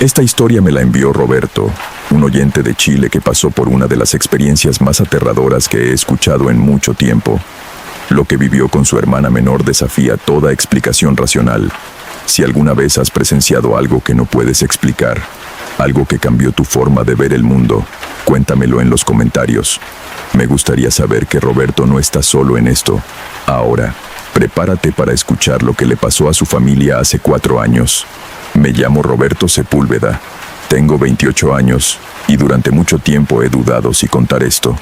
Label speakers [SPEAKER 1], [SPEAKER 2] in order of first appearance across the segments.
[SPEAKER 1] Esta historia me la envió Roberto, un oyente de Chile que pasó por una de las experiencias más aterradoras que he escuchado en mucho tiempo. Lo que vivió con su hermana menor desafía toda explicación racional. Si alguna vez has presenciado algo que no puedes explicar, algo que cambió tu forma de ver el mundo, cuéntamelo en los comentarios. Me gustaría saber que Roberto no está solo en esto. Ahora, prepárate para escuchar lo que le pasó a su familia hace 4 años. Me llamo Roberto Sepúlveda, tengo 28 años y durante mucho tiempo he dudado si contar esto.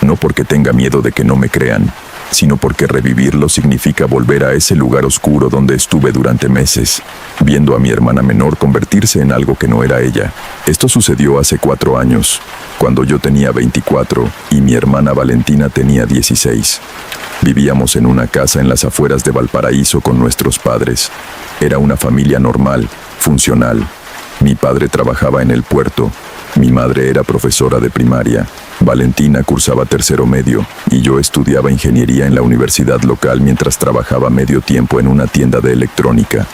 [SPEAKER 1] No porque tenga miedo de que no me crean, sino porque revivirlo significa volver a ese lugar oscuro donde estuve durante meses, viendo a mi hermana menor convertirse en algo que no era ella. Esto sucedió hace 4 años, cuando yo tenía 24 y mi hermana Valentina tenía 16. Vivíamos en una casa en las afueras de Valparaíso con nuestros padres. Era una familia normal, funcional. Mi padre trabajaba en el puerto, mi madre era profesora de primaria, Valentina cursaba tercero medio y yo estudiaba ingeniería en la universidad local mientras trabajaba medio tiempo en una tienda de electrónica.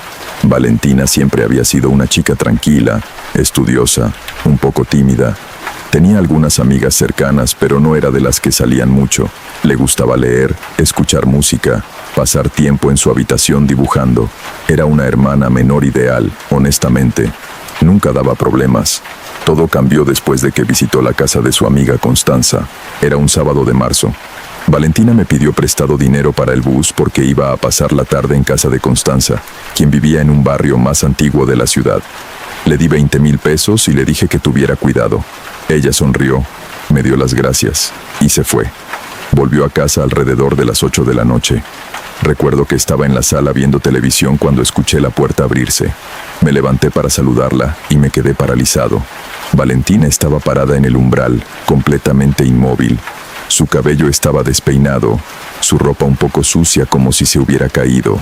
[SPEAKER 1] Valentina siempre había sido una chica tranquila, estudiosa, un poco tímida. Tenía algunas amigas cercanas, pero no era de las que salían mucho. Le gustaba leer, escuchar música, pasar tiempo en su habitación dibujando. Era una hermana menor ideal, honestamente. Nunca daba problemas. Todo cambió después de que visitó la casa de su amiga Constanza. Era un sábado de marzo. Valentina me pidió prestado dinero para el bus porque iba a pasar la tarde en casa de Constanza, quien vivía en un barrio más antiguo de la ciudad. Le di 20,000 pesos y le dije que tuviera cuidado. Ella sonrió, me dio las gracias y se fue. Volvió a casa alrededor de las 8 de la noche. Recuerdo que estaba en la sala viendo televisión cuando escuché la puerta abrirse. Me levanté para saludarla y me quedé paralizado. Valentina estaba parada en el umbral, completamente inmóvil. Su cabello estaba despeinado, su ropa un poco sucia como si se hubiera caído.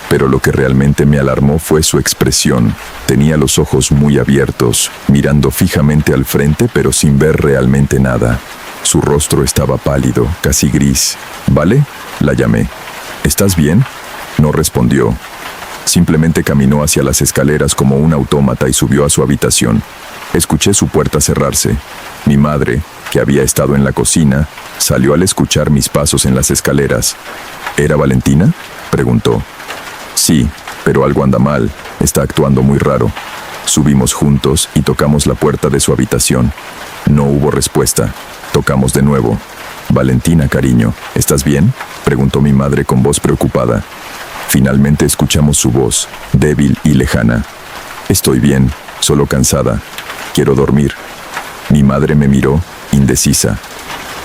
[SPEAKER 1] Pero lo que realmente me alarmó fue su expresión. Tenía los ojos muy abiertos, mirando fijamente al frente pero sin ver realmente nada. Su rostro estaba pálido, casi gris. ¿Vale? La llamé. ¿Estás bien? No respondió. Simplemente caminó hacia las escaleras como un autómata y subió a su habitación. Escuché su puerta cerrarse. Mi madre, que había estado en la cocina, salió al escuchar mis pasos en las escaleras. ¿Era Valentina?, preguntó. Sí, pero algo anda mal, está actuando muy raro. Subimos juntos y tocamos la puerta de su habitación. No hubo respuesta. Tocamos de nuevo. Valentina, cariño, ¿estás bien?, preguntó mi madre con voz preocupada. Finalmente escuchamos su voz, débil y lejana. Estoy bien, solo cansada. Quiero dormir. Mi madre me miró, indecisa.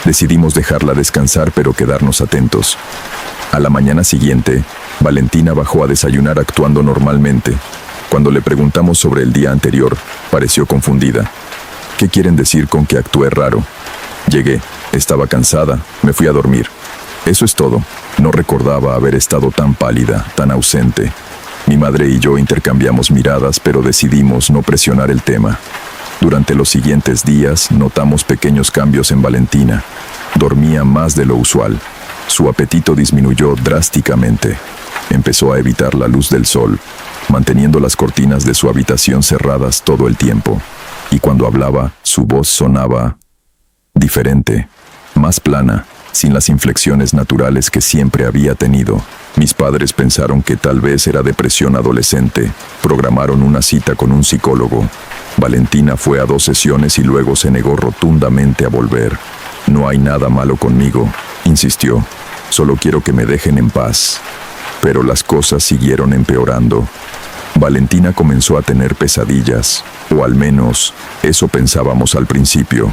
[SPEAKER 1] Decidimos dejarla descansar pero quedarnos atentos. A la mañana siguiente, Valentina bajó a desayunar actuando normalmente. Cuando le preguntamos sobre el día anterior, pareció confundida. ¿Qué quieren decir con que actué raro? Llegué, estaba cansada, me fui a dormir. Eso es todo. No recordaba haber estado tan pálida, tan ausente. Mi madre y yo intercambiamos miradas, pero decidimos no presionar el tema. Durante los siguientes días, notamos pequeños cambios en Valentina. Dormía más de lo usual. Su apetito disminuyó drásticamente. Empezó a evitar la luz del sol, manteniendo las cortinas de su habitación cerradas todo el tiempo. Y cuando hablaba, su voz sonaba diferente, más plana, sin las inflexiones naturales que siempre había tenido. Mis padres pensaron que tal vez era depresión adolescente. Programaron una cita con un psicólogo. Valentina fue a 2 sesiones y luego se negó rotundamente a volver. No hay nada malo conmigo, insistió. Solo quiero que me dejen en paz. Pero las cosas siguieron empeorando. Valentina comenzó a tener pesadillas, o al menos, eso pensábamos al principio.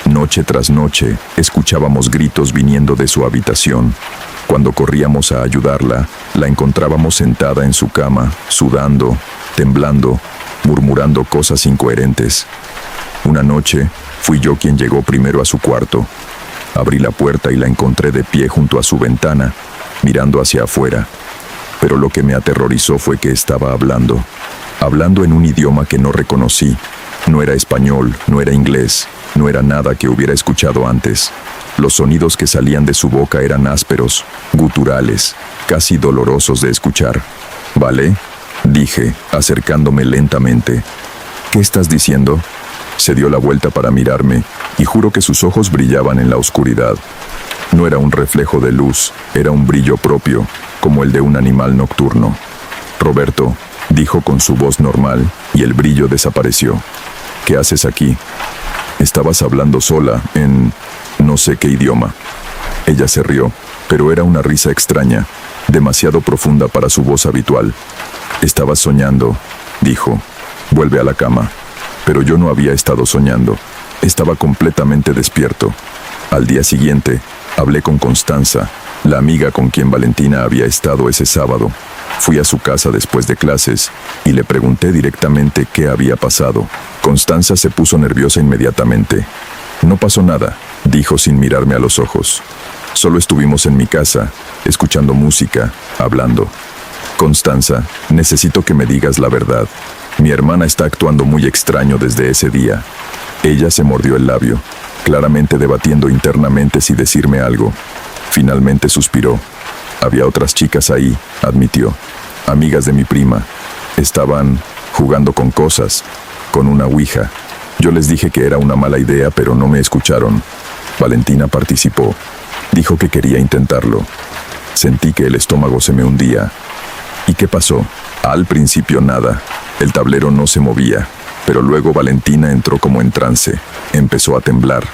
[SPEAKER 1] Noche tras noche, escuchábamos gritos viniendo de su habitación. Cuando corríamos a ayudarla, la encontrábamos sentada en su cama, sudando, temblando, murmurando cosas incoherentes. Una noche, fui yo quien llegó primero a su cuarto. Abrí la puerta y la encontré de pie junto a su ventana, mirando hacia afuera. Pero lo que me aterrorizó fue que estaba hablando en un idioma que no reconocí. No era español, no era inglés, no era nada que hubiera escuchado antes. Los sonidos que salían de su boca eran ásperos, guturales, casi dolorosos de escuchar. «¿Vale?», dije, acercándome lentamente. ¿Qué estás diciendo? Se dio la vuelta para mirarme, y juro que sus ojos brillaban en la oscuridad. No era un reflejo de luz, era un brillo propio, como el de un animal nocturno. Roberto, dijo con su voz normal, y el brillo desapareció. ¿Qué haces aquí? Estabas hablando sola, en no sé qué idioma. Ella se rió, pero era una risa extraña, demasiado profunda para su voz habitual. Estabas soñando, dijo. Vuelve a la cama. Pero yo no había estado soñando. Estaba completamente despierto. Al día siguiente, hablé con Constanza, la amiga con quien Valentina había estado ese sábado. Fui a su casa después de clases y le pregunté directamente qué había pasado. Constanza se puso nerviosa inmediatamente. No pasó nada, dijo sin mirarme a los ojos. Solo estuvimos en mi casa, escuchando música, hablando. Constanza, necesito que me digas la verdad. Mi hermana está actuando muy extraño desde ese día. Ella se mordió el labio, claramente debatiendo internamente si decirme algo. Finalmente suspiró. Había otras chicas ahí, admitió. Amigas de mi prima. Estaban jugando con cosas, con una ouija. Yo les dije que era una mala idea, pero no me escucharon. Valentina participó. Dijo que quería intentarlo. Sentí que el estómago se me hundía. ¿Y qué pasó? Al principio nada. El tablero no se movía, pero luego Valentina entró como en trance. Empezó a temblar.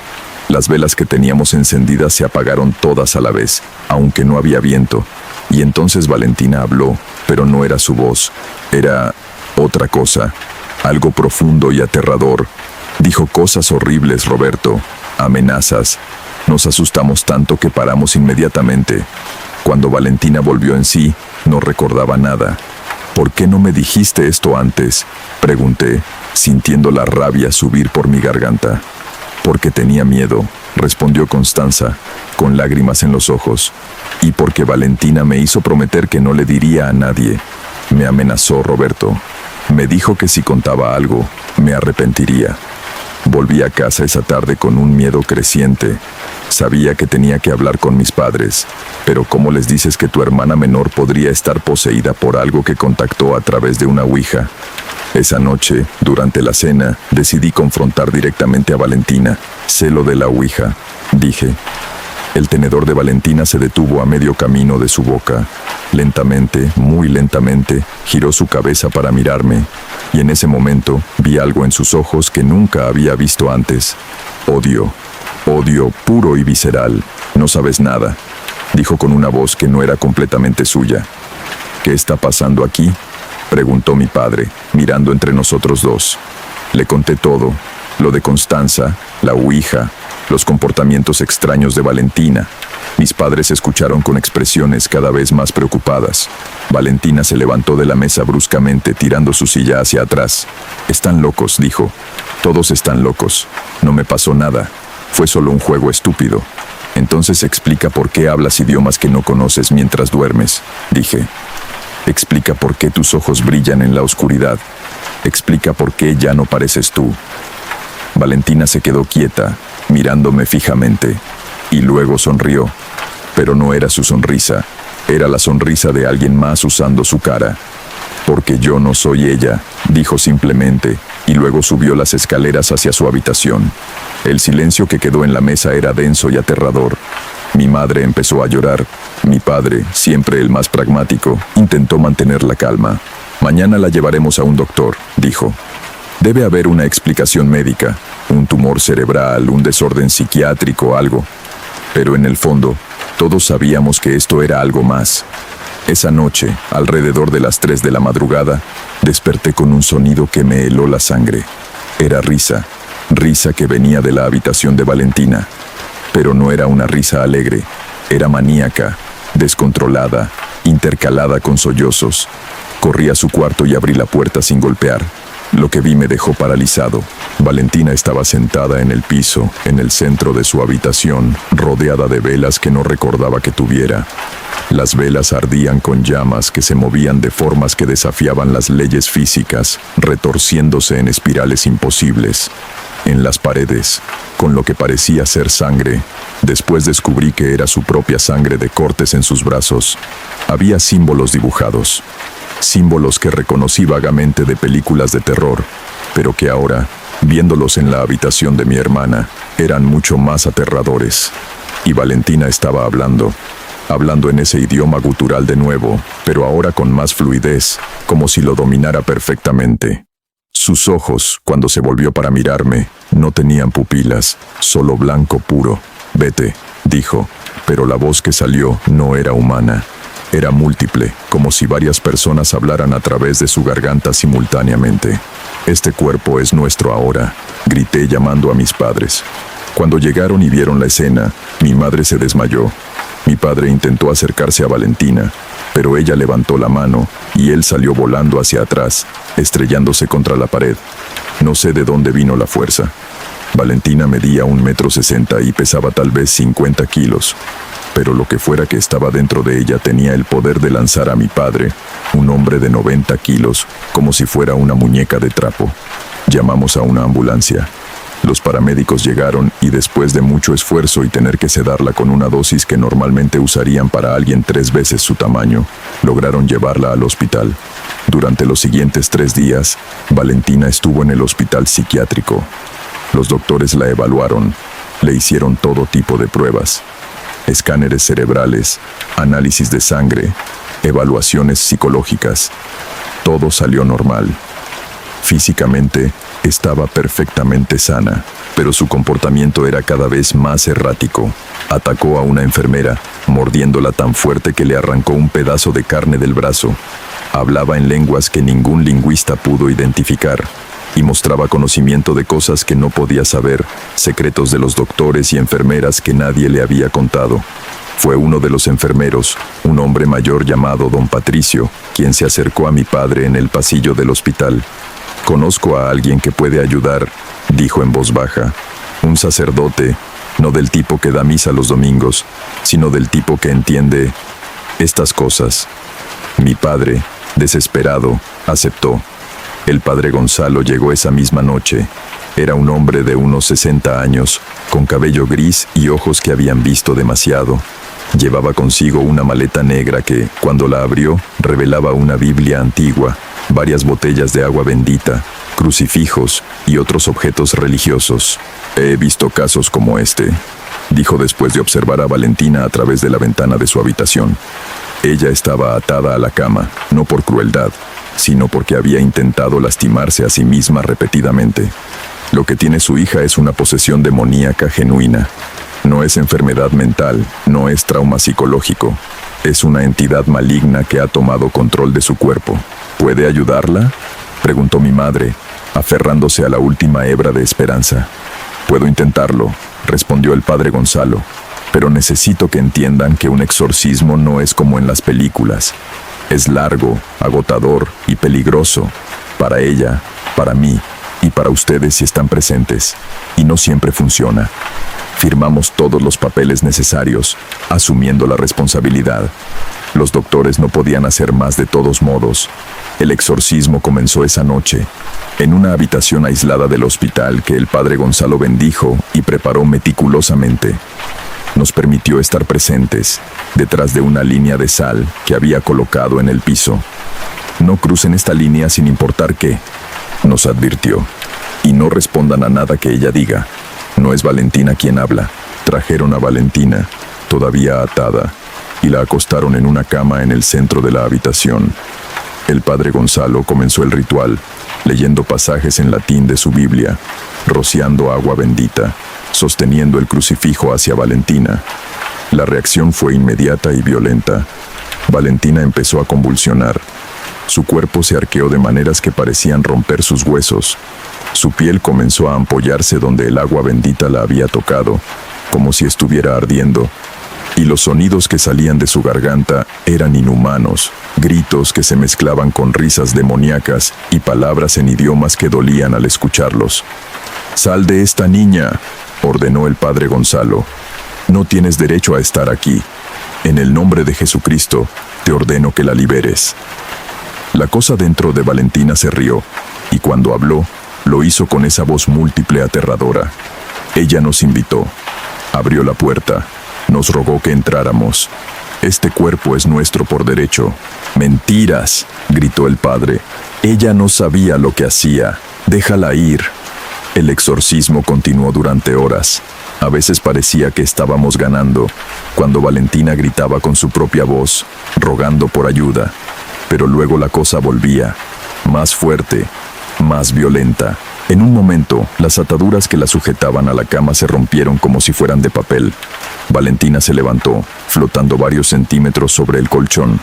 [SPEAKER 1] Las velas que teníamos encendidas se apagaron todas a la vez, aunque no había viento. Y entonces Valentina habló, pero no era su voz. Era otra cosa, algo profundo y aterrador. Dijo cosas horribles, Roberto, amenazas. Nos asustamos tanto que paramos inmediatamente. Cuando Valentina volvió en sí, no recordaba nada. ¿Por qué no me dijiste esto antes?, pregunté, sintiendo la rabia subir por mi garganta. Porque tenía miedo, respondió Constanza, con lágrimas en los ojos. Y porque Valentina me hizo prometer que no le diría a nadie. Me amenazó, Roberto. Me dijo que si contaba algo, me arrepentiría. Volví a casa esa tarde con un miedo creciente. Sabía que tenía que hablar con mis padres, pero ¿cómo les dices que tu hermana menor podría estar poseída por algo que contactó a través de una ouija? Esa noche, durante la cena, decidí confrontar directamente a Valentina. Sé lo de la ouija, dije. El tenedor de Valentina se detuvo a medio camino de su boca. Lentamente, muy lentamente, giró su cabeza para mirarme, y en ese momento vi algo en sus ojos que nunca había visto antes. Odio. Odio puro y visceral. No sabes nada, dijo con una voz que no era completamente suya. ¿Qué está pasando aquí?, preguntó mi padre, mirando entre nosotros dos. Le conté todo, lo de Constanza, la ouija, los comportamientos extraños de Valentina. Mis padres escucharon con expresiones cada vez más preocupadas. Valentina se levantó de la mesa bruscamente, tirando su silla hacia atrás. Están locos, dijo. Todos están locos. No me pasó nada. Fue solo un juego estúpido. Entonces explica por qué hablas idiomas que no conoces mientras duermes, dije. Explica por qué tus ojos brillan en la oscuridad. Explica por qué ya no pareces tú. Valentina se quedó quieta, mirándome fijamente, y luego sonrió. Pero no era su sonrisa, era la sonrisa de alguien más usando su cara. Porque yo no soy ella, dijo simplemente, y luego subió las escaleras hacia su habitación. El silencio que quedó en la mesa era denso y aterrador. Mi madre empezó a llorar. Mi padre, siempre el más pragmático, intentó mantener la calma. Mañana la llevaremos a un doctor, dijo. Debe haber una explicación médica, un tumor cerebral, un desorden psiquiátrico, algo. Pero en el fondo, todos sabíamos que esto era algo más. Esa noche, alrededor de las 3 de la madrugada, desperté con un sonido que me heló la sangre. Era risa, risa que venía de la habitación de Valentina. Pero no era una risa alegre, era maníaca, descontrolada, intercalada con sollozos. Corrí a su cuarto y abrí la puerta sin golpear. Lo que vi me dejó paralizado. Valentina estaba sentada en el piso, en el centro de su habitación, rodeada de velas que no recordaba que tuviera. Las velas ardían con llamas que se movían de formas que desafiaban las leyes físicas, retorciéndose en espirales imposibles. En las paredes, con lo que parecía ser sangre, después descubrí que era su propia sangre de cortes en sus brazos. Había símbolos dibujados. Símbolos que reconocí vagamente de películas de terror, pero que ahora, viéndolos en la habitación de mi hermana, eran mucho más aterradores. Y Valentina estaba hablando en ese idioma gutural de nuevo, pero ahora con más fluidez, como si lo dominara perfectamente. Sus ojos, cuando se volvió para mirarme, no tenían pupilas, solo blanco puro. «Vete», dijo, pero la voz que salió no era humana. Era múltiple, como si varias personas hablaran a través de su garganta simultáneamente. «Este cuerpo es nuestro ahora», grité llamando a mis padres. Cuando llegaron y vieron la escena, mi madre se desmayó. Mi padre intentó acercarse a Valentina, pero ella levantó la mano y él salió volando hacia atrás, estrellándose contra la pared. No sé de dónde vino la fuerza. Valentina medía 1,60 m y pesaba tal vez 50 kilos, pero lo que fuera que estaba dentro de ella tenía el poder de lanzar a mi padre, un hombre de 90 kilos, como si fuera una muñeca de trapo. Llamamos a una ambulancia. Los paramédicos llegaron y después de mucho esfuerzo y tener que sedarla con una dosis que normalmente usarían para alguien 3 veces su tamaño, lograron llevarla al hospital. Durante los siguientes 3 días, Valentina estuvo en el hospital psiquiátrico. Los doctores la evaluaron, le hicieron todo tipo de pruebas: escáneres cerebrales, análisis de sangre, evaluaciones psicológicas. Todo salió normal. Físicamente, estaba perfectamente sana, pero su comportamiento era cada vez más errático. Atacó a una enfermera, mordiéndola tan fuerte que le arrancó un pedazo de carne del brazo. Hablaba en lenguas que ningún lingüista pudo identificar, y mostraba conocimiento de cosas que no podía saber, secretos de los doctores y enfermeras que nadie le había contado. Fue uno de los enfermeros, un hombre mayor llamado Don Patricio, quien se acercó a mi padre en el pasillo del hospital. «Conozco a alguien que puede ayudar», dijo en voz baja. «Un sacerdote, no del tipo que da misa los domingos, sino del tipo que entiende estas cosas». Mi padre, desesperado, aceptó. El padre Gonzalo llegó esa misma noche. Era un hombre de unos 60 años, con cabello gris y ojos que habían visto demasiado. Llevaba consigo una maleta negra que, cuando la abrió, revelaba una Biblia antigua, varias botellas de agua bendita, crucifijos y otros objetos religiosos. «He visto casos como este», dijo después de observar a Valentina a través de la ventana de su habitación. Ella estaba atada a la cama, no por crueldad, sino porque había intentado lastimarse a sí misma repetidamente. Lo que tiene su hija es una posesión demoníaca genuina. No es enfermedad mental, no es trauma psicológico. Es una entidad maligna que ha tomado control de su cuerpo. «¿Puede ayudarla?», preguntó mi madre, aferrándose a la última hebra de esperanza. «Puedo intentarlo», respondió el padre Gonzalo, «pero necesito que entiendan que un exorcismo no es como en las películas. Es largo, agotador y peligroso. Para ella, para mí y para ustedes si están presentes. Y no siempre funciona». Firmamos todos los papeles necesarios, asumiendo la responsabilidad. Los doctores no podían hacer más de todos modos. El exorcismo comenzó esa noche, en una habitación aislada del hospital que el padre Gonzalo bendijo y preparó meticulosamente. Nos permitió estar presentes, detrás de una línea de sal que había colocado en el piso. «No crucen esta línea sin importar qué», nos advirtió, «y no respondan a nada que ella diga. No es Valentina quien habla». Trajeron a Valentina, todavía atada, y la acostaron en una cama en el centro de la habitación. El padre Gonzalo comenzó el ritual, leyendo pasajes en latín de su Biblia, rociando agua bendita, sosteniendo el crucifijo hacia Valentina. La reacción fue inmediata y violenta. Valentina empezó a convulsionar. Su cuerpo se arqueó de maneras que parecían romper sus huesos. Su piel comenzó a ampollarse donde el agua bendita la había tocado, como si estuviera ardiendo. Y los sonidos que salían de su garganta eran inhumanos, gritos que se mezclaban con risas demoníacas y palabras en idiomas que dolían al escucharlos. «Sal de esta niña», ordenó el padre Gonzalo. «No tienes derecho a estar aquí. En el nombre de Jesucristo, te ordeno que la liberes». La cosa dentro de Valentina se rió, y cuando habló, lo hizo con esa voz múltiple aterradora. Ella nos invitó, abrió la puerta, nos rogó que entráramos. «Este cuerpo es nuestro por derecho». «Mentiras», gritó el padre. «Ella no sabía lo que hacía. Déjala ir. El exorcismo continuó durante horas. A veces parecía que estábamos ganando, cuando Valentina gritaba con su propia voz, rogando por ayuda. Pero luego la cosa volvía, más fuerte, más violenta. En un momento, las ataduras que la sujetaban a la cama se rompieron como si fueran de papel. Valentina se levantó, flotando varios centímetros sobre el colchón.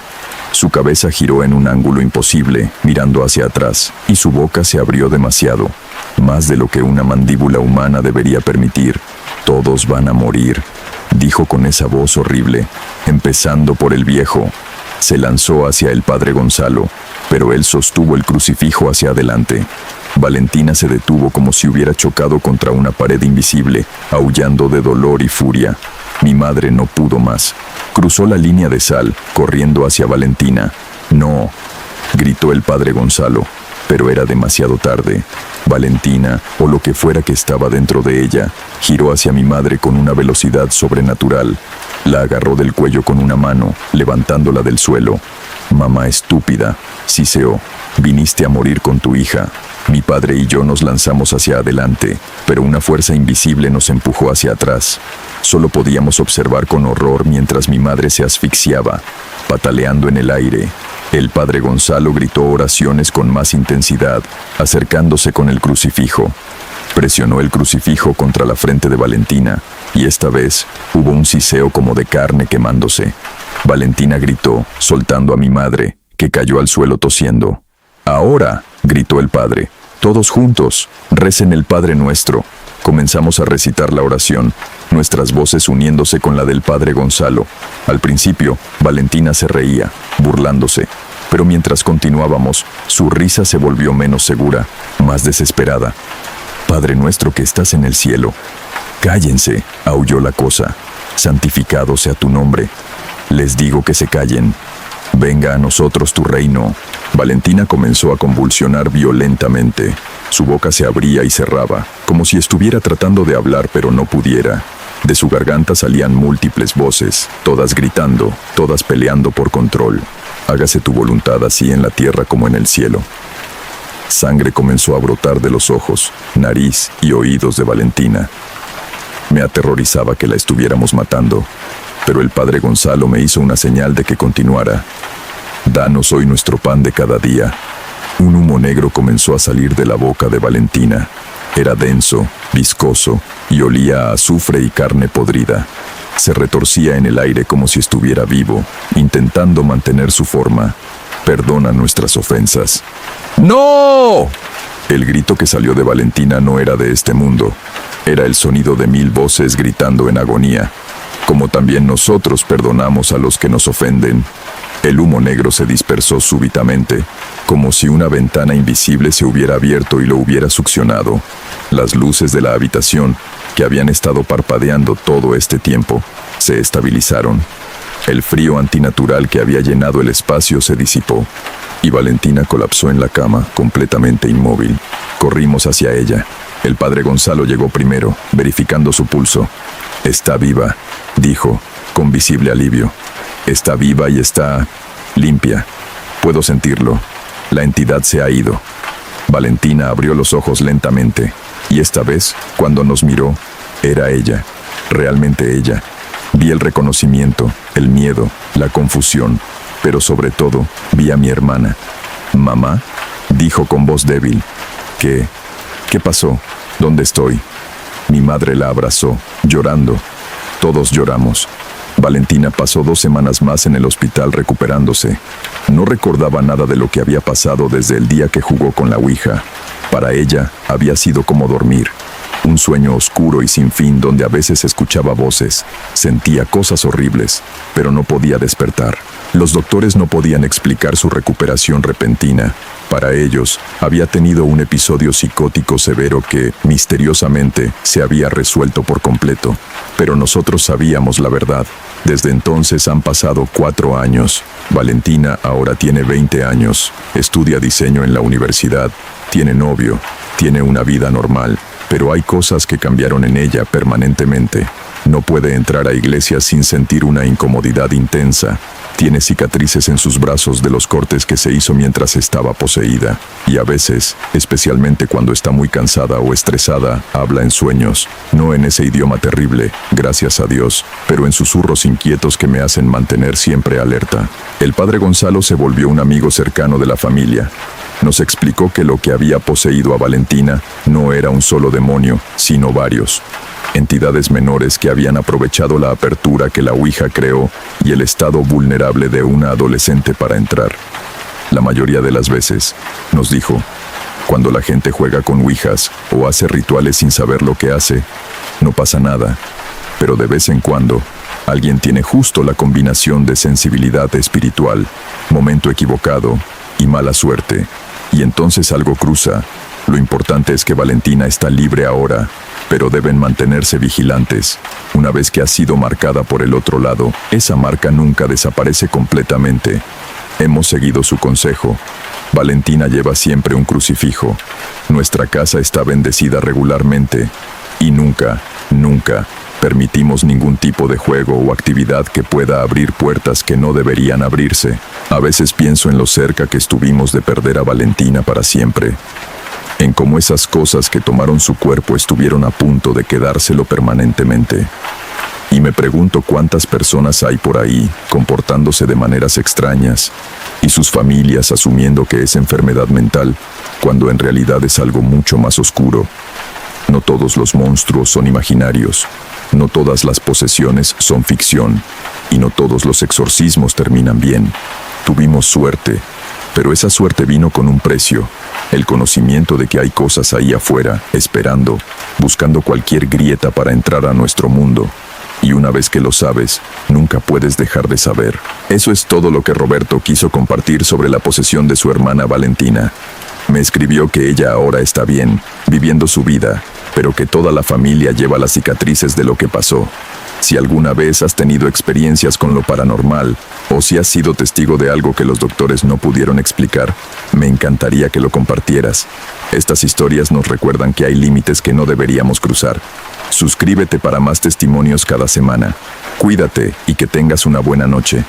[SPEAKER 1] Su cabeza giró en un ángulo imposible, mirando hacia atrás, y su boca se abrió demasiado, más de lo que una mandíbula humana debería permitir. «Todos van a morir», dijo con esa voz horrible, empezando por el viejo. Se lanzó hacia el padre Gonzalo, pero él sostuvo el crucifijo hacia adelante. Valentina se detuvo como si hubiera chocado contra una pared invisible, aullando de dolor y furia. Mi madre no pudo más. Cruzó la línea de sal, corriendo hacia Valentina. «No», gritó el padre Gonzalo, pero era demasiado tarde. Valentina, o lo que fuera que estaba dentro de ella, giró hacia mi madre con una velocidad sobrenatural. La agarró del cuello con una mano, levantándola del suelo. «Mamá estúpida», siseó, «viniste a morir con tu hija». Mi padre y yo nos lanzamos hacia adelante, pero una fuerza invisible nos empujó hacia atrás. Solo podíamos observar con horror mientras mi madre se asfixiaba, pataleando en el aire. El padre Gonzalo gritó oraciones con más intensidad, acercándose con el crucifijo. Presionó el crucifijo contra la frente de Valentina, y esta vez hubo un siseo como de carne quemándose. Valentina gritó, soltando a mi madre, que cayó al suelo tosiendo. «Ahora», gritó el padre, «todos juntos, recen el Padre Nuestro». Comenzamos a recitar la oración, nuestras voces uniéndose con la del padre Gonzalo. Al principio, Valentina se reía, burlándose, pero mientras continuábamos, su risa se volvió menos segura, más desesperada. «Padre nuestro que estás en el cielo». «Cállense», aulló la cosa. «Santificado sea tu nombre». «Les digo que se callen». «Venga a nosotros tu reino». Valentina comenzó a convulsionar violentamente. Su boca se abría y cerraba, como si estuviera tratando de hablar pero no pudiera. De su garganta salían múltiples voces, todas gritando, todas peleando por control. «Hágase tu voluntad así en la tierra como en el cielo». Sangre comenzó a brotar de los ojos, nariz y oídos de Valentina. Me aterrorizaba que la estuviéramos matando, pero el padre Gonzalo me hizo una señal de que continuara. «Danos hoy nuestro pan de cada día». Un humo negro comenzó a salir de la boca de Valentina. Era denso, viscoso, y olía a azufre y carne podrida. Se retorcía en el aire como si estuviera vivo, intentando mantener su forma. «Perdona nuestras ofensas». «¡No!». El grito que salió de Valentina no era de este mundo. Era el sonido de 1000 voces gritando en agonía. Como también nosotros perdonamos a los que nos ofenden. El humo negro se dispersó súbitamente, como si una ventana invisible se hubiera abierto y lo hubiera succionado. Las luces de la habitación, que habían estado parpadeando todo este tiempo, se estabilizaron. El frío antinatural que había llenado el espacio se disipó, y Valentina colapsó en la cama, completamente inmóvil. Corrimos hacia ella. El padre Gonzalo llegó primero, verificando su pulso. «Está viva», dijo, con visible alivio. «Está viva y está limpia. Puedo sentirlo. La entidad se ha ido». Valentina abrió los ojos lentamente, y esta vez, cuando nos miró, era ella, realmente ella. Vi el reconocimiento, el miedo, la confusión, pero sobre todo, vi a mi hermana. «Mamá», dijo con voz débil. ¿Qué pasó? ¿Dónde estoy?» Mi madre la abrazó, llorando. Todos lloramos. Valentina pasó 2 semanas más en el hospital recuperándose. No recordaba nada de lo que había pasado desde el día que jugó con la ouija. Para ella, había sido como dormir. Un sueño oscuro y sin fin donde a veces escuchaba voces, sentía cosas horribles, pero no podía despertar. Los doctores no podían explicar su recuperación repentina. Para ellos, había tenido un episodio psicótico severo que, misteriosamente, se había resuelto por completo. Pero nosotros sabíamos la verdad. Desde entonces han pasado 4 años. Valentina ahora tiene 20 años, estudia diseño en la universidad, tiene novio, tiene una vida normal, pero hay cosas que cambiaron en ella permanentemente. No puede entrar a iglesias sin sentir una incomodidad intensa. Tiene cicatrices en sus brazos de los cortes que se hizo mientras estaba poseída, y a veces, especialmente cuando está muy cansada o estresada, habla en sueños, no en ese idioma terrible, gracias a Dios, pero en susurros inquietos que me hacen mantener siempre alerta. El padre Gonzalo se volvió un amigo cercano de la familia. Nos explicó que lo que había poseído a Valentina no era un solo demonio, sino varios. Entidades menores que habían aprovechado la apertura que la Ouija creó y el estado vulnerable de una adolescente para entrar. La mayoría de las veces, nos dijo, cuando la gente juega con Ouijas o hace rituales sin saber lo que hace, no pasa nada, pero de vez en cuando, alguien tiene justo la combinación de sensibilidad espiritual, momento equivocado y mala suerte, y entonces algo cruza. Lo importante es que Valentina está libre ahora, pero deben mantenerse vigilantes. Una vez que ha sido marcada por el otro lado, esa marca nunca desaparece completamente. Hemos seguido su consejo. Valentina lleva siempre un crucifijo. Nuestra casa está bendecida regularmente y nunca permitimos ningún tipo de juego o actividad que pueda abrir puertas que no deberían abrirse. A veces pienso en lo cerca que estuvimos de perder a Valentina para siempre, en cómo esas cosas que tomaron su cuerpo estuvieron a punto de quedárselo permanentemente. Y me pregunto cuántas personas hay por ahí comportándose de maneras extrañas, y sus familias asumiendo que es enfermedad mental, cuando en realidad es algo mucho más oscuro. No todos los monstruos son imaginarios, no todas las posesiones son ficción, y no todos los exorcismos terminan bien. Tuvimos suerte, pero esa suerte vino con un precio, el conocimiento de que hay cosas ahí afuera, esperando, buscando cualquier grieta para entrar a nuestro mundo. Y una vez que lo sabes, nunca puedes dejar de saber. Eso es todo lo que Roberto quiso compartir sobre la posesión de su hermana Valentina. Me escribió que ella ahora está bien, viviendo su vida, pero que toda la familia lleva las cicatrices de lo que pasó. Si alguna vez has tenido experiencias con lo paranormal, o si has sido testigo de algo que los doctores no pudieron explicar, me encantaría que lo compartieras. Estas historias nos recuerdan que hay límites que no deberíamos cruzar. Suscríbete para más testimonios cada semana. Cuídate y que tengas una buena noche.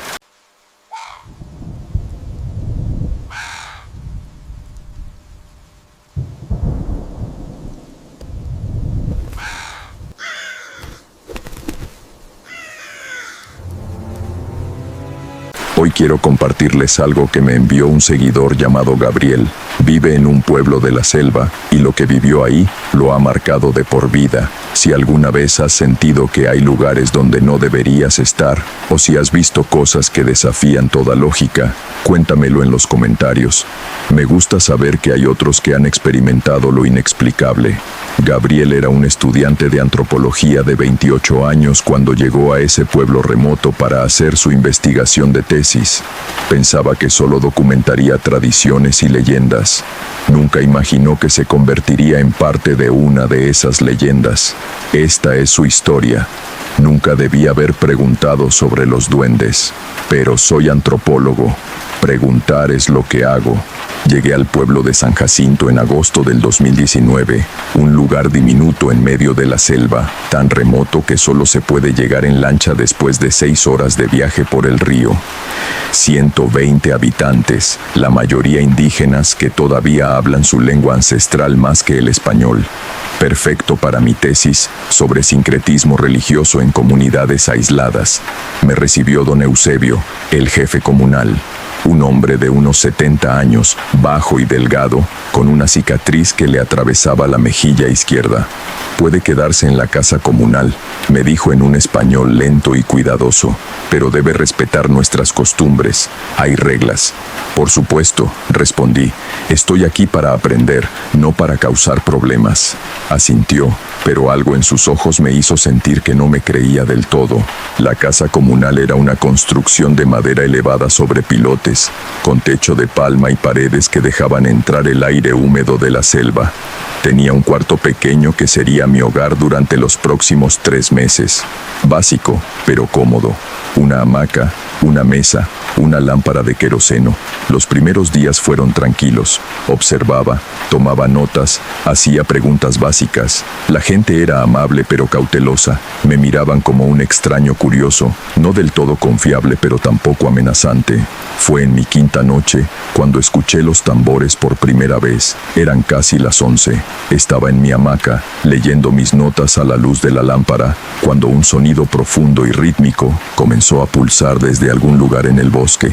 [SPEAKER 1] Hoy quiero compartirles algo que me envió un seguidor llamado Gabriel. Vive en un pueblo de la selva, y lo que vivió ahí lo ha marcado de por vida. Si alguna vez has sentido que hay lugares donde no deberías estar, o si has visto cosas que desafían toda lógica, cuéntamelo en los comentarios. Me gusta saber que hay otros que han experimentado lo inexplicable. Gabriel era un estudiante de antropología de 28 años cuando llegó a ese pueblo remoto para hacer su investigación de tesis. Pensaba que solo documentaría tradiciones y leyendas. Nunca imaginó que se convertiría en parte de una de esas leyendas. Esta es su historia. Nunca debí haber preguntado sobre los duendes, pero soy antropólogo. Preguntar es lo que hago. Llegué al pueblo de San Jacinto en agosto del 2019, un lugar diminuto en medio de la selva, tan remoto que solo se puede llegar en lancha después de 6 horas de viaje por el río. 120 habitantes, la mayoría indígenas que todavía hablan su lengua ancestral más que el español. Perfecto para mi tesis sobre sincretismo religioso en comunidades aisladas. Me recibió don Eusebio, el jefe comunal. Un hombre de unos 70 años, bajo y delgado, con una cicatriz que le atravesaba la mejilla izquierda. Puede quedarse en la casa comunal, me dijo en un español lento y cuidadoso, pero debe respetar nuestras costumbres. Hay reglas. Por supuesto, respondí. Estoy aquí para aprender, no para causar problemas. Asintió, pero algo en sus ojos me hizo sentir que no me creía del todo. La casa comunal era una construcción de madera elevada sobre pilotes, con techo de palma y paredes que dejaban entrar el aire húmedo de la selva. Tenía un cuarto pequeño que sería mi hogar durante los próximos 3 meses. Básico, pero cómodo. Una hamaca, una mesa, una lámpara de queroseno. Los primeros días fueron tranquilos. Observaba, tomaba notas, hacía preguntas básicas. La gente era amable pero cautelosa. Me miraban como un extraño curioso, no del todo confiable pero tampoco amenazante. Fue en mi quinta noche cuando escuché los tambores por primera vez. Eran casi las 11. Estaba en mi hamaca, leyendo mis notas a la luz de la lámpara, cuando un sonido profundo y rítmico comenzó a pulsar desde algún lugar en el bosque.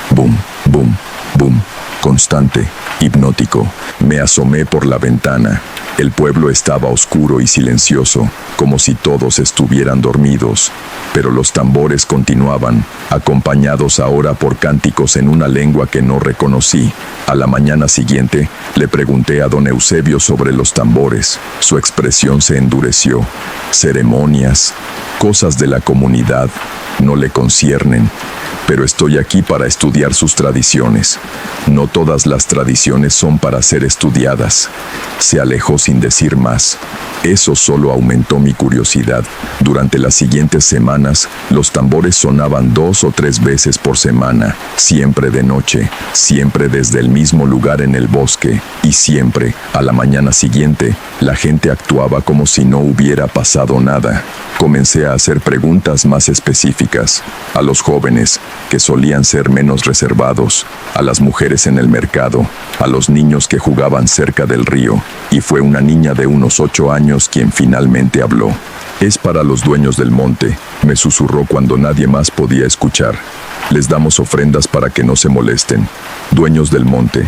[SPEAKER 1] Boom, boom, boom. Constante, hipnótico. Me asomé por la ventana. El pueblo estaba oscuro y silencioso, como si todos estuvieran dormidos. Pero los tambores continuaban, acompañados ahora por cánticos en una lengua que no reconocí. A la mañana siguiente, le pregunté a don Eusebio sobre los tambores. Su expresión se endureció. Ceremonias, cosas de la comunidad, no le conciernen. Pero estoy aquí para estudiar sus tradiciones. No todas las tradiciones son para ser estudiadas. Se alejó sin decir más. Eso solo aumentó mi curiosidad. Durante las siguientes semanas, los tambores sonaban 2 o 3 veces por semana, siempre de noche, siempre desde el mismo lugar en el bosque, y siempre, a la mañana siguiente, la gente actuaba como si no hubiera pasado nada. Comencé a hacer preguntas más específicas, a los jóvenes, que solían ser menos reservados, a las mujeres en el mercado, a los niños que jugaban cerca del río, y fue una niña de unos 8 años quien finalmente habló. «Es para los dueños del monte», me susurró cuando nadie más podía escuchar. «Les damos ofrendas para que no se molesten. Dueños del monte.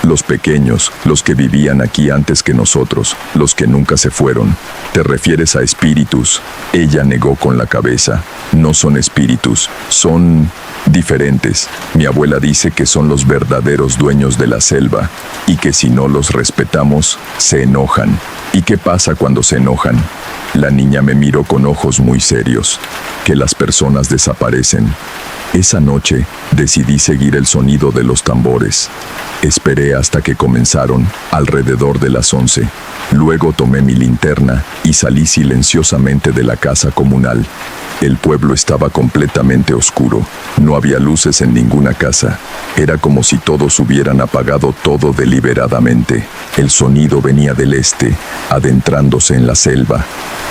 [SPEAKER 1] Los pequeños, los que vivían aquí antes que nosotros, los que nunca se fueron. ¿Te refieres a espíritus?». Ella negó con la cabeza. «No son espíritus, son diferentes. Mi abuela dice que son los verdaderos dueños de la selva, y que si no los respetamos, se enojan». «¿Y qué pasa cuando se enojan?». La niña me miró con ojos muy serios. «Que las personas desaparecen». Esa noche, decidí seguir el sonido de los tambores. Esperé hasta que comenzaron, alrededor de las 11. Luego tomé mi linterna y salí silenciosamente de la casa comunal. El pueblo estaba completamente oscuro. No había luces en ninguna casa. Era como si todos hubieran apagado todo deliberadamente. El sonido venía del este, adentrándose en la selva.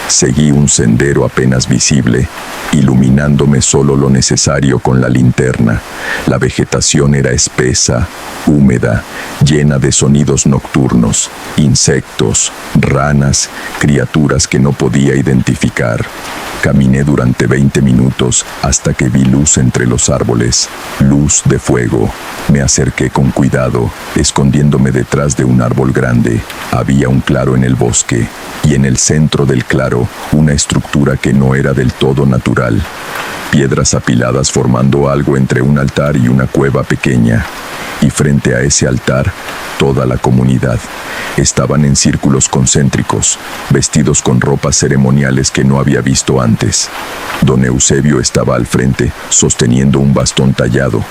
[SPEAKER 1] Seguí un sendero apenas visible, iluminándome solo lo necesario con la linterna. La vegetación era espesa, húmeda, llena de sonidos nocturnos, insectos, ranas, criaturas que no podía identificar. Caminé durante 20 minutos hasta que vi luz entre los árboles, luz de fuego. Me acerqué con cuidado, escondiéndome detrás de un árbol grande. Había un claro en el bosque, y en el centro del claro, una estructura que no era del todo natural. Piedras apiladas formando algo entre un altar y una cueva pequeña. Y frente a ese altar, toda la comunidad. Estaban en círculos concéntricos, vestidos con ropas ceremoniales que no había visto antes. Don Eusebio estaba al frente, sosteniendo un bastón tallado.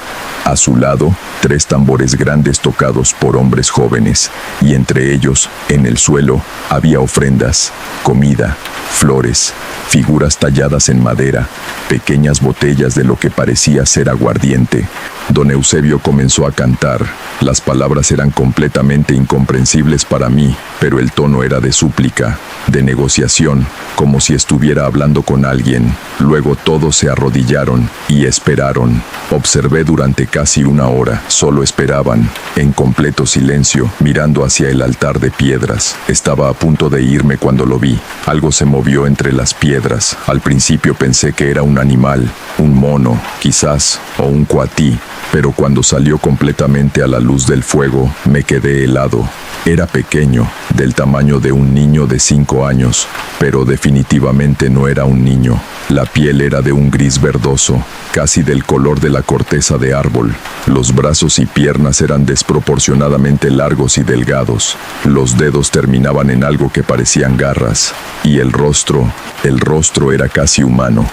[SPEAKER 1] A su lado, 3 tambores grandes tocados por hombres jóvenes, y entre ellos, en el suelo, había ofrendas, comida, flores, figuras talladas en madera, pequeñas botellas de lo que parecía ser aguardiente. Don Eusebio comenzó a cantar. Las palabras eran completamente incomprensibles para mí, pero el tono era de súplica, de negociación, como si estuviera hablando con alguien. Luego todos se arrodillaron y esperaron. Observé durante casi 1 hora. Solo esperaban, en completo silencio, mirando hacia el altar de piedras. Estaba a punto de irme cuando lo vi. Algo se movió entre las piedras. Al principio pensé que era un animal, un mono, quizás, o un cuatí. Pero cuando salió completamente a la luz del fuego, me quedé helado. Era pequeño, del tamaño de un niño de 5 años, pero definitivamente no era un niño. La piel era de un gris verdoso, casi del color de la corteza de árbol. Los brazos y piernas eran desproporcionadamente largos y delgados. Los dedos terminaban en algo que parecían garras. Y el rostro era casi humano.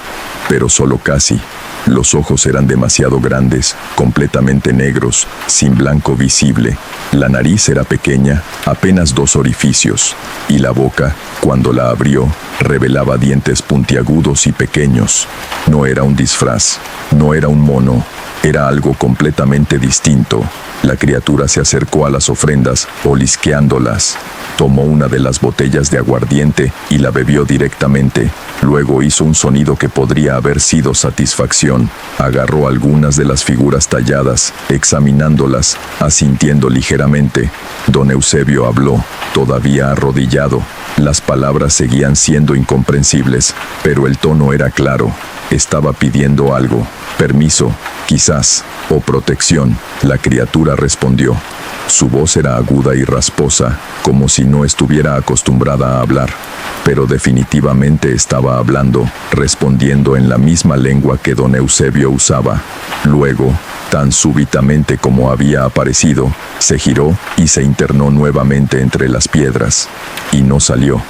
[SPEAKER 1] pero solo casi. Los ojos eran demasiado grandes, completamente negros, sin blanco visible. La nariz era pequeña, apenas 2 orificios, y la boca, cuando la abrió, revelaba dientes puntiagudos y pequeños. No era un disfraz, no era un mono, era algo completamente distinto. La criatura se acercó a las ofrendas, olisqueándolas. Tomó una de las botellas de aguardiente y la bebió directamente. Luego hizo un sonido que podría haber sido satisfacción. Agarró algunas de las figuras talladas, examinándolas, asintiendo ligeramente. Don Eusebio habló, todavía arrodillado. Las palabras seguían siendo incomprensibles, pero el tono era claro. Estaba pidiendo algo, permiso, quizás, o protección. La criatura respondió. Su voz era aguda y rasposa, como si no estuviera acostumbrada a hablar, pero definitivamente estaba hablando, respondiendo en la misma lengua que don Eusebio usaba. Luego, tan súbitamente como había aparecido, se giró y se internó nuevamente entre las piedras, y no salió.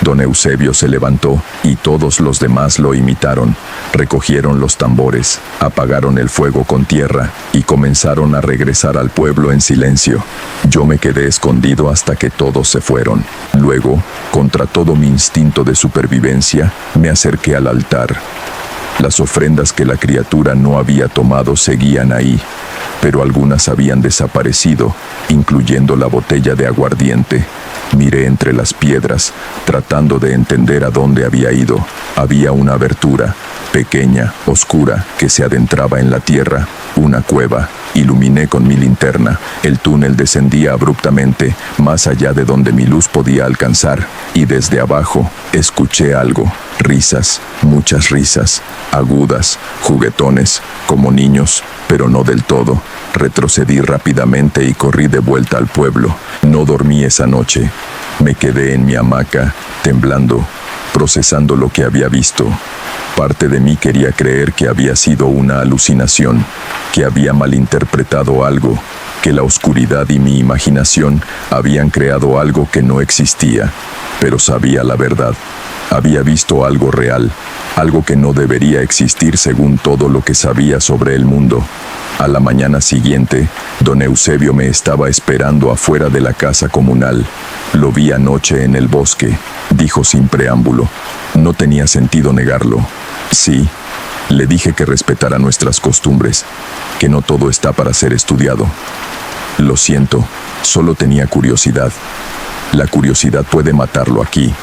[SPEAKER 1] Don Eusebio se levantó y todos los demás lo imitaron. Recogieron los tambores, apagaron el fuego con tierra y comenzaron a regresar al pueblo en silencio. Yo me quedé escondido hasta que todos se fueron. Luego, contra todo mi instinto de supervivencia, me acerqué al altar. Las ofrendas que la criatura no había tomado seguían ahí, pero algunas habían desaparecido, incluyendo la botella de aguardiente. Miré entre las piedras, tratando de entender a dónde había ido. Había una abertura, pequeña, oscura, que se adentraba en la tierra, una cueva. Iluminé con mi linterna. El túnel descendía abruptamente, más allá de donde mi luz podía alcanzar, y desde abajo escuché algo. Risas, muchas risas, agudas, juguetones, como niños, pero no del todo. Retrocedí rápidamente y corrí de vuelta al pueblo. No dormí esa noche. Me quedé en mi hamaca, temblando, procesando lo que había visto. Parte de mí quería creer que había sido una alucinación, que había malinterpretado algo, que la oscuridad y mi imaginación habían creado algo que no existía, pero sabía la verdad. Había visto algo real, algo que no debería existir según todo lo que sabía sobre el mundo. A la mañana siguiente, don Eusebio me estaba esperando afuera de la casa comunal. Lo vi anoche en el bosque, dijo sin preámbulo. No tenía sentido negarlo. Sí, le dije que respetara nuestras costumbres, que no todo está para ser estudiado. Lo siento, solo tenía curiosidad. La curiosidad puede matarlo aquí.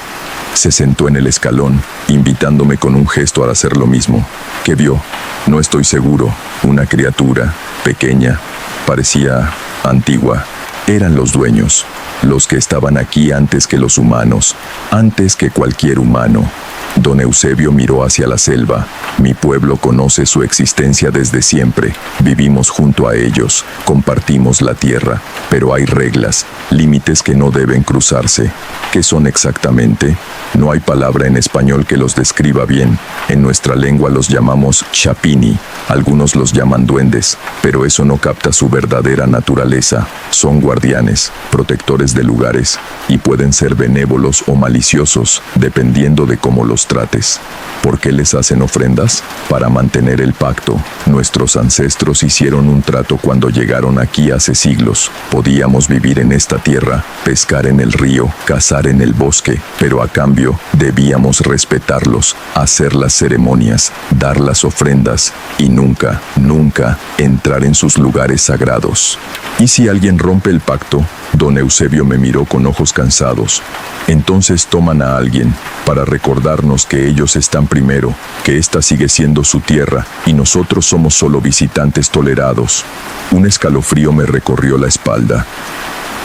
[SPEAKER 1] Se sentó en el escalón, invitándome con un gesto a hacer lo mismo. ¿Qué vio? No estoy seguro. Una criatura, pequeña, parecía antigua. Eran los dueños, los que estaban aquí antes que los humanos, antes que cualquier humano. Don Eusebio miró hacia la selva. Mi pueblo conoce su existencia desde siempre. Vivimos junto a ellos, compartimos la tierra, pero hay reglas, límites que no deben cruzarse. ¿Qué son exactamente? No hay palabra en español que los describa bien. En nuestra lengua los llamamos chapini, algunos los llaman duendes, pero eso no capta su verdadera naturaleza. Son guardianes, protectores de lugares, y pueden ser benévolos o maliciosos, dependiendo de cómo los trates. ¿Por qué les hacen ofrendas? Para mantener el pacto. Nuestros ancestros hicieron un trato cuando llegaron aquí hace siglos. Podíamos vivir en esta tierra, pescar en el río, cazar en el bosque, pero a cambio debíamos respetarlos, hacer las ceremonias, dar las ofrendas y nunca, nunca entrar en sus lugares sagrados. ¿Y si alguien rompe el pacto? Don Eusebio me miró con ojos cansados. Entonces toman a alguien para recordarnos que ellos están primero, que esta sigue siendo su tierra y nosotros somos solo visitantes tolerados. Un escalofrío me recorrió la espalda.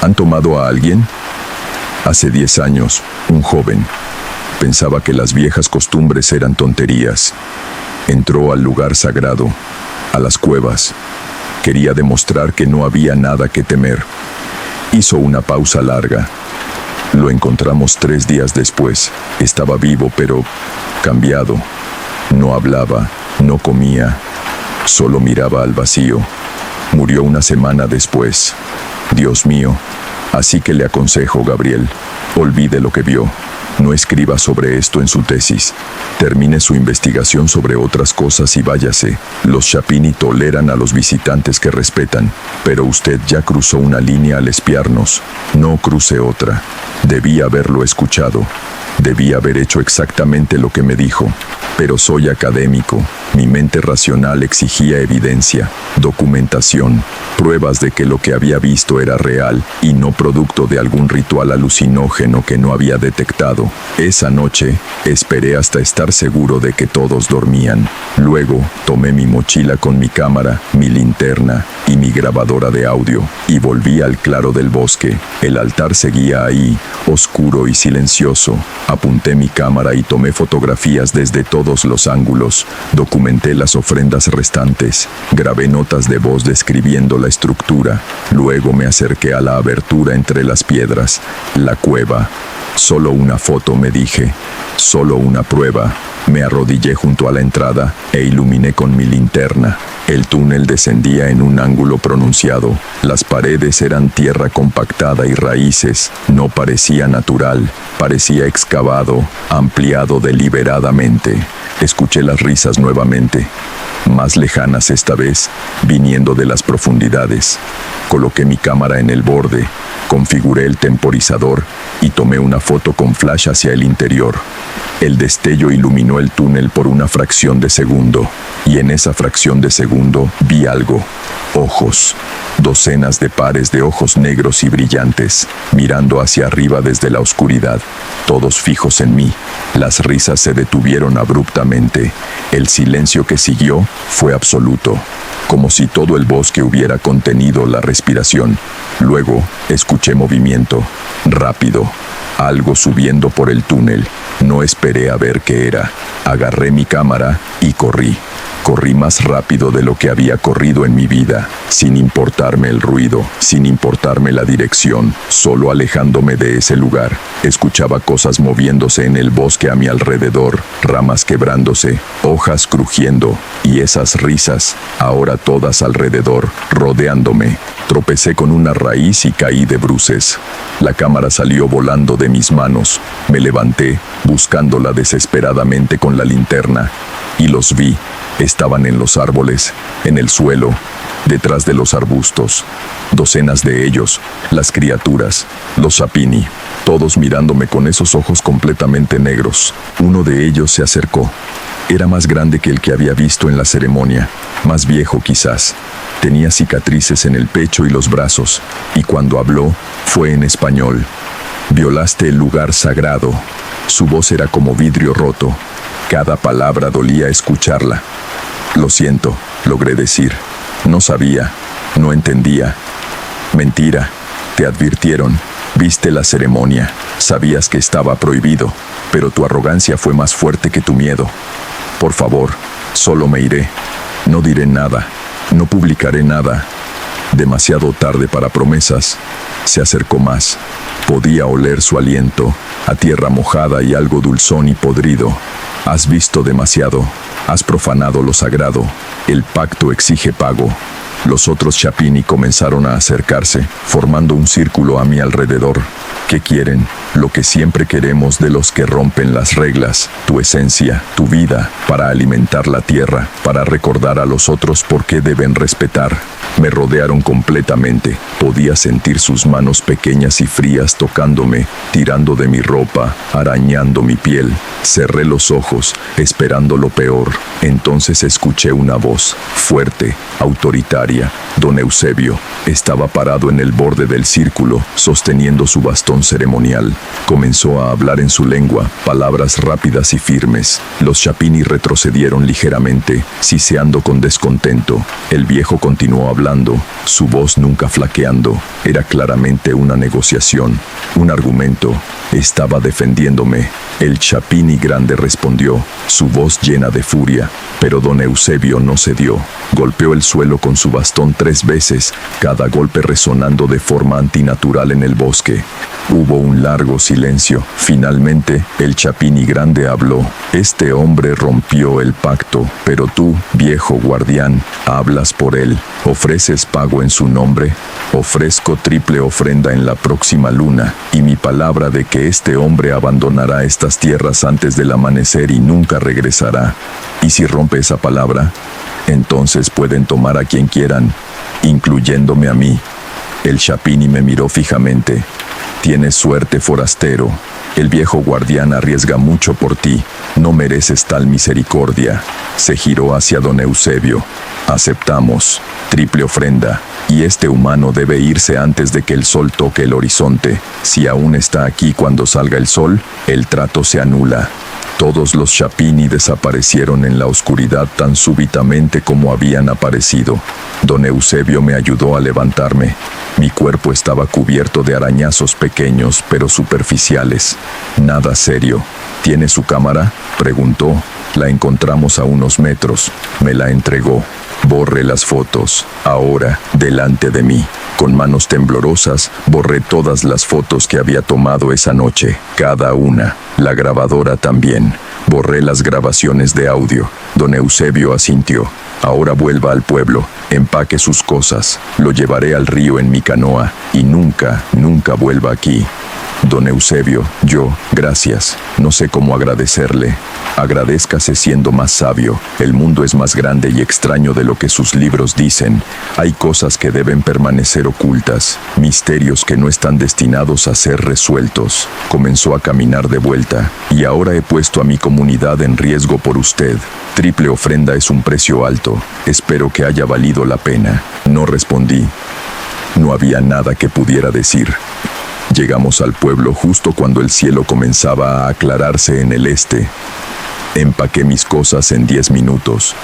[SPEAKER 1] ¿Han tomado a alguien? Hace 10 años, un joven. Pensaba que las viejas costumbres eran tonterías. Entró al lugar sagrado, a las cuevas. Quería demostrar que no había nada que temer. Hizo una pausa larga. Lo encontramos 3 días después. Estaba vivo, pero cambiado. No hablaba, no comía, solo miraba al vacío. Murió una semana después. Dios mío, Así que le aconsejo, Gabriel, olvide lo que vio. No escriba sobre esto en su tesis. Termine su investigación sobre otras cosas y váyase. Los Chapini toleran a los visitantes que respetan, pero usted ya cruzó una línea al espiarnos. No cruce otra. Debí haberlo escuchado. Debí haber hecho exactamente lo que me dijo. Pero soy académico. Mi mente racional exigía evidencia, documentación, pruebas de que lo que había visto era real y no producto de algún ritual alucinógeno que no había detectado. Esa noche, esperé hasta estar seguro de que todos dormían. Luego, tomé mi mochila con mi cámara, mi linterna y mi grabadora de audio y volví al claro del bosque. El altar seguía ahí, oscuro y silencioso. Apunté mi cámara y tomé fotografías desde todos los ángulos. Documenté las ofrendas restantes. Grabé notas de voz describiendo la estructura. Luego me acerqué a la abertura entre las piedras, la cueva. Solo una foto, me dije. Solo una prueba. Me arrodillé junto a la entrada e iluminé con mi linterna. El túnel descendía en un ángulo pronunciado. Las paredes eran tierra compactada y raíces. No parecía natural. Parecía excavado, ampliado deliberadamente. Escuché las risas nuevamente, más lejanas esta vez, viniendo de las profundidades. Coloqué mi cámara en el borde, configuré el temporizador y tomé una foto con flash hacia el interior. El destello iluminó el túnel por una fracción de segundo, y en esa fracción de segundo vi algo. Ojos. Docenas de pares de ojos negros y brillantes, mirando hacia arriba desde la oscuridad, todos fijos en mí. Las risas se detuvieron abruptamente. El silencio que siguió fue absoluto, como si todo el bosque hubiera contenido la respiración. Luego, escuché movimiento, rápido, algo subiendo por el túnel. No esperé a ver qué era. Agarré mi cámara y corrí. Corrí más rápido de lo que había corrido en mi vida, sin importarme el ruido, sin importarme la dirección, solo alejándome de ese lugar. Escuchaba cosas moviéndose en el bosque a mi alrededor, ramas quebrándose, hojas crujiendo, y esas risas, ahora todas alrededor, rodeándome. Tropecé con una raíz y caí de bruces. La cámara salió volando de mis manos. Me levanté, buscándola desesperadamente con la linterna, y los vi. Estaban en los árboles, en el suelo, detrás de los arbustos. Docenas de ellos, las criaturas, los Chapini, todos mirándome con esos ojos completamente negros. Uno de ellos se acercó. Era más grande que el que había visto en la ceremonia, más viejo quizás. Tenía cicatrices en el pecho y los brazos, y cuando habló, fue en español. Violaste el lugar sagrado. Su voz era como vidrio roto. Cada palabra dolía escucharla. Lo siento, logré decir. No sabía, no entendía. Mentira, te advirtieron. Viste la ceremonia. Sabías que estaba prohibido, pero tu arrogancia fue más fuerte que tu miedo. Por favor, solo me iré. No diré nada. No publicaré nada. Demasiado tarde para promesas. Se acercó más. Podía oler su aliento, a tierra mojada y algo dulzón y podrido. Has visto demasiado. Has profanado lo sagrado. El pacto exige pago. Los otros Chapini comenzaron a acercarse, formando un círculo a mi alrededor. ¿Qué quieren? Lo que siempre queremos de los que rompen las reglas, tu esencia, tu vida, para alimentar la tierra, para recordar a los otros por qué deben respetar. Me rodearon completamente. Podía sentir sus manos pequeñas y frías tocándome, tirando de mi ropa, arañando mi piel. Cerré los ojos, esperando lo peor. Entonces escuché una voz, fuerte, autoritaria. Don Eusebio estaba parado en el borde del círculo, sosteniendo su bastón ceremonial. Comenzó a hablar en su lengua, palabras rápidas y firmes. Los Chapini retrocedieron ligeramente, siseando con descontento. El viejo continuó hablando, su voz nunca flaqueando. Era claramente una negociación, un argumento. Estaba defendiéndome. El Chapini grande respondió, su voz llena de furia, pero don Eusebio no cedió. Golpeó el suelo con su bastón 3 veces, cada golpe resonando de forma antinatural en el bosque. Hubo un largo silencio. Finalmente, el Chapini grande habló. Este hombre rompió el pacto, pero tú, viejo guardián, hablas por él. Ofrece ¿Ofreces pago en su nombre? Ofrezco triple ofrenda en la próxima luna, y mi palabra de que este hombre abandonará estas tierras antes del amanecer y nunca regresará. ¿Y si rompe esa palabra? Entonces pueden tomar a quien quieran, incluyéndome a mí. El Chapini me miró fijamente. Tienes suerte, forastero. El viejo guardián arriesga mucho por ti. No mereces tal misericordia. Se giró hacia don Eusebio. Aceptamos. Triple ofrenda. Y este humano debe irse antes de que el sol toque el horizonte. Si aún está aquí cuando salga el sol, el trato se anula. Todos los Chapini desaparecieron en la oscuridad tan súbitamente como habían aparecido. Don Eusebio me ayudó a levantarme. Mi cuerpo estaba cubierto de arañazos pequeños pero superficiales. Nada serio. ¿Tiene su cámara?, preguntó. La encontramos a unos metros. Me la entregó. Borré las fotos. Ahora, delante de mí. Con manos temblorosas, borré todas las fotos que había tomado esa noche. Cada una. La grabadora también. Borré las grabaciones de audio. Don Eusebio asintió. Ahora vuelva al pueblo. Empaque sus cosas. Lo llevaré al río en mi canoa. Y nunca, nunca vuelva aquí. Don Eusebio, gracias. No sé cómo agradecerle. Agradézcase siendo más sabio. El mundo es más grande y extraño de lo que sus libros dicen. Hay cosas que deben permanecer ocultas, misterios que no están destinados a ser resueltos. Comenzó a caminar de vuelta. Y ahora he puesto a mi comunidad en riesgo por usted. Triple ofrenda es un precio alto. Espero que haya valido la pena. No respondí. No había nada que pudiera decir. Llegamos al pueblo justo cuando el cielo comenzaba a aclararse en el este. Empaqué mis cosas en 10 minutos.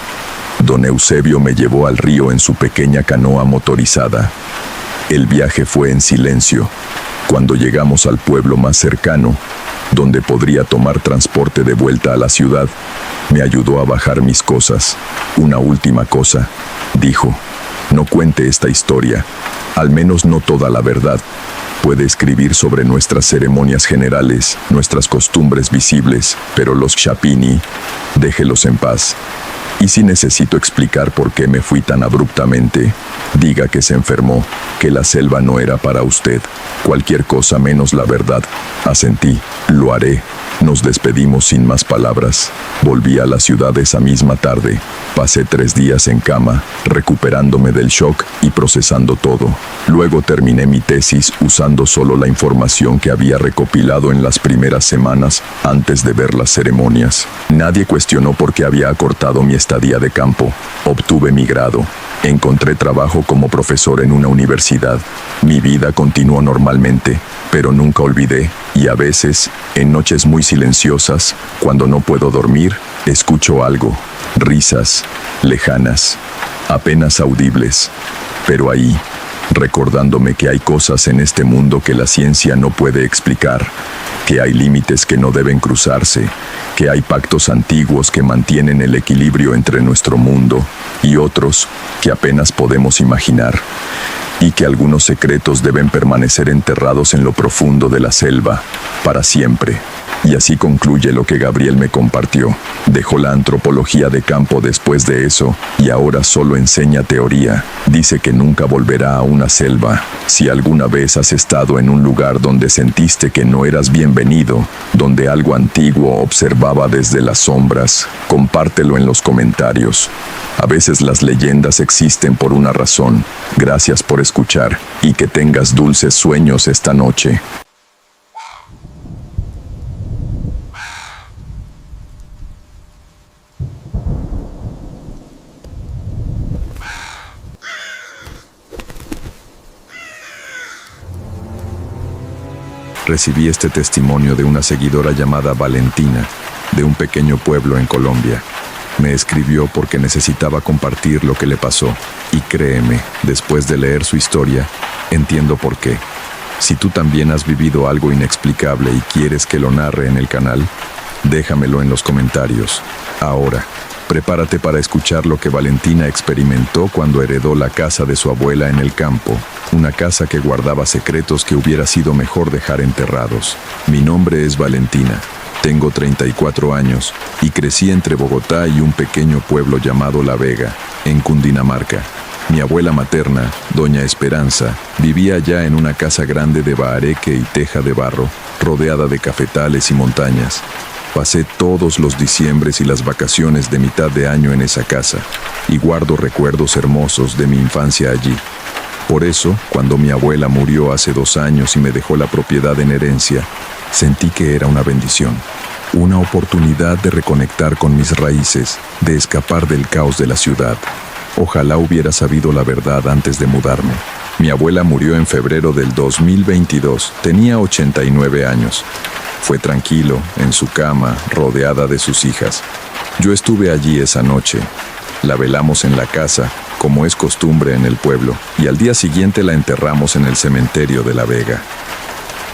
[SPEAKER 1] Don Eusebio me llevó al río en su pequeña canoa motorizada. El viaje fue en silencio. Cuando llegamos al pueblo más cercano, donde podría tomar transporte de vuelta a la ciudad, me ayudó a bajar mis cosas. Una última cosa, dijo. No cuente esta historia, al menos no toda la verdad. Puede escribir sobre nuestras ceremonias generales, nuestras costumbres visibles, pero los Chapini, déjelos en paz. Y si necesito explicar por qué me fui tan abruptamente, diga que se enfermó, que la selva no era para usted. Cualquier cosa menos la verdad. Asentí. Lo haré. Nos despedimos sin más palabras. Volví a la ciudad esa misma tarde. Pasé 3 días en cama, recuperándome del shock y procesando todo. Luego terminé mi tesis usando solo la información que había recopilado en las primeras semanas antes de ver las ceremonias. Nadie cuestionó por qué había acortado mi estadía de campo. Obtuve mi grado. Encontré trabajo como profesor en una universidad. Mi vida continuó normalmente, pero nunca olvidé, y a veces, en noches muy silenciosas, cuando no puedo dormir, escucho algo. Risas, lejanas, apenas audibles, pero ahí, recordándome que hay cosas en este mundo que la ciencia no puede explicar, que hay límites que no deben cruzarse, que hay pactos antiguos que mantienen el equilibrio entre nuestro mundo y otros que apenas podemos imaginar, y que algunos secretos deben permanecer enterrados en lo profundo de la selva, para siempre. Y así concluye lo que Gabriel me compartió. Dejó la antropología de campo después de eso, y ahora solo enseña teoría. Dice que nunca volverá a una selva. Si alguna vez has estado en un lugar donde sentiste que no eras bienvenido, donde algo antiguo observaba desde las sombras, compártelo en los comentarios. A veces las leyendas existen por una razón. Gracias por escuchar, y que tengas dulces sueños esta noche. Recibí este testimonio de una seguidora llamada Valentina, de un pequeño pueblo en Colombia. Me escribió porque necesitaba compartir lo que le pasó, y créeme, después de leer su historia, entiendo por qué. Si tú también has vivido algo inexplicable y quieres que lo narre en el canal, déjamelo en los comentarios. Ahora, prepárate para escuchar lo que Valentina experimentó cuando heredó la casa de su abuela en el campo, una casa que guardaba secretos que hubiera sido mejor dejar enterrados. Mi nombre es Valentina, tengo 34 años y crecí entre Bogotá y un pequeño pueblo llamado La Vega, en Cundinamarca. Mi abuela materna, doña Esperanza, vivía ya en una casa grande de bahareque y teja de barro, rodeada de cafetales y montañas. Pasé todos los diciembres y las vacaciones de mitad de año en esa casa, y guardo recuerdos hermosos de mi infancia allí. Por eso, cuando mi abuela murió hace 2 años y me dejó la propiedad en herencia, sentí que era una bendición, una oportunidad de reconectar con mis raíces, de escapar del caos de la ciudad. Ojalá hubiera sabido la verdad antes de mudarme. Mi abuela murió en febrero del 2022, tenía 89 años. Fue tranquilo, en su cama, rodeada de sus hijas. Yo estuve allí esa noche. La velamos en la casa, como es costumbre en el pueblo, y al día siguiente la enterramos en el cementerio de La Vega.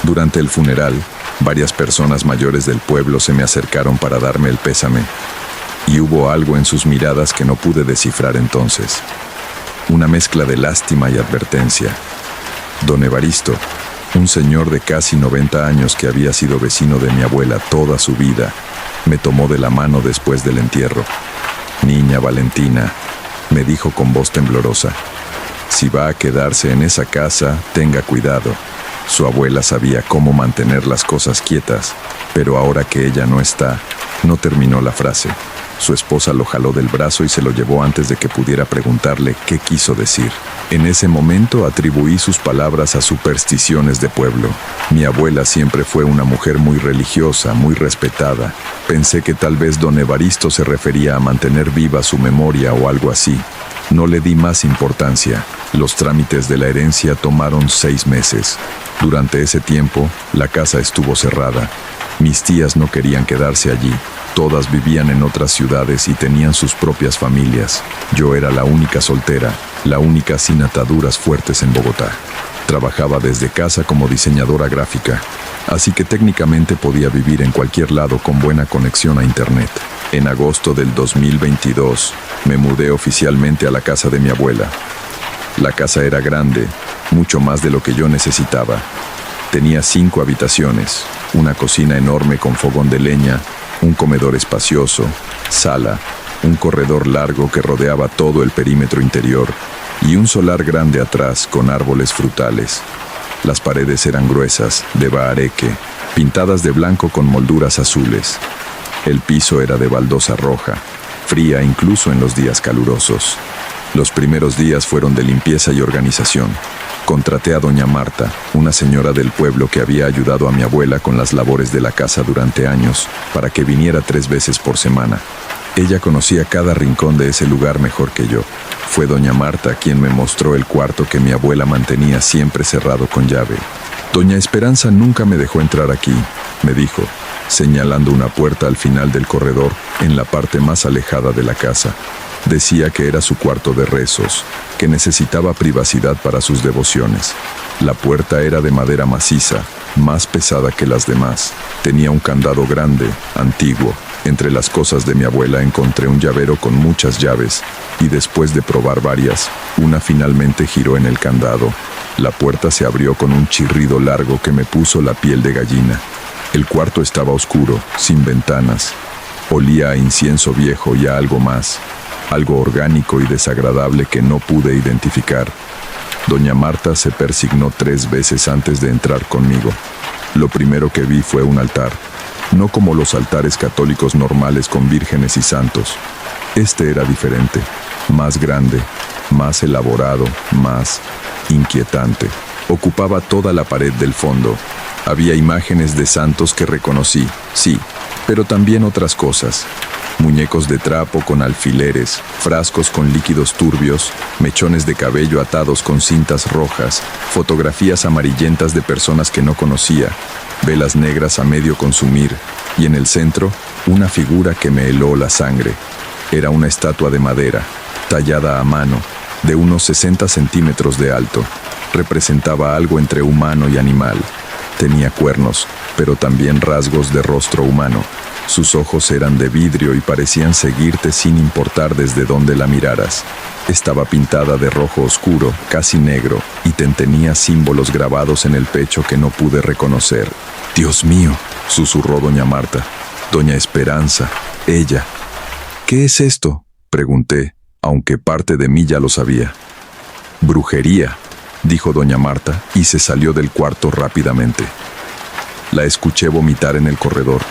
[SPEAKER 1] Durante el funeral, varias personas mayores del pueblo se me acercaron para darme el pésame, y hubo algo en sus miradas que no pude descifrar entonces. Una mezcla de lástima y advertencia. Don Evaristo, un señor de casi 90 años que había sido vecino de mi abuela toda su vida, me tomó de la mano después del entierro. «Niña Valentina», me dijo con voz temblorosa, «si va a quedarse en esa casa, tenga cuidado». Su abuela sabía cómo mantener las cosas quietas, pero ahora que ella no está, no terminó la frase. Su esposa lo jaló del brazo y se lo llevó antes de que pudiera preguntarle qué quiso decir. En ese momento atribuí sus palabras a supersticiones de pueblo. Mi abuela siempre fue una mujer muy religiosa, muy respetada. Pensé que tal vez don Evaristo se refería a mantener viva su memoria o algo así. No le di más importancia. Los trámites de la herencia tomaron 6 meses. Durante ese tiempo, la casa estuvo cerrada. Mis tías no querían quedarse allí. Todas vivían en otras ciudades y tenían sus propias familias. Yo era la única soltera, la única sin ataduras fuertes en Bogotá. Trabajaba desde casa como diseñadora gráfica, así que técnicamente podía vivir en cualquier lado con buena conexión a internet. En agosto del 2022, me mudé oficialmente a la casa de mi abuela. La casa era grande, mucho más de lo que yo necesitaba. Tenía 5 habitaciones, una cocina enorme con fogón de leña, un comedor espacioso, sala, un corredor largo que rodeaba todo el perímetro interior y un solar grande atrás con árboles frutales. Las paredes eran gruesas, de bahareque, pintadas de blanco con molduras azules. El piso era de baldosa roja, fría incluso en los días calurosos. Los primeros días fueron de limpieza y organización. Contraté a doña Marta, una señora del pueblo que había ayudado a mi abuela con las labores de la casa durante años, para que viniera 3 veces por semana. Ella conocía cada rincón de ese lugar mejor que yo. Fue doña Marta quien me mostró el cuarto que mi abuela mantenía siempre cerrado con llave. «Doña Esperanza nunca me dejó entrar aquí», me dijo, señalando una puerta al final del corredor, en la parte más alejada de la casa. Decía que era su cuarto de rezos, que necesitaba privacidad para sus devociones. La puerta era de madera maciza, más pesada que las demás. Tenía un candado grande, antiguo. Entre las cosas de mi abuela encontré un llavero con muchas llaves, y después de probar varias, una finalmente giró en el candado. La puerta se abrió con un chirrido largo que me puso la piel de gallina. El cuarto estaba oscuro, sin ventanas. Olía a incienso viejo y a algo más. Algo orgánico y desagradable que no pude identificar. Doña Marta se persignó 3 veces antes de entrar conmigo. Lo primero que vi fue un altar, no como los altares católicos normales con vírgenes y santos. Este era diferente, más grande, más elaborado, más inquietante. Ocupaba toda la pared del fondo. Había imágenes de santos que reconocí, sí, pero también otras cosas. Muñecos de trapo con alfileres, frascos con líquidos turbios, mechones de cabello atados con cintas rojas, fotografías amarillentas de personas que no conocía, velas negras a medio consumir, y en el centro, una figura que me heló la sangre. Era una estatua de madera, tallada a mano, de unos 60 centímetros de alto. Representaba algo entre humano y animal. Tenía cuernos, pero también rasgos de rostro humano. Sus ojos eran de vidrio y parecían seguirte sin importar desde dónde la miraras. Estaba pintada de rojo oscuro, casi negro, y tenía símbolos grabados en el pecho que no pude reconocer. «Dios mío», susurró doña Marta. «Doña Esperanza, ella». «¿Qué es esto?», pregunté, aunque parte de mí ya lo sabía. Brujería, dijo doña Marta y se salió del cuarto rápidamente. La escuché vomitar en el corredor.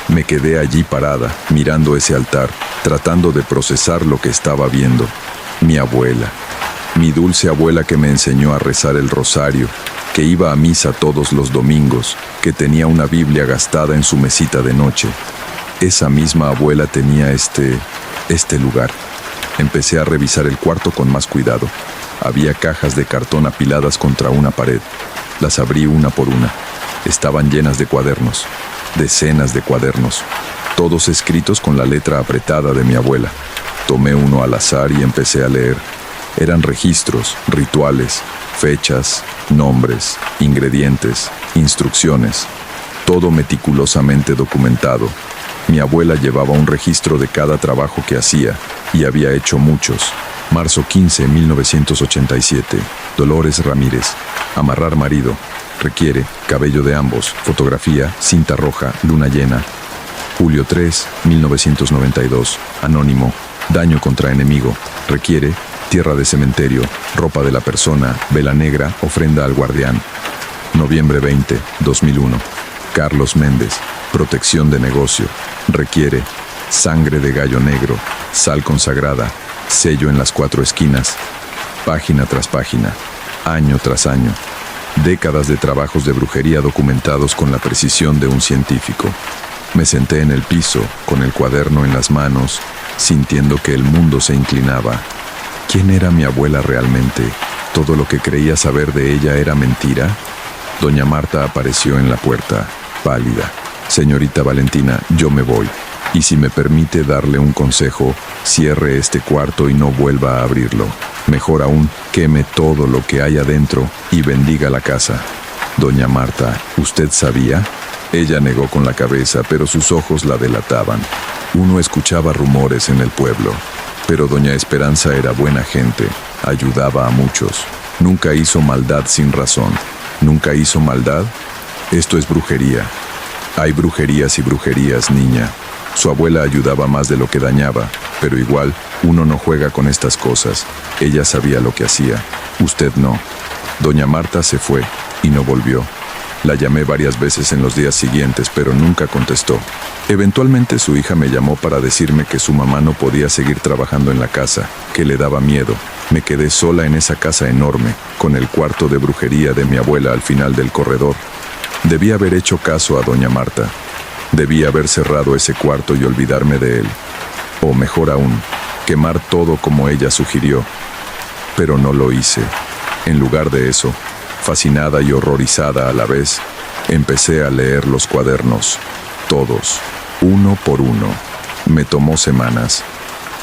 [SPEAKER 1] Me quedé allí parada, mirando ese altar, tratando de procesar lo que estaba viendo. Mi abuela, mi dulce abuela que me enseñó a rezar el rosario, que iba a misa todos los domingos, que tenía una Biblia gastada en su mesita de noche. Esa misma abuela tenía este lugar. Empecé a revisar el cuarto con más cuidado. Había cajas de cartón apiladas contra una pared. Las abrí una por una. Estaban llenas de cuadernos, decenas de cuadernos, todos escritos con la letra apretada de mi abuela. Tomé uno al azar y empecé a leer. Eran registros, rituales, fechas, nombres, ingredientes, instrucciones, todo meticulosamente documentado. Mi abuela llevaba un registro de cada trabajo que hacía, y había hecho muchos. Marzo 15, 1987. Dolores Ramírez. Amarrar marido. Requiere cabello de ambos. Fotografía, cinta roja, luna llena. Julio 3, 1992. Anónimo. Daño contra enemigo. Requiere tierra de cementerio, ropa de la persona, vela negra, ofrenda al guardián. Noviembre 20, 2001. Carlos Méndez. Protección de negocio. Requiere sangre de gallo negro, sal consagrada, sello en las 4 esquinas, página tras página, año tras año. Décadas de trabajos de brujería documentados con la precisión de un científico. Me senté en el piso, con el cuaderno en las manos, sintiendo que el mundo se inclinaba. ¿Quién era mi abuela realmente? ¿Todo lo que creía saber de ella era mentira? Doña Marta apareció en la puerta, pálida. Señorita Valentina, yo me voy. Y si me permite darle un consejo, cierre este cuarto y no vuelva a abrirlo. Mejor aún, queme todo lo que hay adentro y bendiga la casa. Doña Marta, ¿usted sabía? Ella negó con la cabeza, pero sus ojos la delataban. Uno escuchaba rumores en el pueblo, pero doña Esperanza era buena gente, ayudaba a muchos. Nunca hizo maldad sin razón. ¿Nunca hizo maldad? Esto es brujería. Hay brujerías y brujerías, niña. Su abuela ayudaba más de lo que dañaba, pero igual, uno no juega con estas cosas. Ella sabía lo que hacía, usted no. Doña Marta se fue y no volvió. La llamé varias veces en los días siguientes, pero nunca contestó. Eventualmente su hija me llamó para decirme que su mamá no podía seguir trabajando en la casa, que le daba miedo. Me quedé sola en esa casa enorme, con el cuarto de brujería de mi abuela al final del corredor. Debí haber hecho caso a doña Marta. Debí haber cerrado ese cuarto y olvidarme de él. O mejor aún, quemar todo como ella sugirió. Pero no lo hice. En lugar de eso, fascinada y horrorizada a la vez, empecé a leer los cuadernos. Todos, uno por uno. Me tomó semanas.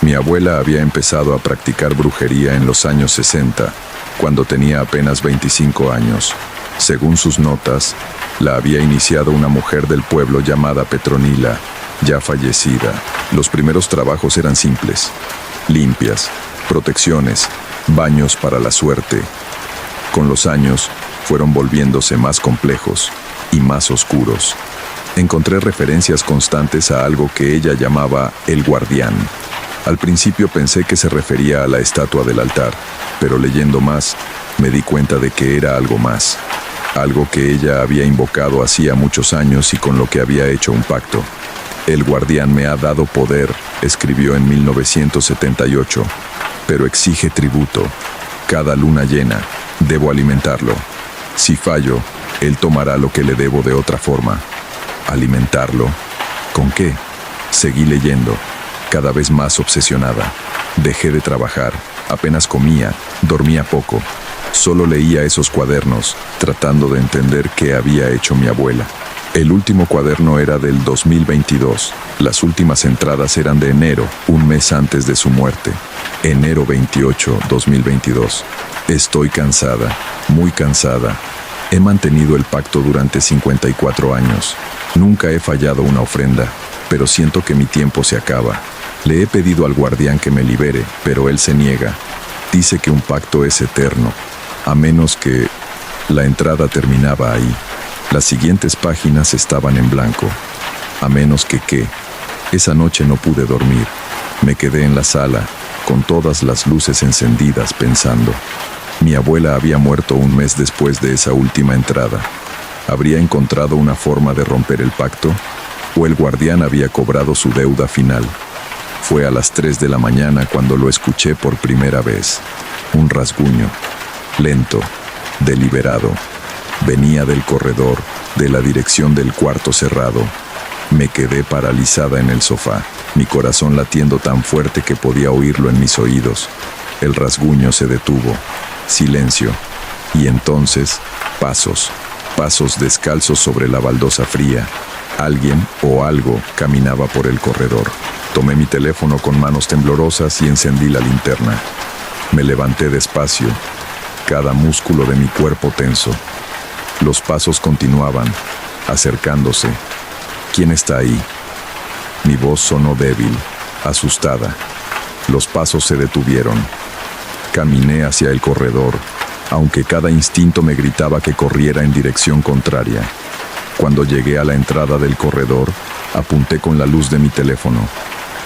[SPEAKER 1] Mi abuela había empezado a practicar brujería en los años 60, cuando tenía apenas 25 años. Según sus notas, la había iniciado una mujer del pueblo llamada Petronila, ya fallecida. Los primeros trabajos eran simples: limpias, protecciones, baños para la suerte. Con los años, fueron volviéndose más complejos y más oscuros. Encontré referencias constantes a algo que ella llamaba el guardián. Al principio pensé que se refería a la estatua del altar, pero leyendo más, me di cuenta de que era algo más. Algo que ella había invocado hacía muchos años y con lo que había hecho un pacto. El guardián me ha dado poder, escribió en 1978, pero exige tributo. Cada luna llena, debo alimentarlo. Si fallo, él tomará lo que le debo de otra forma. ¿Alimentarlo? ¿Con qué? Seguí leyendo, cada vez más obsesionada. Dejé de trabajar, apenas comía, dormía poco. Solo leía esos cuadernos, tratando de entender qué había hecho mi abuela. El último cuaderno era del 2022. Las últimas entradas eran de enero, un mes antes de su muerte. Enero 28, 2022. Estoy cansada, muy cansada. He mantenido el pacto durante 54 años. Nunca he fallado una ofrenda, pero siento que mi tiempo se acaba. Le he pedido al guardián que me libere, pero él se niega. Dice que un pacto es eterno, a menos que... La entrada terminaba ahí. Las siguientes páginas estaban en blanco. A menos que qué. Esa noche no pude dormir. Me quedé en la sala, con todas las luces encendidas, pensando. Mi abuela había muerto un mes después de esa última entrada. ¿Habría encontrado una forma de romper el pacto? ¿O el guardián había cobrado su deuda final? Fue a las 3 de la mañana cuando lo escuché por primera vez. Un rasguño, lento, deliberado. Venía del corredor, de la dirección del cuarto cerrado. Me quedé paralizada en el sofá, mi corazón latiendo tan fuerte que podía oírlo en mis oídos. El rasguño se detuvo. Silencio. Y entonces, pasos descalzos sobre la baldosa fría. Alguien o algo caminaba por el corredor. Tomé mi teléfono con manos temblorosas y encendí la linterna. Me levanté despacio, cada músculo de mi cuerpo tenso. Los pasos continuaban, acercándose. ¿Quién está ahí? Mi voz sonó débil, asustada. Los pasos se detuvieron. Caminé hacia el corredor, aunque cada instinto me gritaba que corriera en dirección contraria. Cuando llegué a la entrada del corredor, apunté con la luz de mi teléfono.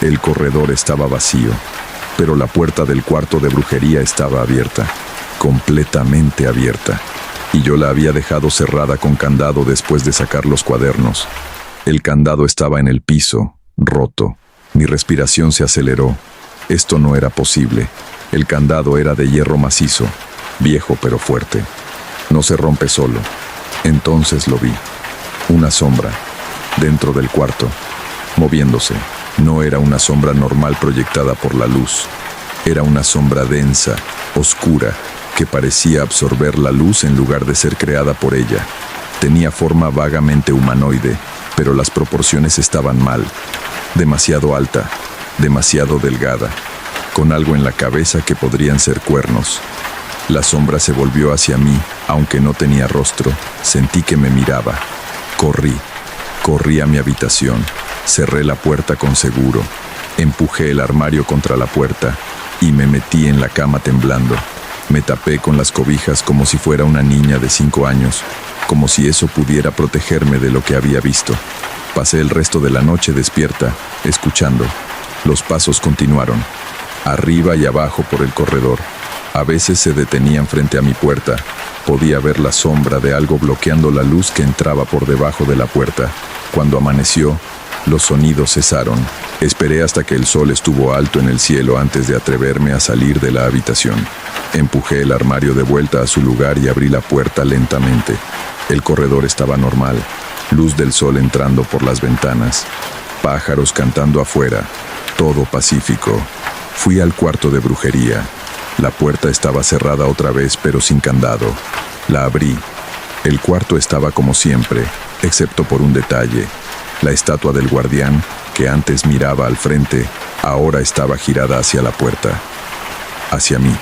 [SPEAKER 1] El corredor estaba vacío, pero la puerta del cuarto de brujería estaba abierta, completamente abierta, y yo la había dejado cerrada con candado después de sacar los cuadernos. El candado estaba en el piso, roto. Mi respiración se aceleró. Esto no era posible. El candado era de hierro macizo, viejo pero fuerte. No se rompe solo. Entonces lo vi. Una sombra, dentro del cuarto, moviéndose. No era una sombra normal proyectada por la luz. Era una sombra densa, oscura, que parecía absorber la luz en lugar de ser creada por ella. Tenía forma vagamente humanoide, pero las proporciones estaban mal. Demasiado alta, demasiado delgada, con algo en la cabeza que podrían ser cuernos. La sombra se volvió hacia mí, aunque no tenía rostro. Sentí que me miraba. Corrí a mi habitación. Cerré la puerta con seguro. Empujé el armario contra la puerta y me metí en la cama temblando. Me tapé con las cobijas como si fuera una niña de 5 años, como si eso pudiera protegerme de lo que había visto. Pasé el resto de la noche despierta, escuchando. Los pasos continuaron, arriba y abajo por el corredor. A veces se detenían frente a mi puerta. Podía ver la sombra de algo bloqueando la luz que entraba por debajo de la puerta. Cuando amaneció, los sonidos cesaron. Esperé hasta que el sol estuvo alto en el cielo antes de atreverme a salir de la habitación. Empujé el armario de vuelta a su lugar y abrí la puerta lentamente. El corredor estaba normal, luz del sol entrando por las ventanas, pájaros cantando afuera, todo pacífico. Fui al cuarto de brujería. La puerta estaba cerrada otra vez, pero sin candado. La abrí. El cuarto estaba como siempre, excepto por un detalle. La estatua del guardián, que antes miraba al frente, ahora estaba girada hacia la puerta, hacia mí.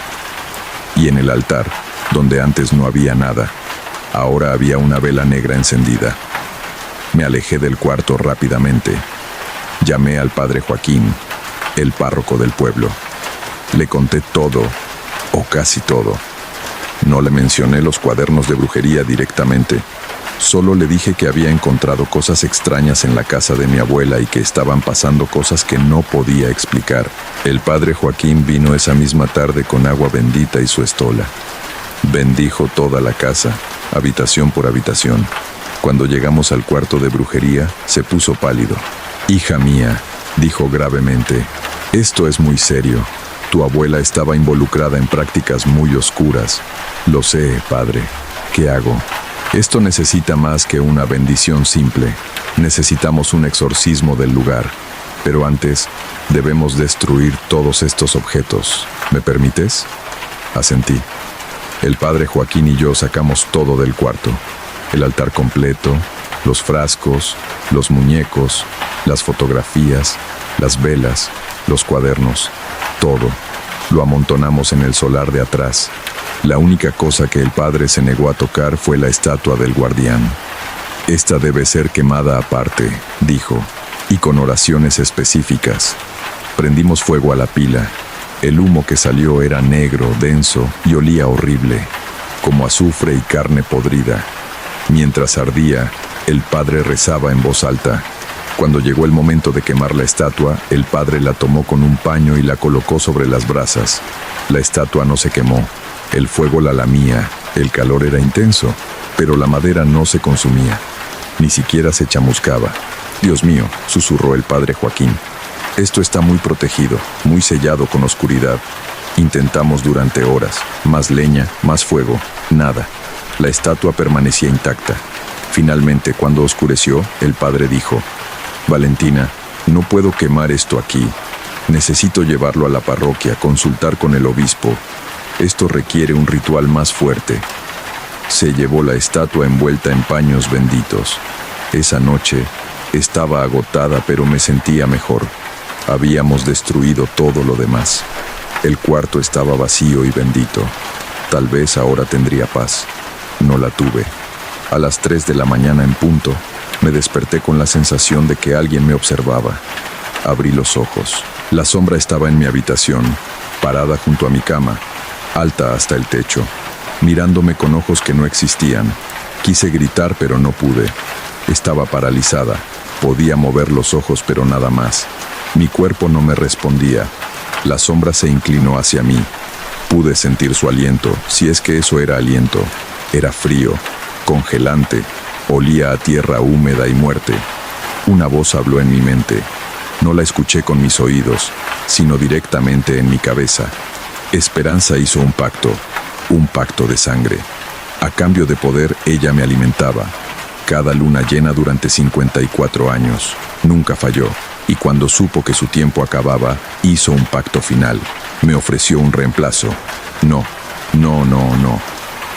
[SPEAKER 1] Y en el altar, donde antes no había nada, ahora había una vela negra encendida. Me alejé del cuarto rápidamente. Llamé al padre Joaquín, el párroco del pueblo. Le conté todo, o casi todo. No le mencioné los cuadernos de brujería directamente. Solo le dije que había encontrado cosas extrañas en la casa de mi abuela y que estaban pasando cosas que no podía explicar. El padre Joaquín vino esa misma tarde con agua bendita y su estola. Bendijo toda la casa, habitación por habitación. Cuando llegamos al cuarto de brujería, se puso pálido. «Hija mía», dijo gravemente, «esto es muy serio. Tu abuela estaba involucrada en prácticas muy oscuras». «Lo sé, padre. ¿Qué hago?» «Esto necesita más que una bendición simple. Necesitamos un exorcismo del lugar. Pero antes, debemos destruir todos estos objetos. ¿Me permites?» Asentí. El padre Joaquín y yo sacamos todo del cuarto. El altar completo, los frascos, los muñecos, las fotografías, las velas, los cuadernos, todo. Lo amontonamos en el solar de atrás. La única cosa que el padre se negó a tocar fue la estatua del guardián. «Esta debe ser quemada aparte», dijo, «y con oraciones específicas». Prendimos fuego a la pila. El humo que salió era negro, denso y olía horrible, como azufre y carne podrida. Mientras ardía, el padre rezaba en voz alta. Cuando llegó el momento de quemar la estatua, el padre la tomó con un paño y la colocó sobre las brasas. La estatua no se quemó, el fuego la lamía, el calor era intenso, pero la madera no se consumía, ni siquiera se chamuscaba. «Dios mío», susurró el padre Joaquín, «esto está muy protegido, muy sellado con oscuridad». Intentamos durante horas, más leña, más fuego, nada. La estatua permanecía intacta. Finalmente, cuando oscureció, el padre dijo: «Valentina, no puedo quemar esto aquí. Necesito llevarlo a la parroquia, consultar con el obispo. Esto requiere un ritual más fuerte». Se llevó la estatua envuelta en paños benditos. Esa noche estaba agotada, pero me sentía mejor. Habíamos destruido todo lo demás. El cuarto estaba vacío y bendito. Tal vez ahora tendría paz. No la tuve. A las 3 de la mañana en punto, me desperté con la sensación de que alguien me observaba. Abrí los ojos. La sombra estaba en mi habitación, parada junto a mi cama, alta hasta el techo, mirándome con ojos que no existían. Quise gritar, pero no pude. Estaba paralizada. Podía mover los ojos, pero nada más. Mi cuerpo no me respondía. La sombra se inclinó hacia mí. Pude sentir su aliento, si es que eso era aliento. Era frío, congelante, olía a tierra húmeda y muerte. Una voz habló en mi mente. No la escuché con mis oídos, sino directamente en mi cabeza. Esperanza hizo un pacto de sangre. A cambio de poder, ella me alimentaba. Cada luna llena durante 54 años. Nunca falló. Y cuando supo que su tiempo acababa, hizo un pacto final. Me ofreció un reemplazo. No.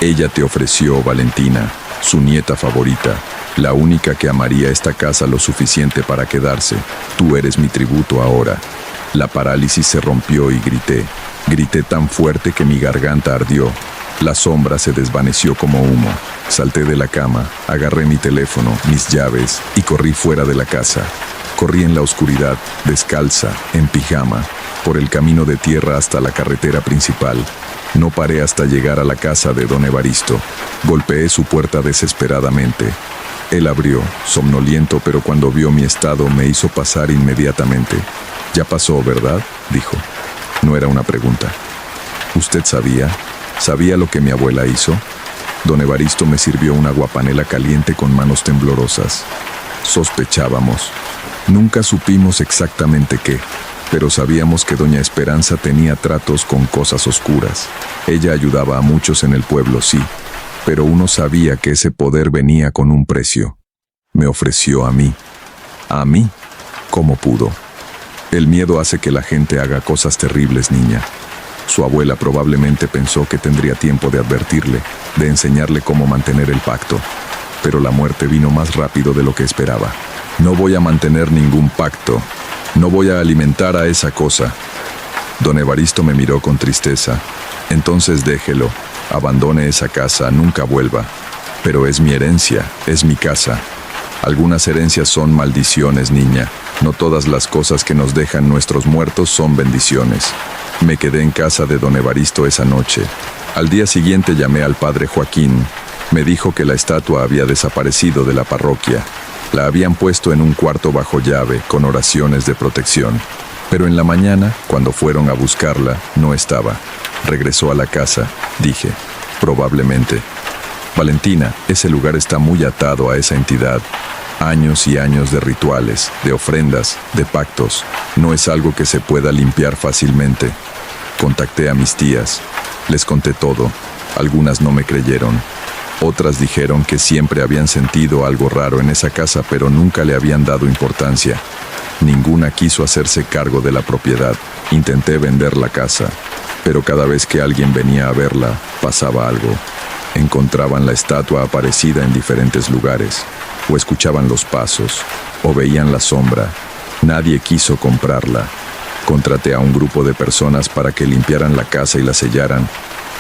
[SPEAKER 1] Ella te ofreció, Valentina, su nieta favorita, la única que amaría esta casa lo suficiente para quedarse. Tú eres mi tributo ahora. La parálisis se rompió y grité. Grité tan fuerte que mi garganta ardió. La sombra se desvaneció como humo. Salté de la cama, agarré mi teléfono, mis llaves y corrí fuera de la casa. Corrí en la oscuridad, descalza, en pijama, por el camino de tierra hasta la carretera principal. No paré hasta llegar a la casa de don Evaristo. Golpeé su puerta desesperadamente. Él abrió, somnoliento, pero cuando vio mi estado me hizo pasar inmediatamente. «Ya pasó, ¿verdad?», dijo. No era una pregunta. «¿Usted sabía? ¿Sabía lo que mi abuela hizo?». Don Evaristo me sirvió una aguapanela caliente con manos temblorosas. Sospechábamos. Nunca supimos exactamente qué, pero sabíamos que doña Esperanza tenía tratos con cosas oscuras. Ella ayudaba a muchos en el pueblo, sí, pero uno sabía que ese poder venía con un precio. Me ofreció a mí. ¿A mí? ¿Cómo pudo? El miedo hace que la gente haga cosas terribles, niña. Su abuela probablemente pensó que tendría tiempo de advertirle, de enseñarle cómo mantener el pacto, pero la muerte vino más rápido de lo que esperaba. «No voy a mantener ningún pacto. No voy a alimentar a esa cosa». Don Evaristo me miró con tristeza. «Entonces déjelo. Abandone esa casa, nunca vuelva. Pero es mi herencia, es mi casa. Algunas herencias son maldiciones, niña. No todas las cosas que nos dejan nuestros muertos son bendiciones». Me quedé en casa de don Evaristo esa noche. Al día siguiente llamé al padre Joaquín. Me dijo que la estatua había desaparecido de la parroquia. La habían puesto en un cuarto bajo llave, con oraciones de protección. Pero en la mañana, cuando fueron a buscarla, no estaba. Regresó a la casa, dije. Probablemente. Valentina, ese lugar está muy atado a esa entidad. Años y años de rituales, de ofrendas, de pactos. No es algo que se pueda limpiar fácilmente. Contacté a mis tías. Les conté todo. Algunas no me creyeron. Otras dijeron que siempre habían sentido algo raro en esa casa, pero nunca le habían dado importancia. Ninguna quiso hacerse cargo de la propiedad. Intenté vender la casa, pero cada vez que alguien venía a verla, pasaba algo. Encontraban la estatua aparecida en diferentes lugares, o escuchaban los pasos, o veían la sombra. Nadie quiso comprarla. Contraté a un grupo de personas para que limpiaran la casa y la sellaran,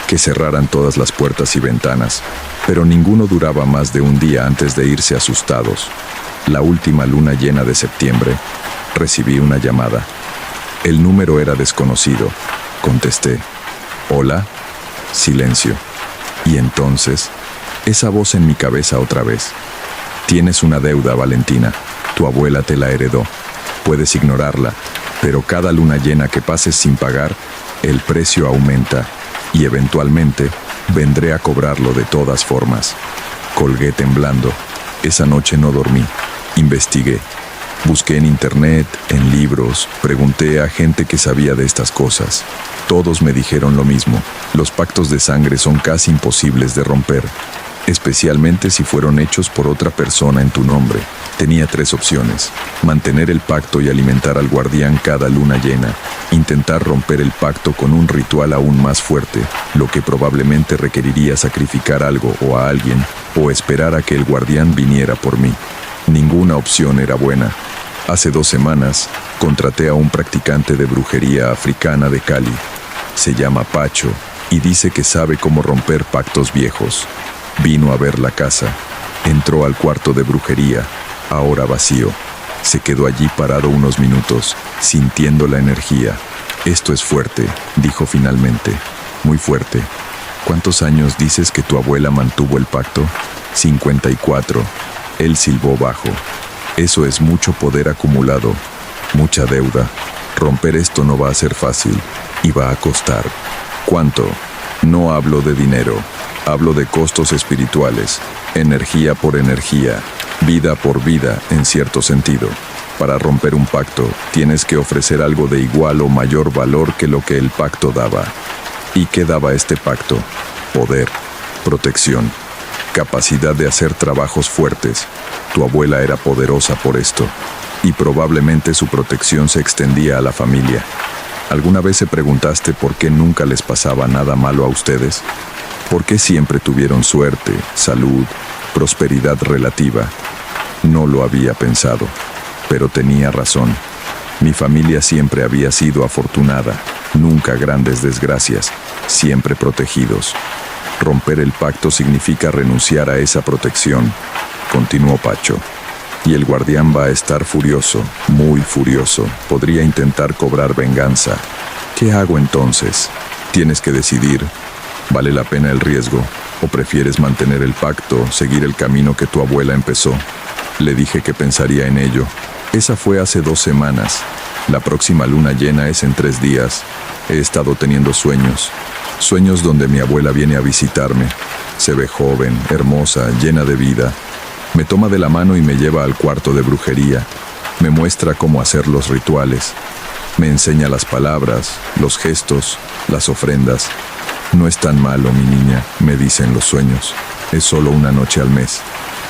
[SPEAKER 1] que cerraran todas las puertas y ventanas, pero ninguno duraba más de un día antes de irse asustados. La última luna llena de septiembre, recibí una llamada. El número era desconocido. Contesté. «Hola». Silencio. Y entonces, esa voz en mi cabeza otra vez. «Tienes una deuda, Valentina. Tu Tu abuela te la heredó. Puedes ignorarla, pero cada luna llena que pases sin pagar, el precio aumenta y eventualmente vendré a cobrarlo de todas formas. Colgué temblando. Esa noche no dormí. Investigué. Busqué en internet, en libros, pregunté a gente que sabía de estas cosas. Todos me dijeron lo mismo. Los pactos de sangre son casi imposibles de romper, especialmente si fueron hechos por otra persona en tu nombre. Tenía 3 opciones: mantener el pacto y alimentar al guardián cada luna llena, intentar romper el pacto con un ritual aún más fuerte, lo que probablemente requeriría sacrificar algo o a alguien, o esperar a que el guardián viniera por mí. Ninguna opción era buena. Hace 2 semanas, contraté a un practicante de brujería africana de Cali. Se llama Pacho y dice que sabe cómo romper pactos viejos. Vino a ver la casa. Entró al cuarto de brujería, ahora vacío. Se quedó allí parado unos minutos, sintiendo la energía. Esto es fuerte, dijo finalmente. Muy fuerte. ¿Cuántos años dices que tu abuela mantuvo el pacto? 54. Él silbó bajo. Eso es mucho poder acumulado, mucha deuda. Romper esto no va a ser fácil y va a costar. ¿Cuánto? No hablo de dinero, hablo de costos espirituales, energía por energía, vida por vida en cierto sentido. Para romper un pacto, tienes que ofrecer algo de igual o mayor valor que lo que el pacto daba. ¿Y qué daba este pacto? Poder, protección, capacidad de hacer trabajos fuertes. Tu abuela era poderosa por esto, y probablemente su protección se extendía a la familia. ¿Alguna vez se preguntaste por qué nunca les pasaba nada malo a ustedes? ¿Por qué siempre tuvieron suerte, salud, prosperidad relativa? No lo había pensado, pero tenía razón. Mi familia siempre había sido afortunada, nunca grandes desgracias, siempre protegidos. Romper el pacto significa renunciar a esa protección, continuó Pacho. Y el guardián va a estar furioso, muy furioso. Podría intentar cobrar venganza. ¿Qué hago entonces? Tienes que decidir. ¿Vale la pena el riesgo? ¿O prefieres mantener el pacto, seguir el camino que tu abuela empezó? Le dije que pensaría en ello. Esa fue hace 2 semanas. La próxima luna llena es en 3 días. He estado teniendo sueños. Sueños donde mi abuela viene a visitarme. Se ve joven, hermosa, llena de vida. Me toma de la mano y me lleva al cuarto de brujería. Me muestra cómo hacer los rituales. Me enseña las palabras, los gestos, las ofrendas. No es tan malo, mi niña, me dicen los sueños. Es solo una noche al mes.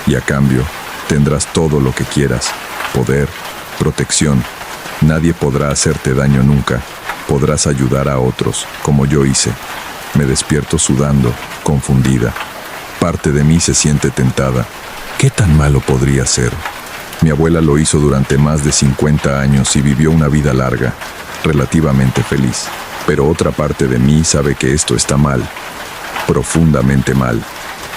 [SPEAKER 1] Y a cambio, tendrás todo lo que quieras. Poder, protección. Nadie podrá hacerte daño nunca. Podrás ayudar a otros, como yo hice. Me despierto sudando, confundida. Parte de mí se siente tentada. ¿Qué tan malo podría ser? Mi abuela lo hizo durante más de 50 años y vivió una vida larga, relativamente feliz. Pero otra parte de mí sabe que esto está mal, profundamente mal.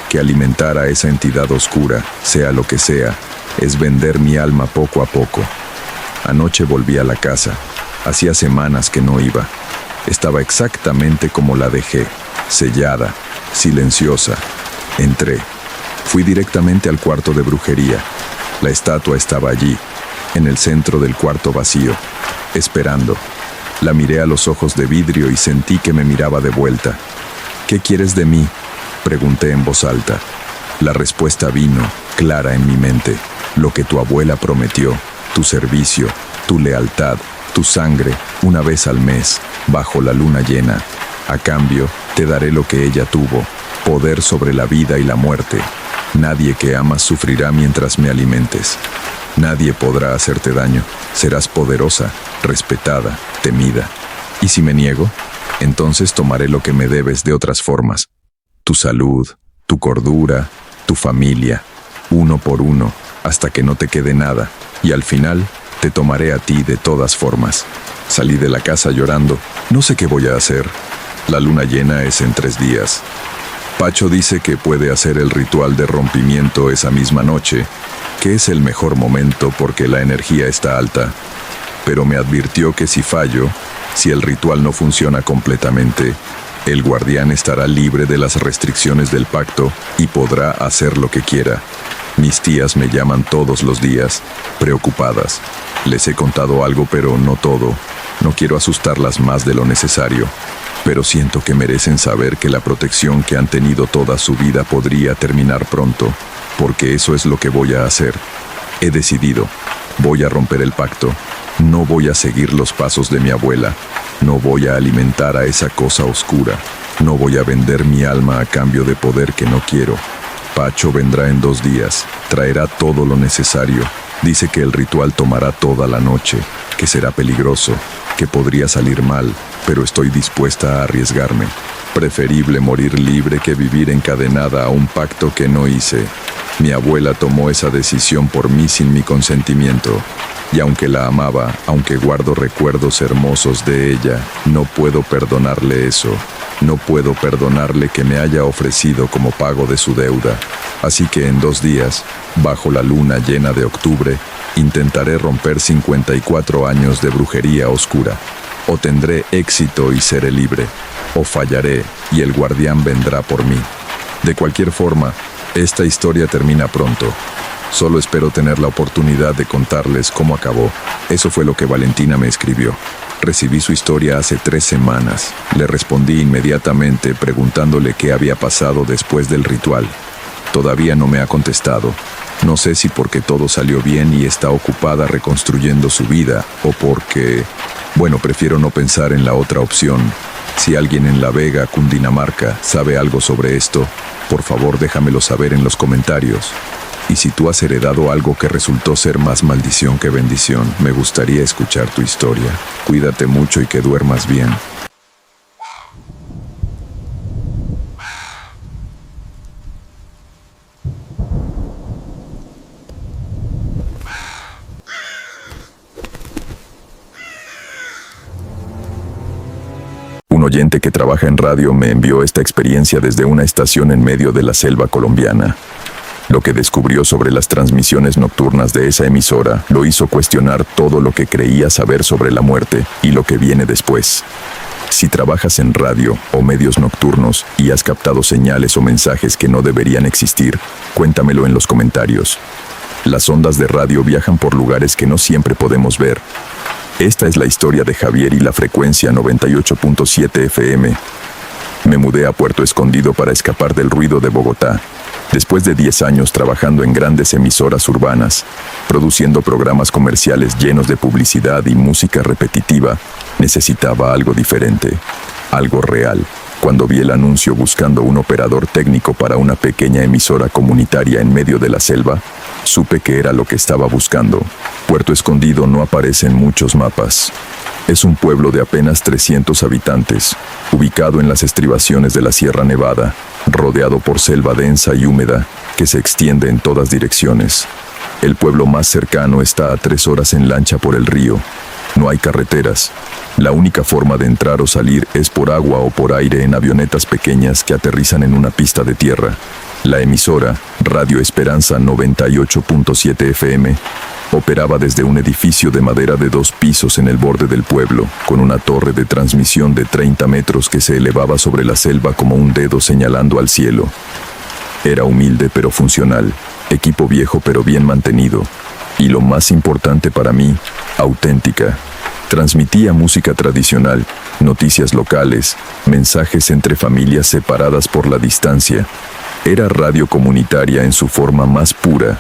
[SPEAKER 1] Que alimentar a esa entidad oscura, sea lo que sea, es vender mi alma poco a poco. Anoche volví a la casa. Hacía semanas que no iba. Estaba exactamente como la dejé, sellada, silenciosa. Entré. Fui directamente al cuarto de brujería. La estatua estaba allí, en el centro del cuarto vacío, esperando. La miré a los ojos de vidrio y sentí que me miraba de vuelta. ¿Qué quieres de mí?, pregunté en voz alta. La respuesta vino, clara en mi mente. Lo que tu abuela prometió, tu servicio, tu lealtad, tu sangre, una vez al mes, bajo la luna llena. A cambio, te daré lo que ella tuvo, poder sobre la vida y la muerte. Nadie que amas sufrirá mientras me alimentes. Nadie podrá hacerte daño. Serás poderosa, respetada, temida. ¿Y si me niego? Entonces tomaré lo que me debes de otras formas. Tu salud, tu cordura, tu familia, uno por uno, hasta que no te quede nada. Y al final, te tomaré a ti de todas formas. Salí de la casa llorando. No sé qué voy a hacer. La luna llena es en 3 días. Pacho dice que puede hacer el ritual de rompimiento esa misma noche, que es el mejor momento porque la energía está alta. Pero me advirtió que si fallo, si el ritual no funciona completamente, el guardián estará libre de las restricciones del pacto y podrá hacer lo que quiera. Mis tías me llaman todos los días, preocupadas. Les he contado algo, pero no todo. No quiero asustarlas más de lo necesario, pero siento que merecen saber que la protección que han tenido toda su vida podría terminar pronto, porque eso es lo que voy a hacer. He decidido. Voy a romper el pacto. No voy a seguir los pasos de mi abuela. No voy a alimentar a esa cosa oscura. No voy a vender mi alma a cambio de poder que no quiero. Pacho vendrá en 2 días. Traerá todo lo necesario. Dice que el ritual tomará toda la noche, que será peligroso, que podría salir mal, pero estoy dispuesta a arriesgarme. Preferible morir libre que vivir encadenada a un pacto que no hice. Mi abuela tomó esa decisión por mí sin mi consentimiento. Y aunque la amaba, aunque guardo recuerdos hermosos de ella, no puedo perdonarle eso. No puedo perdonarle que me haya ofrecido como pago de su deuda. Así que en 2 días, bajo la luna llena de octubre, intentaré romper 54 años de brujería oscura. O tendré éxito y seré libre, o fallaré y el guardián vendrá por mí. De cualquier forma, esta historia termina pronto. Solo espero tener la oportunidad de contarles cómo acabó. Eso fue lo que Valentina me escribió. Recibí su historia hace 3 semanas. Le respondí inmediatamente preguntándole qué había pasado después del ritual. Todavía no me ha contestado. No sé si porque todo salió bien y está ocupada reconstruyendo su vida, o porque... Bueno, prefiero no pensar en la otra opción. Si alguien en La Vega, Cundinamarca, sabe algo sobre esto, por favor déjamelo saber en los comentarios. Y si tú has heredado algo que resultó ser más maldición que bendición, me gustaría escuchar tu historia. Cuídate mucho y que duermas bien. Un oyente que trabaja en radio me envió esta experiencia desde una estación en medio de la selva colombiana. Lo que descubrió sobre las transmisiones nocturnas de esa emisora lo hizo cuestionar todo lo que creía saber sobre la muerte y lo que viene después. Si trabajas en radio o medios nocturnos y has captado señales o mensajes que no deberían existir, cuéntamelo en los comentarios. Las ondas de radio viajan por lugares que no siempre podemos ver. Esta es la historia de Javier y la frecuencia 98.7 FM. Me mudé a Puerto Escondido para escapar del ruido de Bogotá. Después de 10 años trabajando en grandes emisoras urbanas, produciendo programas comerciales llenos de publicidad y música repetitiva, necesitaba algo diferente, algo real. Cuando vi el anuncio buscando un operador técnico para una pequeña emisora comunitaria en medio de la selva, supe que era lo que estaba buscando. Puerto Escondido no aparece en muchos mapas. Es un pueblo de apenas 300 habitantes, ubicado en las estribaciones de la Sierra Nevada, rodeado por selva densa y húmeda que se extiende en todas direcciones. El pueblo más cercano está a 3 horas en lancha por el río. No hay carreteras. La única forma de entrar o salir es por agua o por aire en avionetas pequeñas que aterrizan en una pista de tierra. La emisora, Radio Esperanza 98.7 FM, operaba desde un edificio de madera de 2 pisos en el borde del pueblo, con una torre de transmisión de 30 metros que se elevaba sobre la selva como un dedo señalando al cielo. Era humilde pero funcional, equipo viejo pero bien mantenido, y lo más importante para mí, auténtica. Transmitía música tradicional, noticias locales, mensajes entre familias separadas por la distancia. Era radio comunitaria en su forma más pura.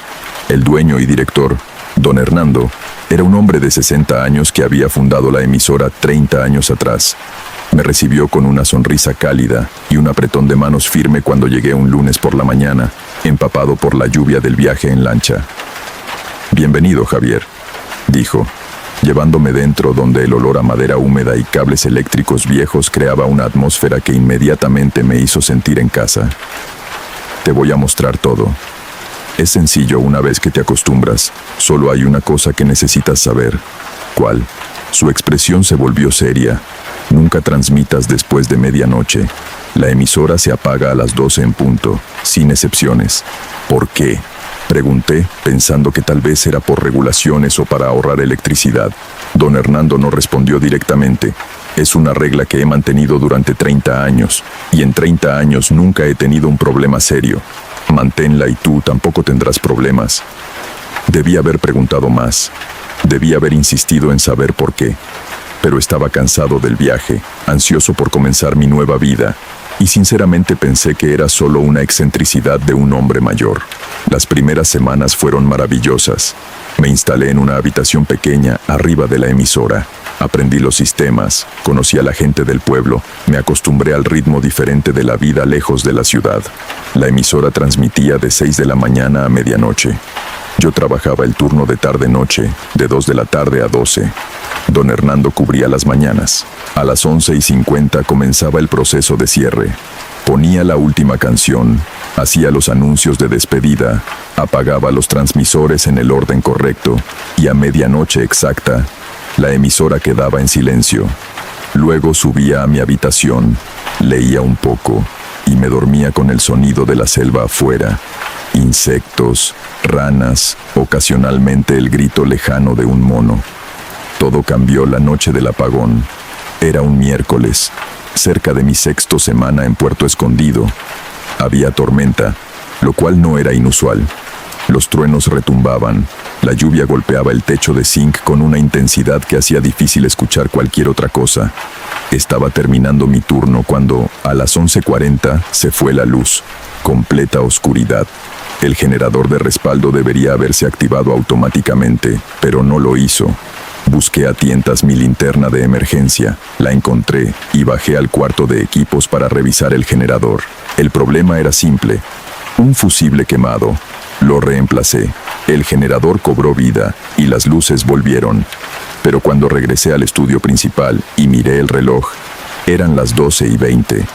[SPEAKER 1] El dueño y director, don Hernando, era un hombre de 60 años que había fundado la emisora 30 años atrás. Me recibió con una sonrisa cálida y un apretón de manos firme cuando llegué un lunes por la mañana, empapado por la lluvia del viaje en lancha. «Bienvenido, Javier», dijo, llevándome dentro donde el olor a madera húmeda y cables eléctricos viejos creaba una atmósfera que inmediatamente me hizo sentir en casa. «Te voy a mostrar todo. Es sencillo una vez que te acostumbras. Solo hay una cosa que necesitas saber». «¿Cuál?». Su expresión se volvió seria. «Nunca transmitas después de medianoche. La emisora se apaga a las 12 en punto, sin excepciones». «¿Por qué?», pregunté, pensando que tal vez era por regulaciones o para ahorrar electricidad. Don Hernando no respondió directamente. «Es una regla que he mantenido durante 30 años, y en 30 años nunca he tenido un problema serio. Manténla y tú tampoco tendrás problemas. Debí haber preguntado más. Debí haber insistido en saber por qué. Pero estaba cansado del viaje, ansioso por comenzar mi nueva vida, y sinceramente pensé que era solo una excentricidad de un hombre mayor. Las primeras semanas fueron maravillosas. Me instalé en una habitación pequeña arriba de la emisora. Aprendí los sistemas, conocí a la gente del pueblo, me acostumbré al ritmo diferente de la vida lejos de la ciudad. La emisora transmitía de 6 de la mañana a medianoche. Yo trabajaba el turno de tarde-noche, de 2 de la tarde a 12. Don Hernando cubría las mañanas. A las 11:50 comenzaba el proceso de cierre. Ponía la última canción, hacía los anuncios de despedida, apagaba los transmisores en el orden correcto, y a medianoche exacta, la emisora quedaba en silencio. Luego subía a mi habitación, leía un poco, y me dormía con el sonido de la selva afuera. Insectos, ranas, ocasionalmente el grito lejano de un mono. Todo cambió la noche del apagón. Era un miércoles, cerca de mi 6ª semana en Puerto Escondido. Había tormenta, lo cual no era inusual. Los truenos retumbaban, la lluvia golpeaba el techo de zinc con una intensidad que hacía difícil escuchar cualquier otra cosa. Estaba terminando mi turno cuando, a las 11:40, se fue la luz. Completa oscuridad. El generador de respaldo debería haberse activado automáticamente, pero no lo hizo. Busqué a tientas mi linterna de emergencia, la encontré y bajé al cuarto de equipos para revisar el generador. El problema era simple: un fusible quemado. Lo reemplacé. El generador cobró vida y las luces volvieron. Pero cuando regresé al estudio principal y miré el reloj, eran las 12:20.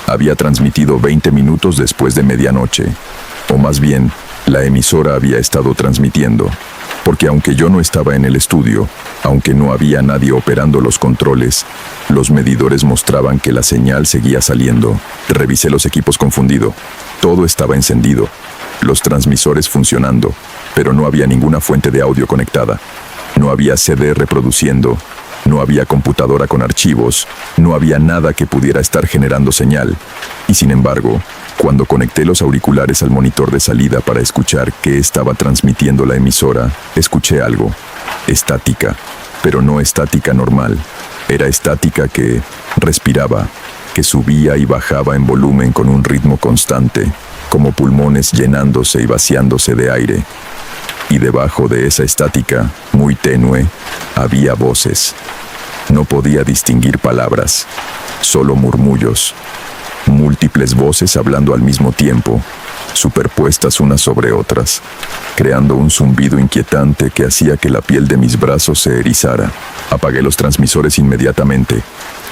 [SPEAKER 1] Había transmitido 20 minutos después de medianoche. O más bien, la emisora había estado transmitiendo. Porque aunque yo no estaba en el estudio, aunque no había nadie operando los controles, los medidores mostraban que la señal seguía saliendo. Revisé los equipos confundido. Todo estaba encendido. Los transmisores funcionando, pero no había ninguna fuente de audio conectada. No había CD reproduciendo. No había computadora con archivos. No había nada que pudiera estar generando señal. Y sin embargo, cuando conecté los auriculares al monitor de salida para escuchar qué estaba transmitiendo la emisora, escuché algo. Estática, pero no estática normal. Era estática que respiraba, que subía y bajaba en volumen con un ritmo constante, como pulmones llenándose y vaciándose de aire. Y debajo de esa estática, muy tenue, había voces. No podía distinguir palabras, solo murmullos. Múltiples voces hablando al mismo tiempo, superpuestas unas sobre otras, creando un zumbido inquietante que hacía que la piel de mis brazos se erizara. Apagué los transmisores inmediatamente.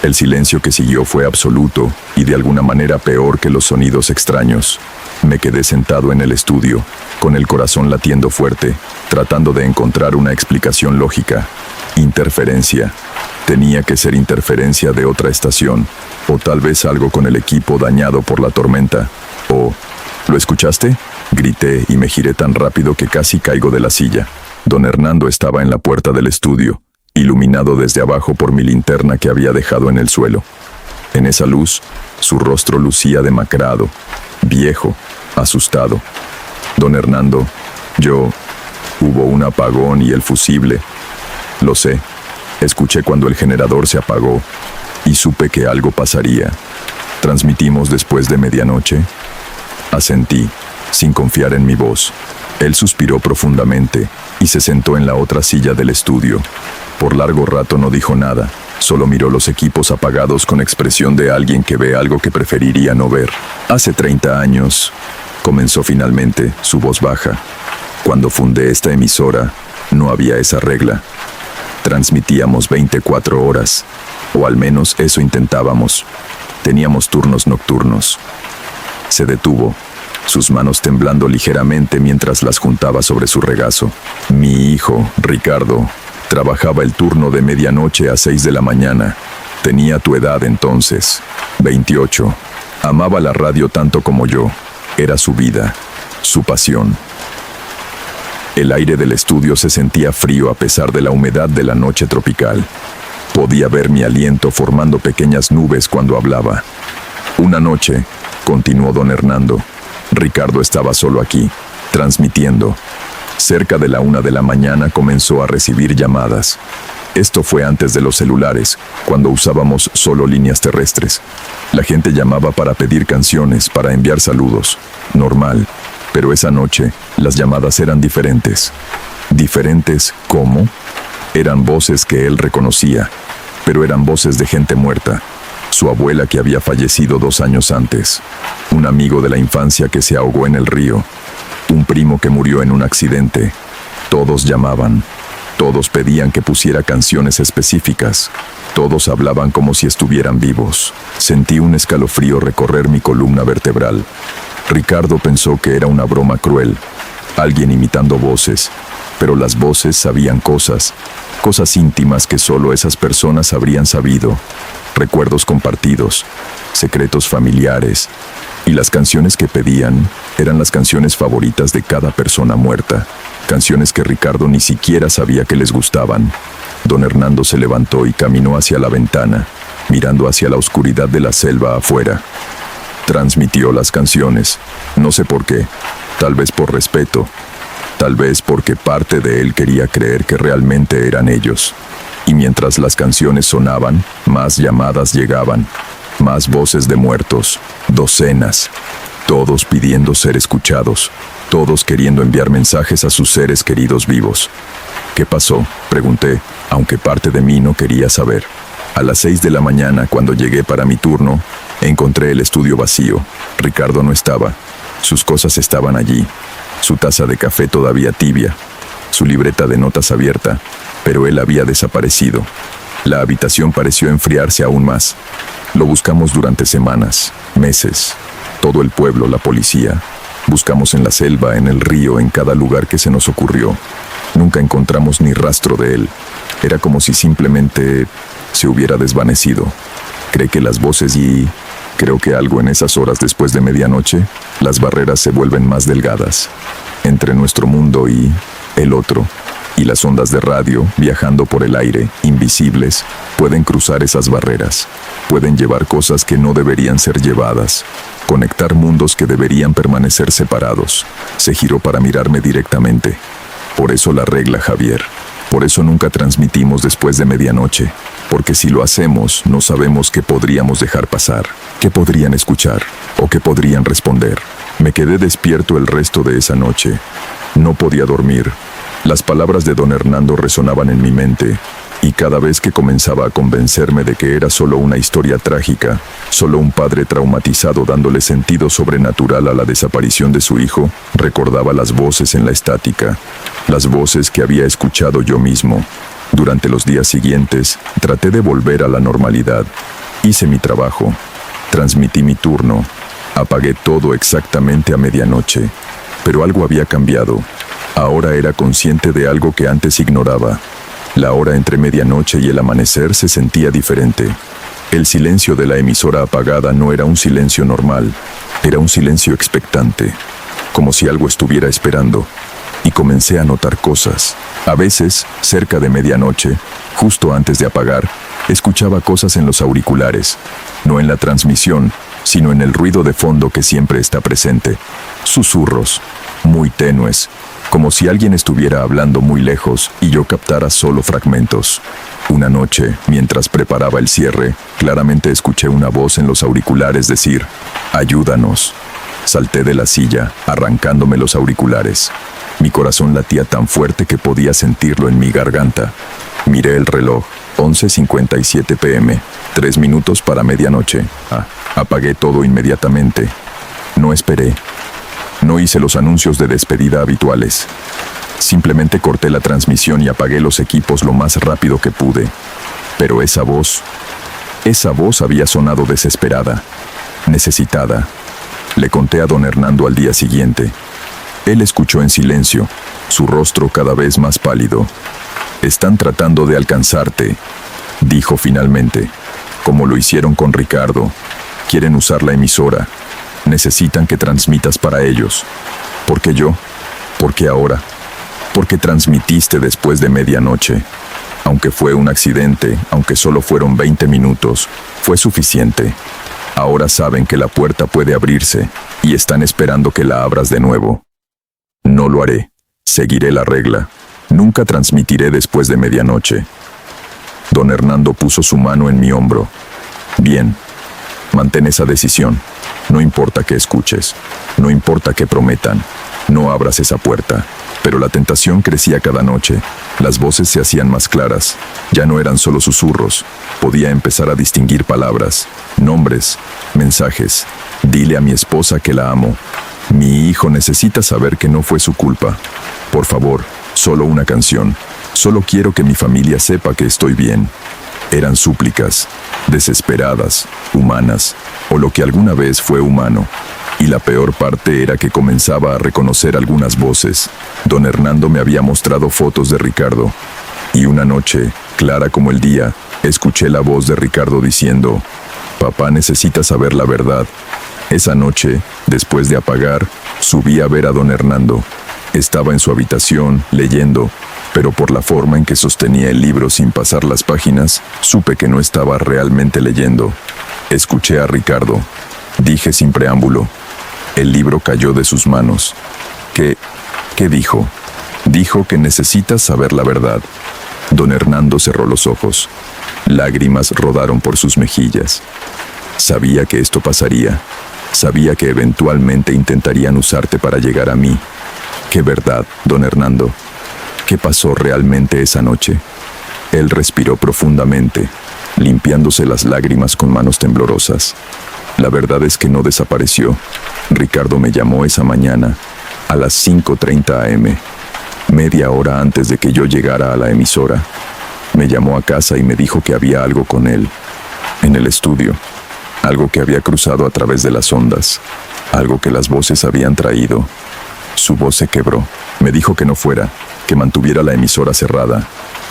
[SPEAKER 1] El silencio que siguió fue absoluto y de alguna manera peor que los sonidos extraños. Me quedé sentado en el estudio, con el corazón latiendo fuerte, tratando de encontrar una explicación lógica. Interferencia. Tenía que ser interferencia de otra estación, o tal vez algo con el equipo dañado por la tormenta. O, ¿lo escuchaste?, grité y me giré tan rápido que casi caigo de la silla. Don Hernando estaba en la puerta del estudio, iluminado desde abajo por mi linterna que había dejado en el suelo. En esa luz, su rostro lucía demacrado, viejo, asustado. Don Hernando, hubo un apagón y el fusible. Lo sé. Escuché cuando el generador se apagó y supe que algo pasaría. ¿Transmitimos después de medianoche? Asentí, sin confiar en mi voz. Él suspiró profundamente y se sentó en la otra silla del estudio. Por largo rato no dijo nada, solo miró los equipos apagados con expresión de alguien que ve algo que preferiría no ver. Hace 30 años, comenzó finalmente, su voz baja. Cuando fundé esta emisora, no había esa regla. Transmitíamos 24 horas, o al menos eso intentábamos. Teníamos turnos nocturnos. Se detuvo, sus manos temblando ligeramente mientras las juntaba sobre su regazo. Mi hijo, Ricardo, trabajaba el turno de medianoche a 6 de la mañana. Tenía tu edad entonces, 28. Amaba la radio tanto como yo. Era su vida, su pasión. El aire del estudio se sentía frío a pesar de la humedad de la noche tropical. Podía ver mi aliento formando pequeñas nubes cuando hablaba. Una noche, continuó don Hernando, Ricardo estaba solo aquí, transmitiendo. Cerca de la 1 de la mañana comenzó a recibir llamadas. Esto fue antes de los celulares, cuando usábamos solo líneas terrestres. La gente llamaba para pedir canciones, para enviar saludos. Normal. Pero esa noche, las llamadas eran diferentes. ¿Diferentes cómo? Eran voces que él reconocía, pero eran voces de gente muerta. Su abuela que había fallecido 2 años antes. Un amigo de la infancia que se ahogó en el río. Un primo que murió en un accidente. Todos llamaban. Todos pedían que pusiera canciones específicas. Todos hablaban como si estuvieran vivos. Sentí un escalofrío recorrer mi columna vertebral. Ricardo pensó que era una broma cruel. Alguien imitando voces. Pero las voces sabían cosas íntimas que solo esas personas habrían sabido. Recuerdos compartidos, secretos familiares. Y las canciones que pedían eran las canciones favoritas de cada persona muerta. Canciones que Ricardo ni siquiera sabía que les gustaban. Don Hernando se levantó y caminó hacia la ventana, mirando hacia la oscuridad de la selva afuera. Transmitió las canciones, no sé por qué, tal vez por respeto, tal vez porque parte de él quería creer que realmente eran ellos. Y mientras las canciones sonaban, más llamadas llegaban, más voces de muertos, docenas, todos pidiendo ser escuchados, todos queriendo enviar mensajes a sus seres queridos vivos. ¿Qué pasó?, pregunté, aunque parte de mí no quería saber. A las 6 de la mañana, cuando llegué para mi turno, encontré el estudio vacío. Ricardo no estaba. Sus cosas estaban allí. Su taza de café todavía tibia. Su libreta de notas abierta. Pero él había desaparecido. La habitación pareció enfriarse aún más. Lo buscamos durante semanas, meses. Todo el pueblo, la policía. Buscamos en la selva, en el río, en cada lugar que se nos ocurrió. Nunca encontramos ni rastro de él. Era como si simplemente se hubiera desvanecido. Cree que las voces y creo que algo en esas horas después de medianoche, las barreras se vuelven más delgadas. Entre nuestro mundo y el otro. Y las ondas de radio, viajando por el aire, invisibles, pueden cruzar esas barreras. Pueden llevar cosas que no deberían ser llevadas. Conectar mundos que deberían permanecer separados. Se giró para mirarme directamente. Por eso la regla, Javier. Por eso nunca transmitimos después de medianoche. Porque si lo hacemos, no sabemos qué podríamos dejar pasar, qué podrían escuchar, o qué podrían responder. Me quedé despierto el resto de esa noche. No podía dormir. Las palabras de don Hernando resonaban en mi mente, y cada vez que comenzaba a convencerme de que era solo una historia trágica, solo un padre traumatizado dándole sentido sobrenatural a la desaparición de su hijo, recordaba las voces en la estática, las voces que había escuchado yo mismo. Durante los días siguientes, traté de volver a la normalidad. Hice mi trabajo, transmití mi turno, apagué todo exactamente a medianoche. Pero algo había cambiado. Ahora era consciente de algo que antes ignoraba. La hora entre medianoche y el amanecer se sentía diferente. El silencio de la emisora apagada no era un silencio normal, era un silencio expectante, como si algo estuviera esperando. Y comencé a notar cosas. A veces, cerca de medianoche, justo antes de apagar, escuchaba cosas en los auriculares, no en la transmisión, sino en el ruido de fondo que siempre está presente. Susurros, muy tenues, como si alguien estuviera hablando muy lejos y yo captara solo fragmentos. Una noche, mientras preparaba el cierre, claramente escuché una voz en los auriculares decir: «Ayúdanos». Salté de la silla, arrancándome los auriculares. Mi corazón latía tan fuerte que podía sentirlo en mi garganta. Miré el reloj, 11:57 p.m., 3 minutos para medianoche. Apagué todo inmediatamente. No esperé. No hice los anuncios de despedida habituales. Simplemente corté la transmisión y apagué los equipos lo más rápido que pude. Pero esa voz había sonado desesperada, necesitada. Le conté a don Hernando al día siguiente. Él escuchó en silencio, su rostro cada vez más pálido. «Están tratando de alcanzarte», dijo finalmente, «como lo hicieron con Ricardo. Quieren usar la emisora. Necesitan que transmitas para ellos». «¿Por qué yo? ¿Por qué ahora? Porque transmitiste después de medianoche. Aunque fue un accidente, aunque solo fueron 20 minutos, fue suficiente. Ahora saben que la puerta puede abrirse y están esperando que la abras de nuevo. No lo haré. Seguiré la regla. Nunca transmitiré después de medianoche. Don Hernando puso su mano en mi hombro. Bien. Mantén esa decisión. No importa qué escuches. No importa qué prometan. No abras esa puerta. Pero la tentación crecía cada noche. Las voces se hacían más claras. Ya no eran solo susurros. Podía empezar a distinguir palabras, nombres, mensajes. Dile a mi esposa que la amo. Mi hijo necesita saber que no fue su culpa. Por favor, solo una canción. Solo quiero que mi familia sepa que estoy bien. Eran súplicas, desesperadas, humanas, o lo que alguna vez fue humano. Y la peor parte era que comenzaba a reconocer algunas voces. Don Hernando me había mostrado fotos de Ricardo. Y una noche, clara como el día, escuché la voz de Ricardo diciendo: «Papá necesita saber la verdad». Esa noche, después de apagar, subí a ver a don Hernando. Estaba en su habitación, leyendo, pero por la forma en que sostenía el libro sin pasar las páginas, supe que no estaba realmente leyendo. Escuché a Ricardo. Dije sin preámbulo. El libro cayó de sus manos. ¿Qué dijo? Dijo que necesitas saber la verdad. Don Hernando cerró los ojos. Lágrimas rodaron por sus mejillas. Sabía que esto pasaría. Sabía que eventualmente intentarían usarte para llegar a mí. ¿Qué verdad, don Hernando? ¿Qué pasó realmente esa noche? Él respiró profundamente, limpiándose las lágrimas con manos temblorosas. La verdad es que no desapareció. Ricardo me llamó esa mañana, a las 5:30 am, media hora antes de que yo llegara a la emisora. Me llamó a casa y me dijo que había algo con él, en el estudio. Algo que había cruzado a través de las ondas, algo que las voces habían traído. Su voz se quebró. Me dijo que no fuera, que mantuviera la emisora cerrada,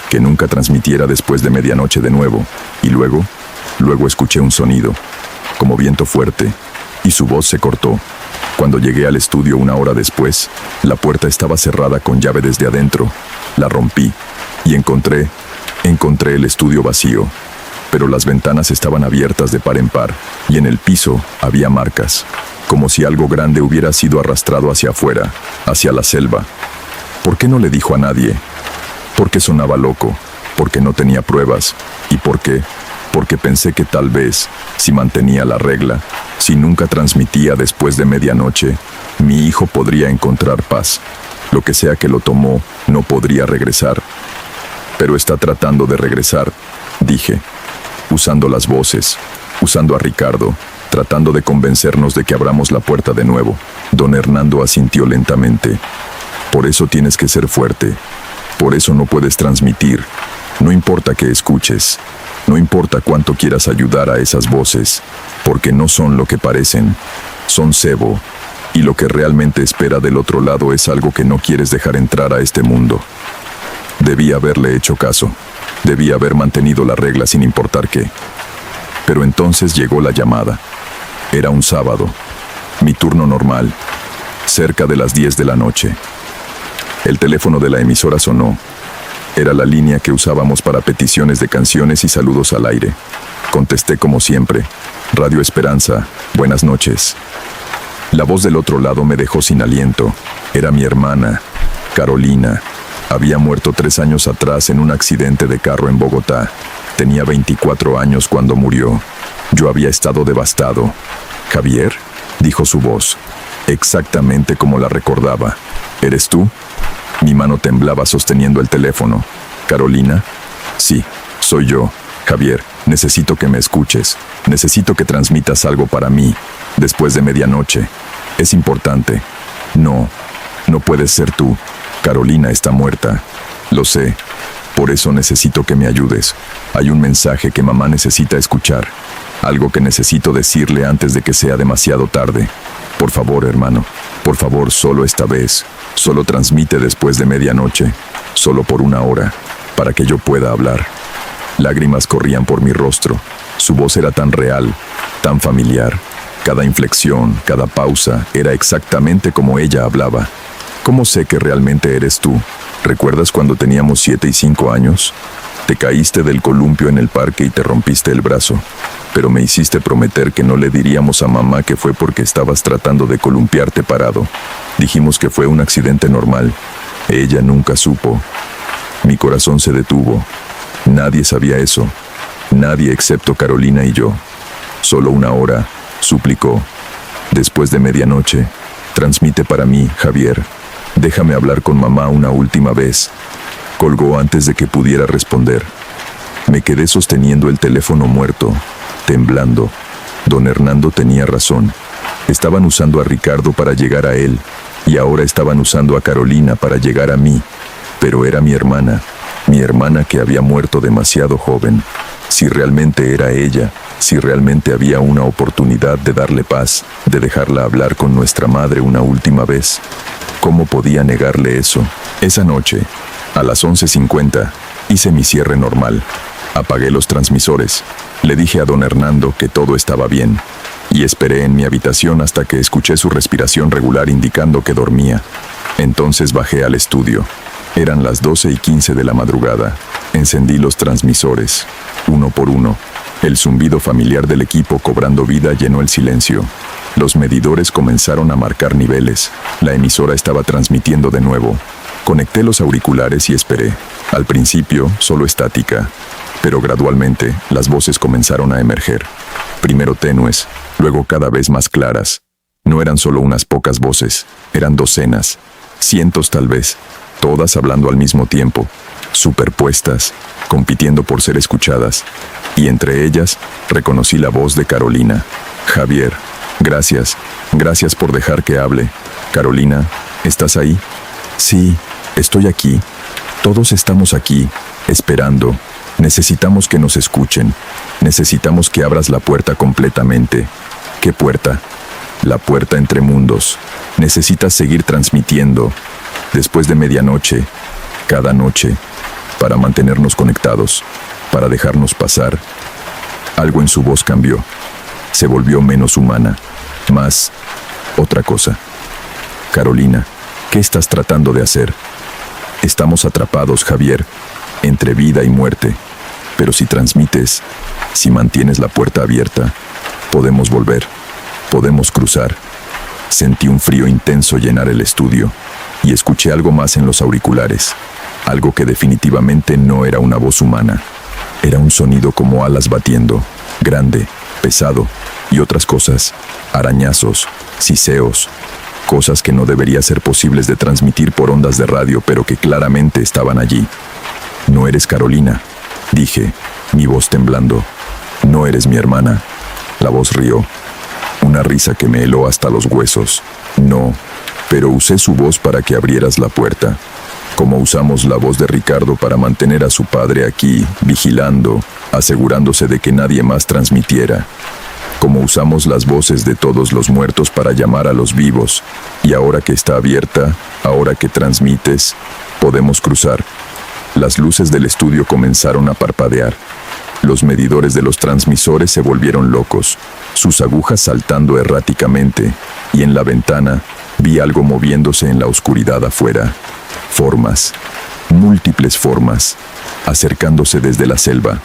[SPEAKER 1] que nunca transmitiera después de medianoche de nuevo. Y luego escuché un sonido, como viento fuerte, y su voz se cortó. Cuando llegué al estudio una hora después, la puerta estaba cerrada con llave desde adentro. La rompí y encontré el estudio vacío. Pero las ventanas estaban abiertas de par en par, y en el piso había marcas, como si algo grande hubiera sido arrastrado hacia afuera, hacia la selva. ¿Por qué no le dijo a nadie? Porque sonaba loco, porque no tenía pruebas, y porque pensé que tal vez, si mantenía la regla, si nunca transmitía después de medianoche, mi hijo podría encontrar paz. Lo que sea que lo tomó, no podría regresar. Pero está tratando de regresar, dije. Usando las voces, usando a Ricardo, tratando de convencernos de que abramos la puerta de nuevo. Don Hernando asintió lentamente. Por eso tienes que ser fuerte. Por eso no puedes transmitir. No importa qué escuches. No importa cuánto quieras ayudar a esas voces, porque no son lo que parecen. Son cebo. Y lo que realmente espera del otro lado es algo que no quieres dejar entrar a este mundo. Debí haberle hecho caso. Debí haber mantenido la regla sin importar qué. Pero entonces llegó la llamada. Era un sábado. Mi turno normal. Cerca de las 10 de la noche. El teléfono de la emisora sonó. Era la línea que usábamos para peticiones de canciones y saludos al aire. Contesté como siempre. Radio Esperanza, buenas noches. La voz del otro lado me dejó sin aliento. Era mi hermana, Carolina. Había muerto 3 años atrás en un accidente de carro en Bogotá. Tenía 24 años cuando murió. Yo había estado devastado. «¿Javier?», dijo su voz, exactamente como la recordaba. «¿Eres tú?». Mi mano temblaba sosteniendo el teléfono. «¿Carolina?». «Sí, soy yo. Javier, necesito que me escuches. Necesito que transmitas algo para mí, después de medianoche. Es importante». «No puedes ser tú. Carolina está muerta». «Lo sé. Por eso necesito que me ayudes. Hay un mensaje que mamá necesita escuchar. Algo que necesito decirle antes de que sea demasiado tarde. Por favor, hermano. Por favor, solo esta vez. Solo transmite después de medianoche. Solo por 1 hora. Para que yo pueda hablar». Lágrimas corrían por mi rostro. Su voz era tan real, tan familiar. Cada inflexión, cada pausa, era exactamente como ella hablaba. «¿Cómo sé que realmente eres tú? ¿Recuerdas cuando teníamos 7 y 5 años? Te caíste del columpio en el parque y te rompiste el brazo, pero me hiciste prometer que no le diríamos a mamá que fue porque estabas tratando de columpiarte parado. Dijimos que fue un accidente normal. Ella nunca supo. Mi corazón se detuvo. Nadie sabía eso. Nadie excepto Carolina y yo. Solo una hora, suplicó. Después de medianoche, transmite para mí, Javier. Déjame hablar con mamá una última vez. Colgó antes de que pudiera responder. Me quedé sosteniendo el teléfono muerto, temblando. Don Hernando tenía razón. Estaban usando a Ricardo para llegar a él, y ahora estaban usando a Carolina para llegar a mí. Pero era mi hermana que había muerto demasiado joven. Si realmente era ella, si realmente había una oportunidad de darle paz, de dejarla hablar con nuestra madre una última vez, ¿cómo podía negarle eso? Esa noche, a las 11:50, hice mi cierre normal. Apagué los transmisores. Le dije a don Hernando que todo estaba bien, y esperé en mi habitación hasta que escuché su respiración regular indicando que dormía. Entonces bajé al estudio. Eran las 12:15 de la madrugada. Encendí los transmisores, uno por uno. El zumbido familiar del equipo cobrando vida llenó el silencio. Los medidores comenzaron a marcar niveles. La emisora estaba transmitiendo de nuevo. Conecté los auriculares y esperé. Al principio, solo estática. Pero gradualmente, las voces comenzaron a emerger. Primero tenues, luego cada vez más claras. No eran solo unas pocas voces, eran docenas, cientos tal vez, todas hablando al mismo tiempo, superpuestas, compitiendo por ser escuchadas. Y entre ellas, reconocí la voz de Carolina. Javier, gracias por dejar que hable. Carolina, ¿estás ahí? Sí, estoy aquí. Todos estamos aquí, esperando. Necesitamos que nos escuchen. Necesitamos que abras la puerta completamente. ¿Qué puerta? La puerta entre mundos. Necesitas seguir transmitiendo. Después de medianoche, cada noche, para mantenernos conectados, para dejarnos pasar. Algo en su voz cambió. Se volvió menos humana. Más otra cosa. Carolina, ¿qué estás tratando de hacer? Estamos atrapados, Javier, entre vida y muerte. Pero si transmites, si mantienes la puerta abierta, podemos volver, podemos cruzar. Sentí un frío intenso llenar el estudio y escuché algo más en los auriculares, algo que definitivamente no era una voz humana. Era un sonido como alas batiendo, grande, pesado, y otras cosas, arañazos, siseos, cosas que no debería ser posibles de transmitir por ondas de radio, pero que claramente estaban allí. No eres Carolina, dije, mi voz temblando. No eres mi hermana. La voz rió, una risa que me heló hasta los huesos. No, pero usé su voz para que abrieras la puerta, como usamos la voz de Ricardo para mantener a su padre aquí, vigilando, asegurándose de que nadie más transmitiera. Como usamos las voces de todos los muertos para llamar a los vivos, y ahora que está abierta, ahora que transmites, podemos cruzar. Las luces del estudio comenzaron a parpadear. Los medidores de los transmisores se volvieron locos, sus agujas saltando erráticamente, y en la ventana vi algo moviéndose en la oscuridad afuera. Formas, múltiples formas, acercándose desde la selva.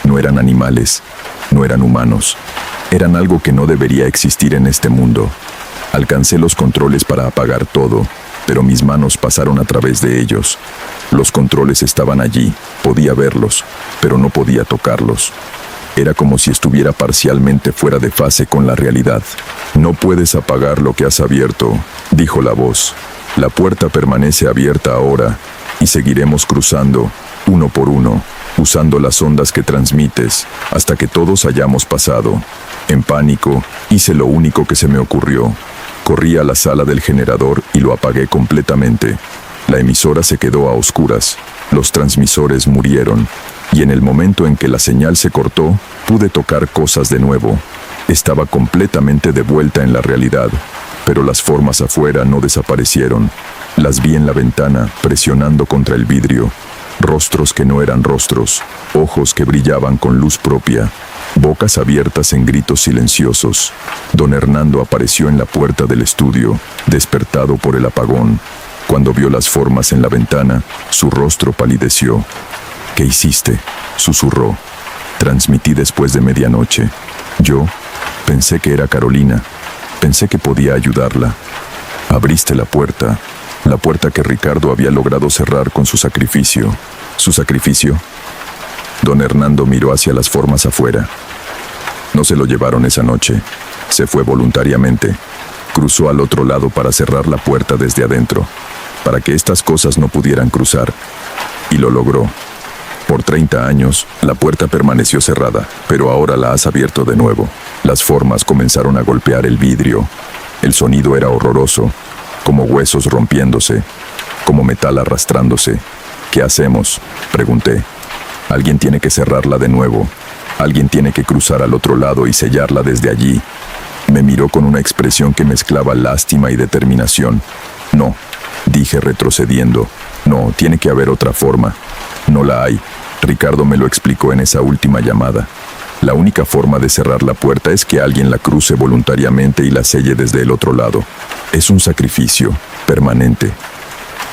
[SPEAKER 1] No eran animales, no eran humanos. Eran algo que no debería existir en este mundo. Alcancé los controles para apagar todo, pero mis manos pasaron a través de ellos. Los controles estaban allí, podía verlos, pero no podía tocarlos. Era como si estuviera parcialmente fuera de fase con la realidad. No puedes apagar lo que has abierto, dijo la voz. La puerta permanece abierta ahora, y seguiremos cruzando, uno por uno, usando las ondas que transmites, hasta que todos hayamos pasado. En pánico, hice lo único que se me ocurrió. Corrí a la sala del generador y lo apagué completamente. La emisora se quedó a oscuras, los transmisores murieron, y en el momento en que la señal se cortó, pude tocar cosas de nuevo. Estaba completamente de vuelta en la realidad, pero las formas afuera no desaparecieron. Las vi en la ventana, presionando contra el vidrio. Rostros que no eran rostros, ojos que brillaban con luz propia, bocas abiertas en gritos silenciosos. Don Hernando apareció en la puerta del estudio, despertado por el apagón. Cuando vio las formas en la ventana, su rostro palideció. ¿Qué hiciste?, susurró. Transmití después de medianoche. Yo pensé que era Carolina. Pensé que podía ayudarla. Abriste la puerta que Ricardo había logrado cerrar con su sacrificio. ¿Su sacrificio? Don Hernando miró hacia las formas afuera. No se lo llevaron esa noche. Se fue voluntariamente. Cruzó al otro lado para cerrar la puerta desde adentro, para que estas cosas no pudieran cruzar. Y lo logró. Por 30 años, la puerta permaneció cerrada, pero ahora la has abierto de nuevo. Las formas comenzaron a golpear el vidrio. El sonido era horroroso, como huesos rompiéndose, como metal arrastrándose. ¿Qué hacemos?, pregunté. Alguien tiene que cerrarla de nuevo. Alguien tiene que cruzar al otro lado y sellarla desde allí. Me miró con una expresión que mezclaba lástima y determinación. No, dije retrocediendo. No, tiene que haber otra forma. No la hay. Ricardo me lo explicó en esa última llamada. La única forma de cerrar la puerta es que alguien la cruce voluntariamente y la selle desde el otro lado. Es un sacrificio permanente.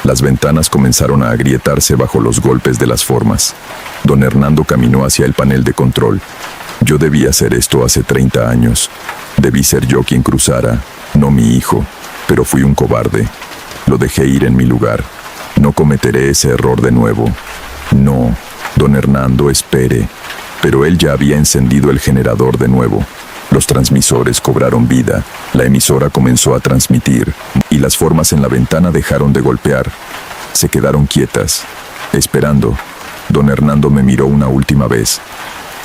[SPEAKER 1] Las ventanas comenzaron a agrietarse bajo los golpes de las formas. Don Hernando caminó hacia el panel de control. Yo debía hacer esto hace 30 años. Debí ser yo quien cruzara, no mi hijo, pero fui un cobarde. Lo dejé ir en mi lugar. No cometeré ese error de nuevo. No, don Hernando, espere. Pero él ya había encendido el generador de nuevo. Los transmisores cobraron vida, la emisora comenzó a transmitir, y las formas en la ventana dejaron de golpear. Se quedaron quietas, esperando. Don Hernando me miró una última vez.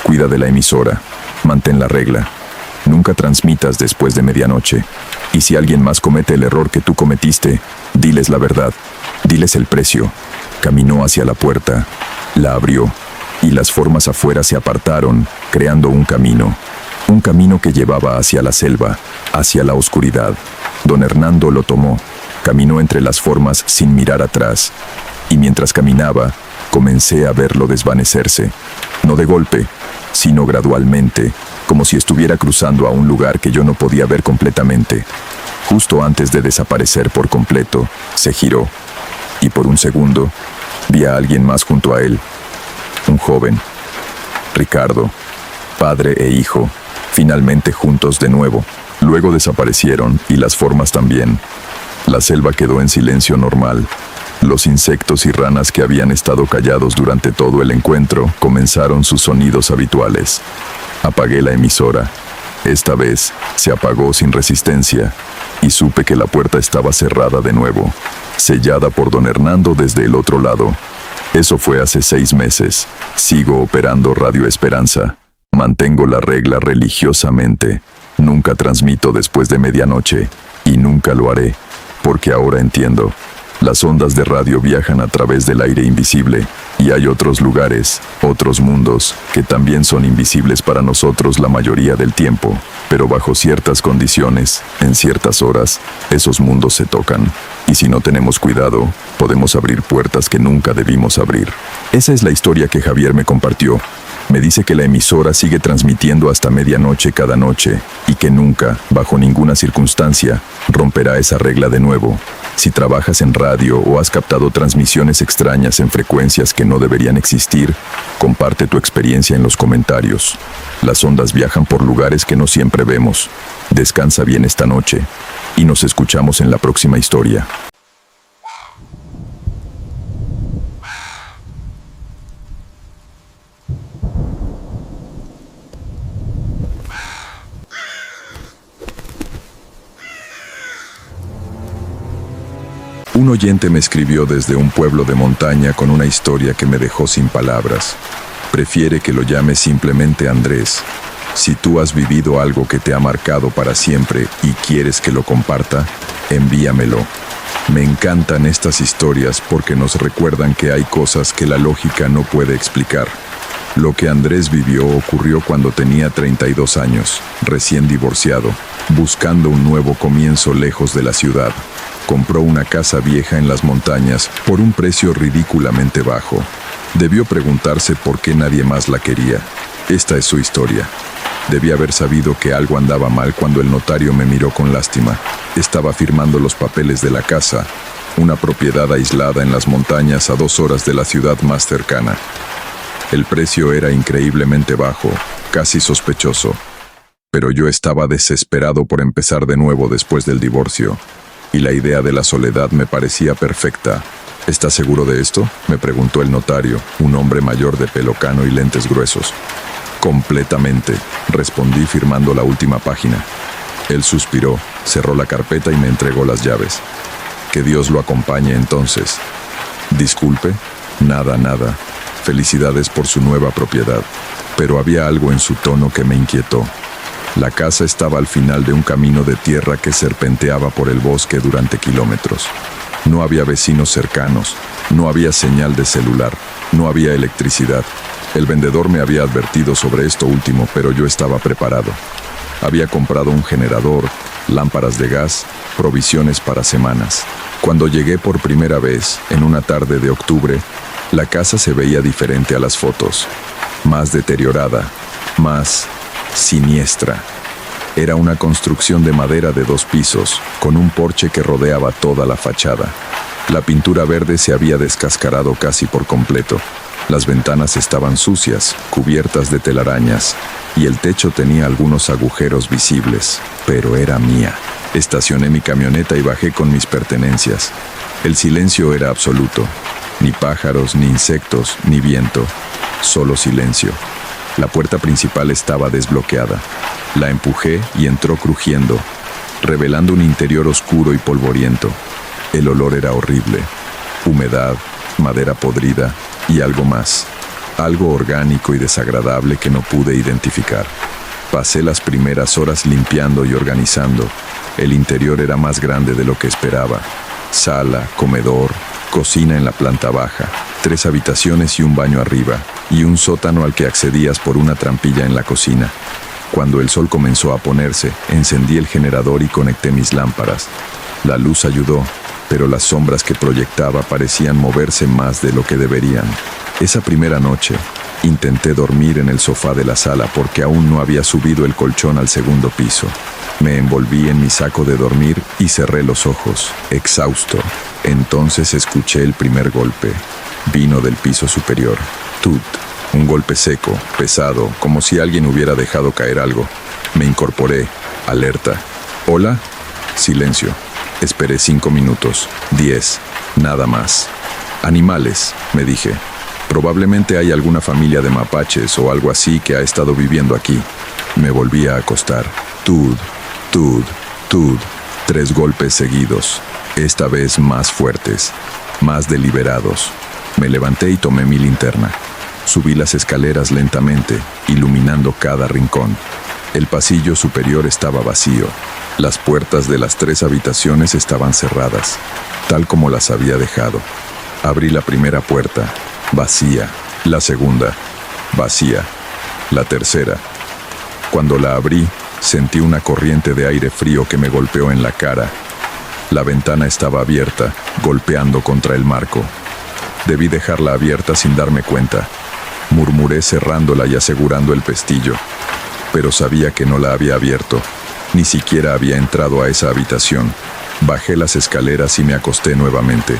[SPEAKER 1] Cuida de la emisora, mantén la regla. Nunca transmitas después de medianoche. Y si alguien más comete el error que tú cometiste, diles la verdad, diles el precio. Caminó hacia la puerta, la abrió, y las formas afuera se apartaron, creando un camino que llevaba hacia la selva, hacia la oscuridad. Don Hernando lo tomó, caminó entre las formas sin mirar atrás, y mientras caminaba, comencé a verlo desvanecerse, no de golpe, sino gradualmente, como si estuviera cruzando a un lugar que yo no podía ver completamente. Justo antes de desaparecer por completo, se giró, y por un segundo, vi a alguien más junto a él, un joven, Ricardo, padre e hijo, finalmente juntos de nuevo. Luego desaparecieron, y las formas también. La selva quedó en silencio normal. Los insectos y ranas que habían estado callados durante todo el encuentro comenzaron sus sonidos habituales. Apagué la emisora. Esta vez se apagó sin resistencia, y supe que la puerta estaba cerrada de nuevo, sellada por don Hernando desde el otro lado. Eso fue hace 6 meses. Sigo operando Radio Esperanza. Mantengo la regla religiosamente. Nunca transmito después de medianoche, y nunca lo haré, porque ahora entiendo. Las ondas de radio viajan a través del aire invisible, y hay otros lugares, otros mundos, que también son invisibles para nosotros la mayoría del tiempo, pero bajo ciertas condiciones, en ciertas horas, esos mundos se tocan. Y si no tenemos cuidado, podemos abrir puertas que nunca debimos abrir. Esa es la historia que Javier me compartió. Me dice que la emisora sigue transmitiendo hasta medianoche cada noche, y que nunca, bajo ninguna circunstancia, romperá esa regla de nuevo. Si trabajas en radio o has captado transmisiones extrañas en frecuencias que no deberían existir, comparte tu experiencia en los comentarios. Las ondas viajan por lugares que no siempre vemos. Descansa bien esta noche, y nos escuchamos en la próxima historia. Un oyente me escribió desde un pueblo de montaña con una historia que me dejó sin palabras. Prefiere que lo llame simplemente Andrés. Si tú has vivido algo que te ha marcado para siempre y quieres que lo comparta, envíamelo. Me encantan estas historias porque nos recuerdan que hay cosas que la lógica no puede explicar. Lo que Andrés vivió ocurrió cuando tenía 32 años, recién divorciado, buscando un nuevo comienzo lejos de la ciudad. Compró una casa vieja en las montañas por un precio ridículamente bajo. Debió preguntarse por qué nadie más la quería. Esta es su historia. Debí haber sabido que algo andaba mal cuando el notario me miró con lástima. Estaba firmando los papeles de la casa, una propiedad aislada en las montañas a 2 horas de la ciudad más cercana. El precio era increíblemente bajo, casi sospechoso. Pero yo estaba desesperado por empezar de nuevo después del divorcio, y la idea de la soledad me parecía perfecta. ¿Estás seguro de esto?, me preguntó el notario, un hombre mayor de pelo cano y lentes gruesos. Completamente, respondí firmando la última página. Él suspiró, cerró la carpeta y me entregó las llaves. Que Dios lo acompañe entonces. Disculpe, nada. Felicidades por su nueva propiedad. Pero había algo en su tono que me inquietó. La casa estaba al final de un camino de tierra que serpenteaba por el bosque durante kilómetros. No había vecinos cercanos, no había señal de celular, no había electricidad. El vendedor me había advertido sobre esto último, pero yo estaba preparado. Había comprado un generador, lámparas de gas, provisiones para semanas. Cuando llegué por primera vez, en una tarde de octubre, la casa se veía diferente a las fotos. Más deteriorada, más siniestra. Era una construcción de madera de 2 pisos, con un porche que rodeaba toda la fachada. La pintura verde se había descascarado casi por completo. Las ventanas estaban sucias, cubiertas de telarañas, y el techo tenía algunos agujeros visibles, pero era mía. Estacioné mi camioneta y bajé con mis pertenencias. El silencio era absoluto. Ni pájaros, ni insectos, ni viento. Solo silencio. La puerta principal estaba desbloqueada. La empujé y entró crujiendo, revelando un interior oscuro y polvoriento. El olor era horrible. Humedad, madera podrida y algo más. Algo orgánico y desagradable que no pude identificar. Pasé las primeras horas limpiando y organizando. El interior era más grande de lo que esperaba. Sala, comedor, cocina en la planta baja, 3 habitaciones y un baño arriba, y un sótano al que accedías por una trampilla en la cocina. Cuando el sol comenzó a ponerse, encendí el generador y conecté mis lámparas. La luz ayudó, pero las sombras que proyectaba parecían moverse más de lo que deberían. Esa primera noche, intenté dormir en el sofá de la sala porque aún no había subido el colchón al 2.º piso. Me envolví en mi saco de dormir y cerré los ojos, exhausto. Entonces escuché el primer golpe. Vino del piso superior. Tut. Un golpe seco, pesado, como si alguien hubiera dejado caer algo. Me incorporé, alerta. ¿Hola? Silencio. Esperé 5 minutos, 10, nada más. Animales, me dije. Probablemente hay alguna familia de mapaches o algo así que ha estado viviendo aquí. Me volví a acostar. Tud. 3 golpes seguidos, esta vez más fuertes, más deliberados. Me levanté y tomé mi linterna. Subí las escaleras lentamente, iluminando cada rincón. El pasillo superior estaba vacío. Las puertas de las 3 habitaciones estaban cerradas, tal como las había dejado. Abrí la primera puerta, vacía. La segunda, vacía. La tercera. Cuando la abrí, sentí una corriente de aire frío que me golpeó en la cara. La ventana estaba abierta, golpeando contra el marco. Debí dejarla abierta sin darme cuenta. Murmuré cerrándola y asegurando el pestillo. Pero sabía que no la había abierto. Ni siquiera había entrado a esa habitación. Bajé las escaleras y me acosté nuevamente.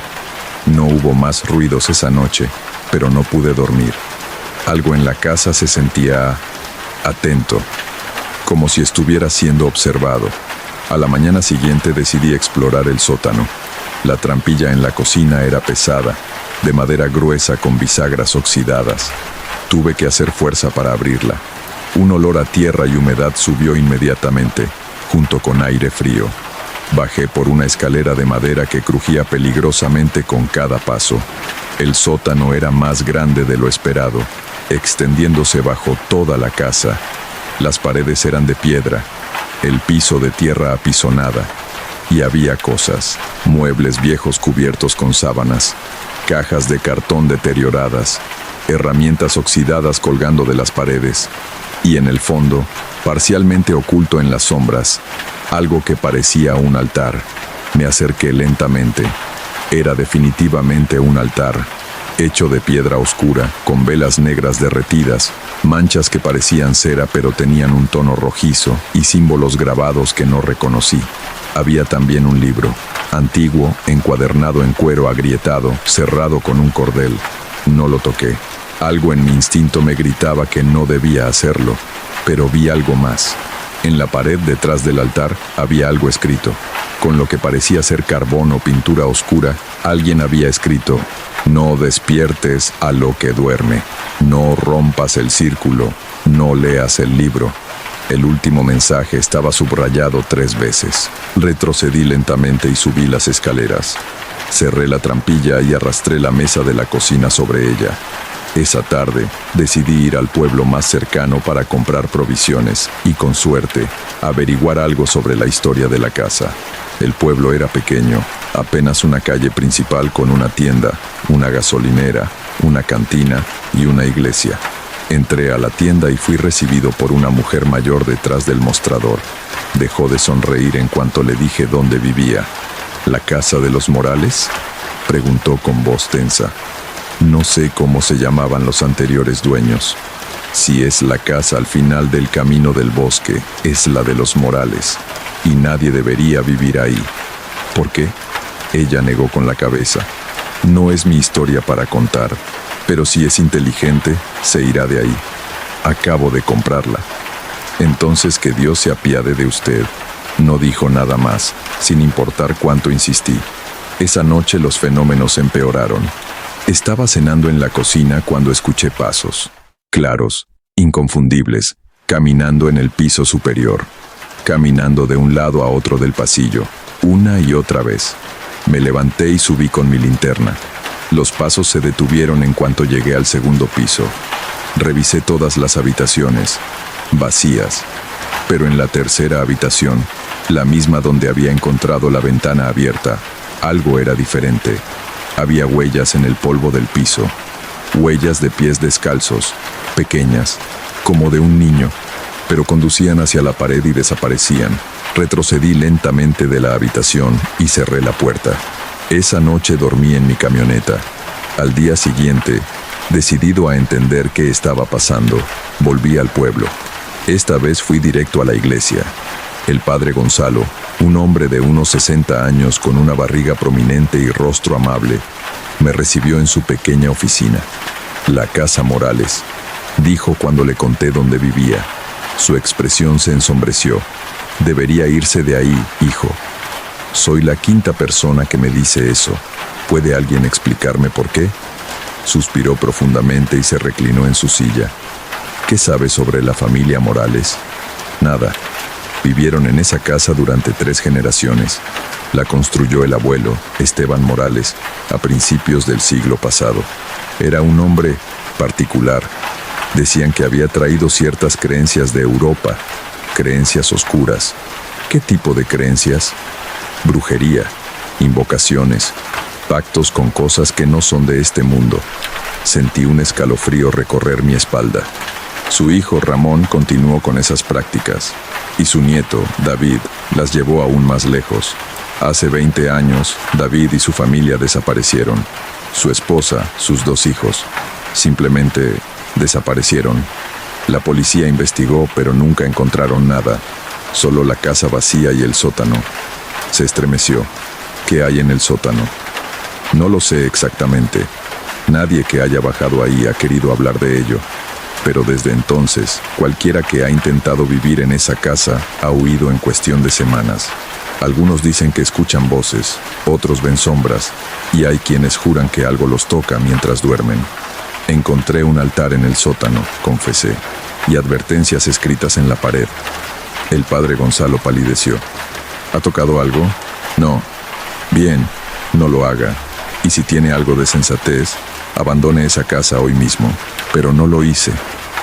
[SPEAKER 1] No hubo más ruidos esa noche, pero no pude dormir. Algo en la casa se sentía atento, como si estuviera siendo observado. A la mañana siguiente decidí explorar el sótano. La trampilla en la cocina era pesada, de madera gruesa con bisagras oxidadas. Tuve que hacer fuerza para abrirla. Un olor a tierra y humedad subió inmediatamente, junto con aire frío. Bajé por una escalera de madera que crujía peligrosamente con cada paso. El sótano era más grande de lo esperado, extendiéndose bajo toda la casa. Las paredes eran de piedra, el piso de tierra apisonada, y había cosas, muebles viejos cubiertos con sábanas, cajas de cartón deterioradas, herramientas oxidadas colgando de las paredes, y en el fondo, parcialmente oculto en las sombras, algo que parecía un altar. Me acerqué lentamente. Era definitivamente un altar, hecho de piedra oscura, con velas negras derretidas, manchas que parecían cera pero tenían un tono rojizo y símbolos grabados que no reconocí. Había también un libro, antiguo, encuadernado en cuero agrietado, cerrado con un cordel. No lo toqué. Algo en mi instinto me gritaba que no debía hacerlo, pero vi algo más. En la pared detrás del altar había algo escrito. Con lo que parecía ser carbón o pintura oscura, alguien había escrito: no despiertes a lo que duerme, no rompas el círculo, no leas el libro. El último mensaje estaba subrayado 3 veces. Retrocedí lentamente y subí las escaleras. Cerré la trampilla y arrastré la mesa de la cocina sobre ella. Esa tarde decidí ir al pueblo más cercano para comprar provisiones y, con suerte, averiguar algo sobre la historia de la casa. El pueblo era pequeño, apenas una calle principal con una tienda, una gasolinera, una cantina y una iglesia. Entré a la tienda y fui recibido por una mujer mayor detrás del mostrador. Dejó de sonreír en cuanto le dije dónde vivía. ¿La casa de los Morales?, preguntó con voz tensa. No sé cómo se llamaban los anteriores dueños. Si es la casa al final del camino del bosque, es la de los Morales, y nadie debería vivir ahí. ¿Por qué? Ella negó con la cabeza. No es mi historia para contar, pero si es inteligente, se irá de ahí. Acabo de comprarla. Entonces que Dios se apiade de usted. No dijo nada más, sin importar cuánto insistí. Esa noche los fenómenos empeoraron. Estaba cenando en la cocina cuando escuché pasos, claros, inconfundibles, caminando en el piso superior, caminando de un lado a otro del pasillo, una y otra vez. Me levanté y subí con mi linterna. Los pasos se detuvieron en cuanto llegué al segundo piso. Revisé todas las habitaciones, vacías, pero en la tercera habitación, la misma donde había encontrado la ventana abierta, algo era diferente. Había huellas en el polvo del piso, huellas de pies descalzos, pequeñas, como de un niño, pero conducían hacia la pared y desaparecían. Retrocedí lentamente de la habitación y cerré la puerta. Esa noche dormí en mi camioneta. Al día siguiente, decidido a entender qué estaba pasando, volví al pueblo. Esta vez fui directo a la iglesia. El padre Gonzalo, un hombre de unos 60 años con una barriga prominente y rostro amable, me recibió en su pequeña oficina. La casa Morales, dijo cuando le conté dónde vivía. Su expresión se ensombreció. Debería irse de ahí, hijo. Soy la 5ª persona que me dice eso. ¿Puede alguien explicarme por qué? Suspiró profundamente y se reclinó en su silla. ¿Qué sabe sobre la familia Morales? Nada. Vivieron en esa casa durante 3 generaciones. La construyó el abuelo, Esteban Morales, a principios del siglo pasado. Era un hombre particular. Decían que había traído ciertas creencias de Europa, creencias oscuras. ¿Qué tipo de creencias? Brujería, invocaciones, pactos con cosas que no son de este mundo. Sentí un escalofrío recorrer mi espalda. Su hijo Ramón continuó con esas prácticas, y su nieto, David, las llevó aún más lejos. Hace 20 años, David y su familia desaparecieron. Su esposa, sus 2 hijos, simplemente desaparecieron. La policía investigó, pero nunca encontraron nada, solo la casa vacía y el sótano. Se estremeció. ¿Qué hay en el sótano? No lo sé exactamente. Nadie que haya bajado ahí ha querido hablar de ello. Pero desde entonces, cualquiera que ha intentado vivir en esa casa ha huido en cuestión de semanas. Algunos dicen que escuchan voces, otros ven sombras, y hay quienes juran que algo los toca mientras duermen. Encontré un altar en el sótano, confesé, y advertencias escritas en la pared. El padre Gonzalo palideció. ¿Ha tocado algo? No. Bien, no lo haga. Y si tiene algo de sensatez, abandone esa casa hoy mismo. Pero no lo hice.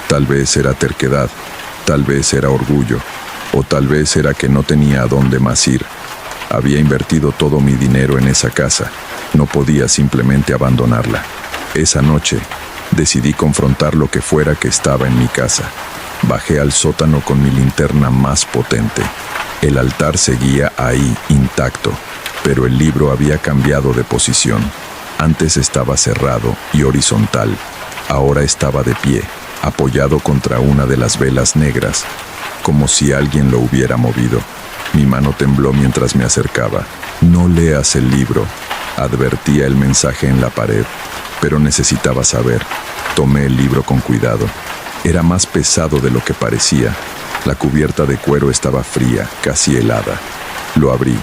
[SPEAKER 1] Tal vez era terquedad, tal vez era orgullo, o tal vez era que no tenía a dónde más ir. Había invertido todo mi dinero en esa casa. No podía simplemente abandonarla. Esa noche, decidí confrontar lo que fuera que estaba en mi casa. Bajé al sótano con mi linterna más potente. El altar seguía ahí, intacto, pero el libro había cambiado de posición. Antes estaba cerrado y horizontal. Ahora estaba de pie, apoyado contra una de las velas negras, como si alguien lo hubiera movido. Mi mano tembló mientras me acercaba. No leas el libro, advertía el mensaje en la pared. pero necesitaba saber. Tomé el libro con cuidado. Era más pesado de lo que parecía. La cubierta de cuero estaba fría, casi helada. Lo abrí.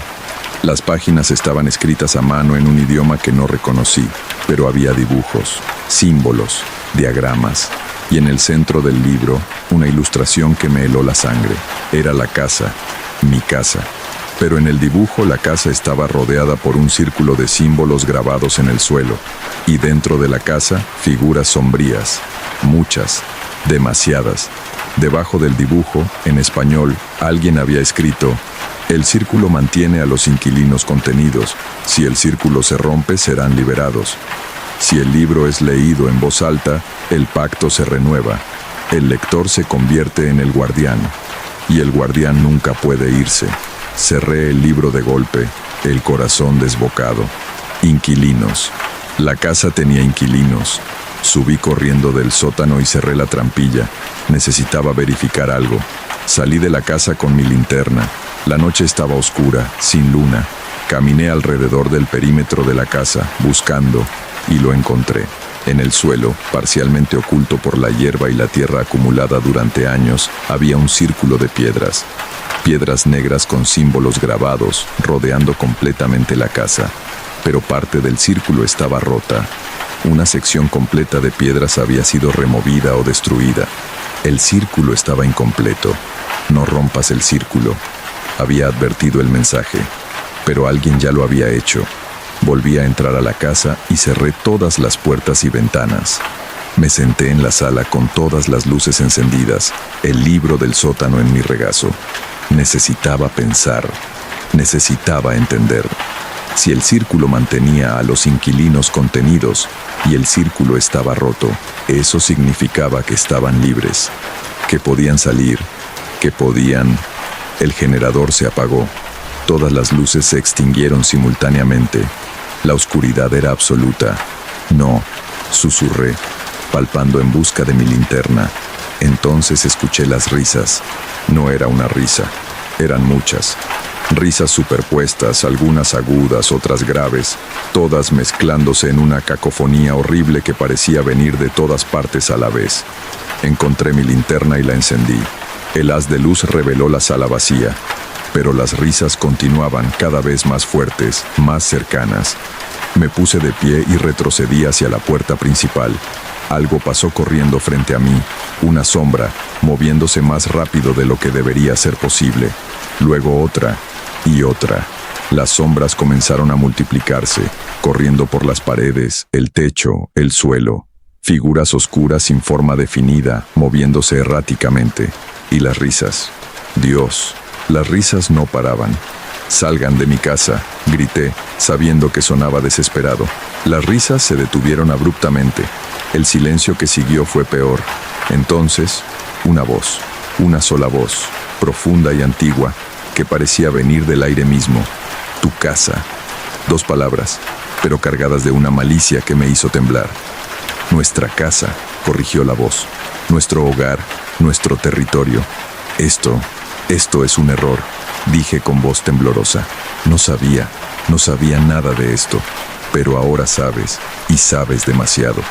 [SPEAKER 1] Las páginas estaban escritas a mano en un idioma que no reconocí, pero había dibujos, símbolos, diagramas, y en el centro del libro, una ilustración que me heló la sangre. Era la casa, mi casa. Pero en el dibujo la casa estaba rodeada por un círculo de símbolos grabados en el suelo, y dentro de la casa, figuras sombrías, muchas, demasiadas. Debajo del dibujo, en español, alguien había escrito: el círculo mantiene a los inquilinos contenidos. Si el círculo se rompe, serán liberados. Si el libro es leído en voz alta, el pacto se renueva. El lector se convierte en el guardián, y el guardián nunca puede irse. Cerré el libro de golpe, el corazón desbocado. Inquilinos. La casa tenía inquilinos. Subí corriendo del sótano y cerré la trampilla. Necesitaba verificar algo. Salí de la casa con mi linterna. La noche estaba oscura, sin luna. Caminé alrededor del perímetro de la casa, buscando, y lo encontré. En el suelo, parcialmente oculto por la hierba y la tierra acumulada durante años, había un círculo de piedras. Piedras negras con símbolos grabados, rodeando completamente la casa. Pero parte del círculo estaba rota. Una sección completa de piedras había sido removida o destruida. El círculo estaba incompleto. No rompas el círculo. Había advertido el mensaje, pero alguien ya lo había hecho. Volví a entrar a la casa y cerré todas las puertas y ventanas. Me senté en la sala con todas las luces encendidas, el libro del sótano en mi regazo. Necesitaba pensar, necesitaba entender. Si el círculo mantenía a los inquilinos contenidos y el círculo estaba roto, eso significaba que estaban libres, que podían salir, que podían... El generador se apagó. Todas las luces se extinguieron simultáneamente. La oscuridad era absoluta. No, susurré, palpando en busca de mi linterna. Entonces escuché las risas. No era una risa, eran muchas. Risas superpuestas, algunas agudas, otras graves, todas mezclándose en una cacofonía horrible que parecía venir de todas partes a la vez. Encontré mi linterna y la encendí. El haz de luz reveló la sala vacía, pero las risas continuaban cada vez más fuertes, más cercanas. Me puse de pie y retrocedí hacia la puerta principal. Algo pasó corriendo frente a mí, una sombra, moviéndose más rápido de lo que debería ser posible. Luego otra y otra. Las sombras comenzaron a multiplicarse, corriendo por las paredes, el techo, el suelo. Figuras oscuras sin forma definida, moviéndose erráticamente. Y las risas. Dios, las risas no paraban. «Salgan de mi casa», grité, sabiendo que sonaba desesperado. Las risas se detuvieron abruptamente. El silencio que siguió fue peor. Entonces, una voz, una sola voz, profunda y antigua, que parecía venir del aire mismo. «Tu casa». 2 palabras, pero cargadas de una malicia que me hizo temblar. «Nuestra casa», corrigió la voz. «Nuestro hogar, nuestro territorio. Esto es un error», dije con voz temblorosa. No sabía nada de esto, pero ahora sabes, y sabes demasiado.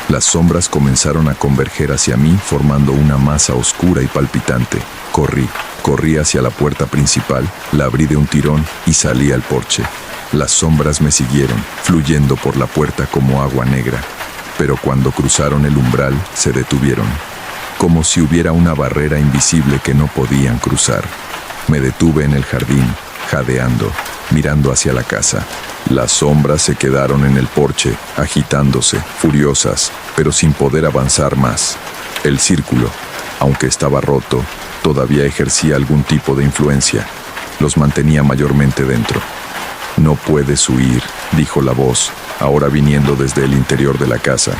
[SPEAKER 1] Las sombras comenzaron a converger hacia mí, formando una masa oscura y palpitante. Corrí hacia la puerta principal, la abrí de un tirón y salí al porche. Las sombras me siguieron, fluyendo por la puerta como agua negra. Pero cuando cruzaron el umbral, se detuvieron, como si hubiera una barrera invisible que no podían cruzar. Me detuve en el jardín, jadeando, mirando hacia la casa. Las sombras se quedaron en el porche, agitándose, furiosas, pero sin poder avanzar más. El círculo, aunque estaba roto, todavía ejercía algún tipo de influencia. Los mantenía mayormente dentro. «No puedes huir», dijo la voz, ahora viniendo desde el interior de la casa.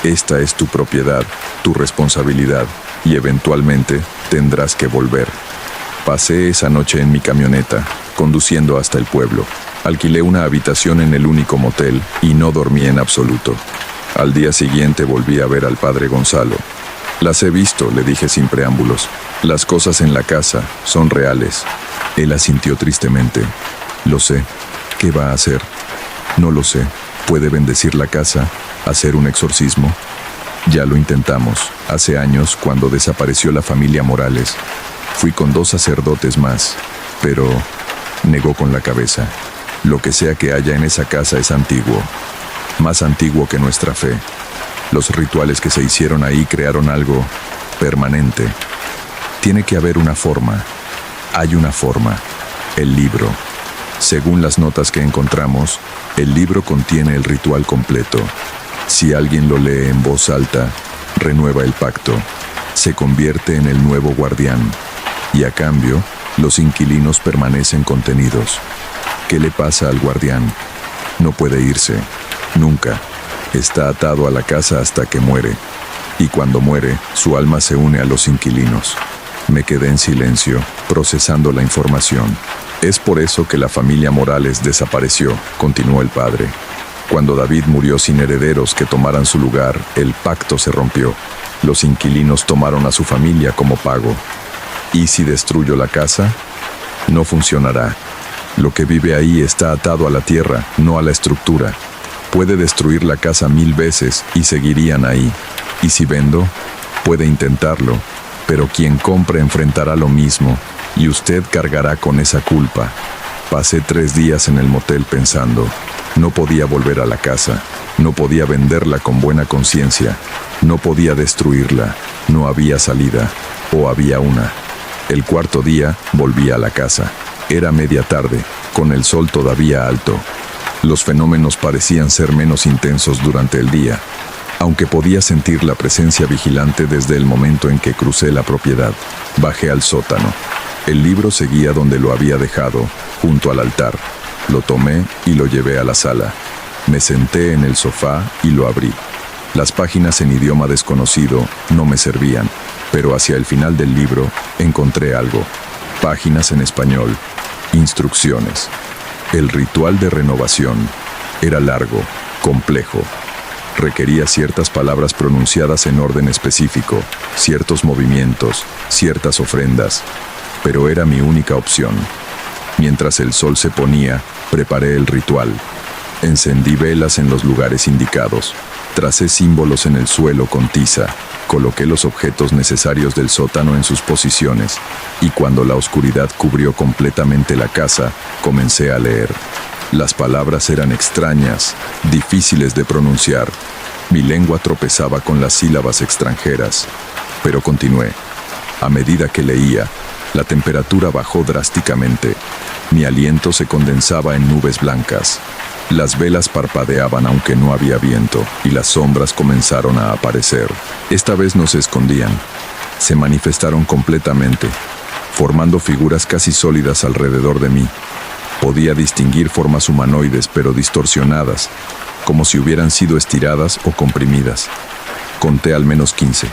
[SPEAKER 1] «Esta es tu propiedad, tu responsabilidad, y eventualmente tendrás que volver». Pasé esa noche en mi camioneta, conduciendo hasta el pueblo. Alquilé una habitación en el único motel y no dormí en absoluto. Al día siguiente volví a ver al padre Gonzalo. «Las he visto», le dije sin preámbulos. «Las cosas en la casa son reales». Él asintió tristemente. «Lo sé. ¿Qué va a hacer?» «No lo sé. Puede bendecir la casa ¿Hacer un exorcismo? Ya lo intentamos, hace años, cuando desapareció la familia Morales. Fui con 2 sacerdotes más, pero negó con la cabeza. Lo que sea que haya en esa casa es antiguo, más antiguo que nuestra fe. Los rituales que se hicieron ahí crearon algo permanente. Tiene que haber una forma. Hay una forma. El libro. Según las notas que encontramos, el libro contiene el ritual completo. Si alguien lo lee en voz alta, renueva el pacto. Se convierte en el nuevo guardián. Y a cambio, los inquilinos permanecen contenidos. ¿Qué le pasa al guardián? No puede irse. Nunca. Está atado a la casa hasta que muere. Y cuando muere, su alma se une a los inquilinos. Me quedé en silencio, procesando la información. Es por eso que la familia Morales desapareció, continuó el padre. Cuando David murió sin herederos que tomaran su lugar, el pacto se rompió. Los inquilinos tomaron a su familia como pago. ¿Y si destruyo la casa? No funcionará. Lo que vive ahí está atado a la tierra, no a la estructura. Puede destruir la casa 1000 veces y seguirían ahí. Y si vendo, puede intentarlo, pero quien compre enfrentará lo mismo y usted cargará con esa culpa. Pasé 3 días en el motel pensando. No podía volver a la casa, no podía venderla con buena conciencia, no podía destruirla, no había salida, o había una. El 4.º día volví a la casa. Era media tarde, con el sol todavía alto. Los fenómenos parecían ser menos intensos durante el día, aunque podía sentir la presencia vigilante desde el momento en que crucé la propiedad. Bajé al sótano. El libro seguía donde lo había dejado, junto al altar. Lo tomé y lo llevé a la sala. Me senté en el sofá y lo abrí. Las páginas en idioma desconocido no me servían, pero hacia el final del libro encontré algo. Páginas en español. Instrucciones. El ritual de renovación era largo, complejo. Requería ciertas palabras pronunciadas en orden específico, ciertos movimientos, ciertas ofrendas, pero era mi única opción. Mientras el sol se ponía, preparé el ritual. Encendí velas en los lugares indicados. Tracé símbolos en el suelo con tiza. Coloqué los objetos necesarios del sótano en sus posiciones. Y cuando la oscuridad cubrió completamente la casa, comencé a leer. Las palabras eran extrañas, difíciles de pronunciar. Mi lengua tropezaba con las sílabas extranjeras. Pero continué. A medida que leía, la temperatura bajó drásticamente. Mi aliento se condensaba en nubes blancas. Las velas parpadeaban aunque no había viento, y las sombras comenzaron a aparecer. Esta vez no se escondían. Se manifestaron completamente, formando figuras casi sólidas alrededor de mí. Podía distinguir formas humanoides pero distorsionadas, como si hubieran sido estiradas o comprimidas. Conté al menos 15,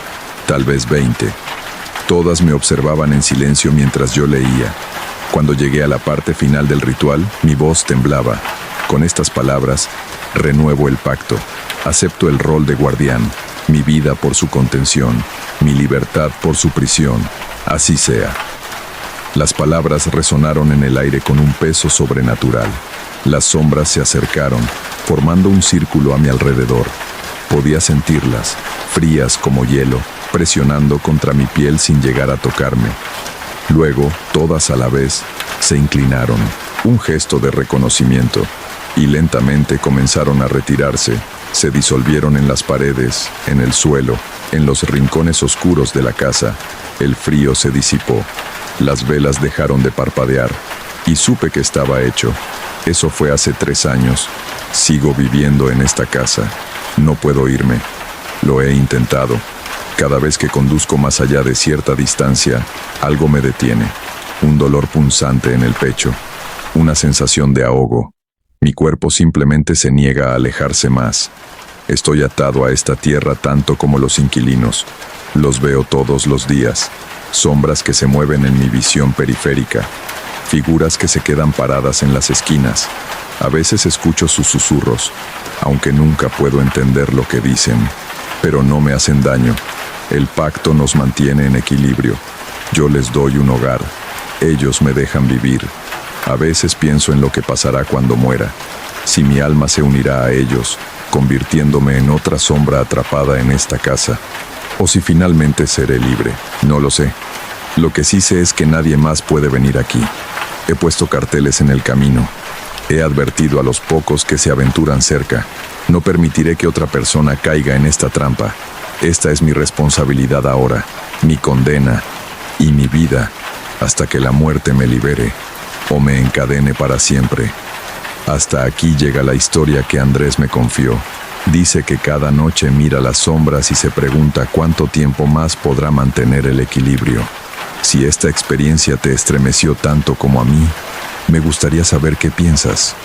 [SPEAKER 1] tal vez 20. Todas me observaban en silencio mientras yo leía. Cuando llegué a la parte final del ritual, mi voz temblaba. Con estas palabras, renuevo el pacto. Acepto el rol de guardián, mi vida por su contención, mi libertad por su prisión. Así sea. Las palabras resonaron en el aire con un peso sobrenatural. Las sombras se acercaron, formando un círculo a mi alrededor. Podía sentirlas, frías como hielo, presionando contra mi piel sin llegar a tocarme. Luego, todas a la vez, se inclinaron, un gesto de reconocimiento, y lentamente comenzaron a retirarse. Se disolvieron en las paredes, en el suelo, en los rincones oscuros de la casa. El frío se disipó. Las velas dejaron de parpadear, y supe que estaba hecho. Eso fue hace 3 años. Sigo viviendo en esta casa. No puedo irme. Lo he intentado. Cada vez que conduzco más allá de cierta distancia, algo me detiene. Un dolor punzante en el pecho. Una sensación de ahogo. Mi cuerpo simplemente se niega a alejarse más. Estoy atado a esta tierra tanto como los inquilinos. Los veo todos los días. Sombras que se mueven en mi visión periférica. Figuras que se quedan paradas en las esquinas. A veces escucho sus susurros, aunque nunca puedo entender lo que dicen. Pero no me hacen daño. El pacto nos mantiene en equilibrio. Yo les doy un hogar. Ellos me dejan vivir. A veces pienso en lo que pasará cuando muera. Si mi alma se unirá a ellos, convirtiéndome en otra sombra atrapada en esta casa. O si finalmente seré libre, no lo sé. Lo que sí sé es que nadie más puede venir aquí. He puesto carteles en el camino. He advertido a los pocos que se aventuran cerca. No permitiré que otra persona caiga en esta trampa. Esta es mi responsabilidad ahora, mi condena y mi vida, hasta que la muerte me libere o me encadene para siempre. Hasta aquí llega la historia que Andrés me confió. Dice que cada noche mira las sombras y se pregunta cuánto tiempo más podrá mantener el equilibrio. Si esta experiencia te estremeció tanto como a mí, me gustaría saber qué piensas.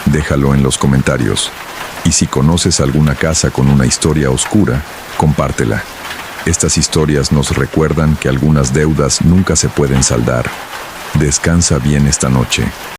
[SPEAKER 1] Déjalo en los comentarios. Y si conoces alguna casa con una historia oscura, compártela. Estas historias nos recuerdan que algunas deudas nunca se pueden saldar. Descansa bien esta noche.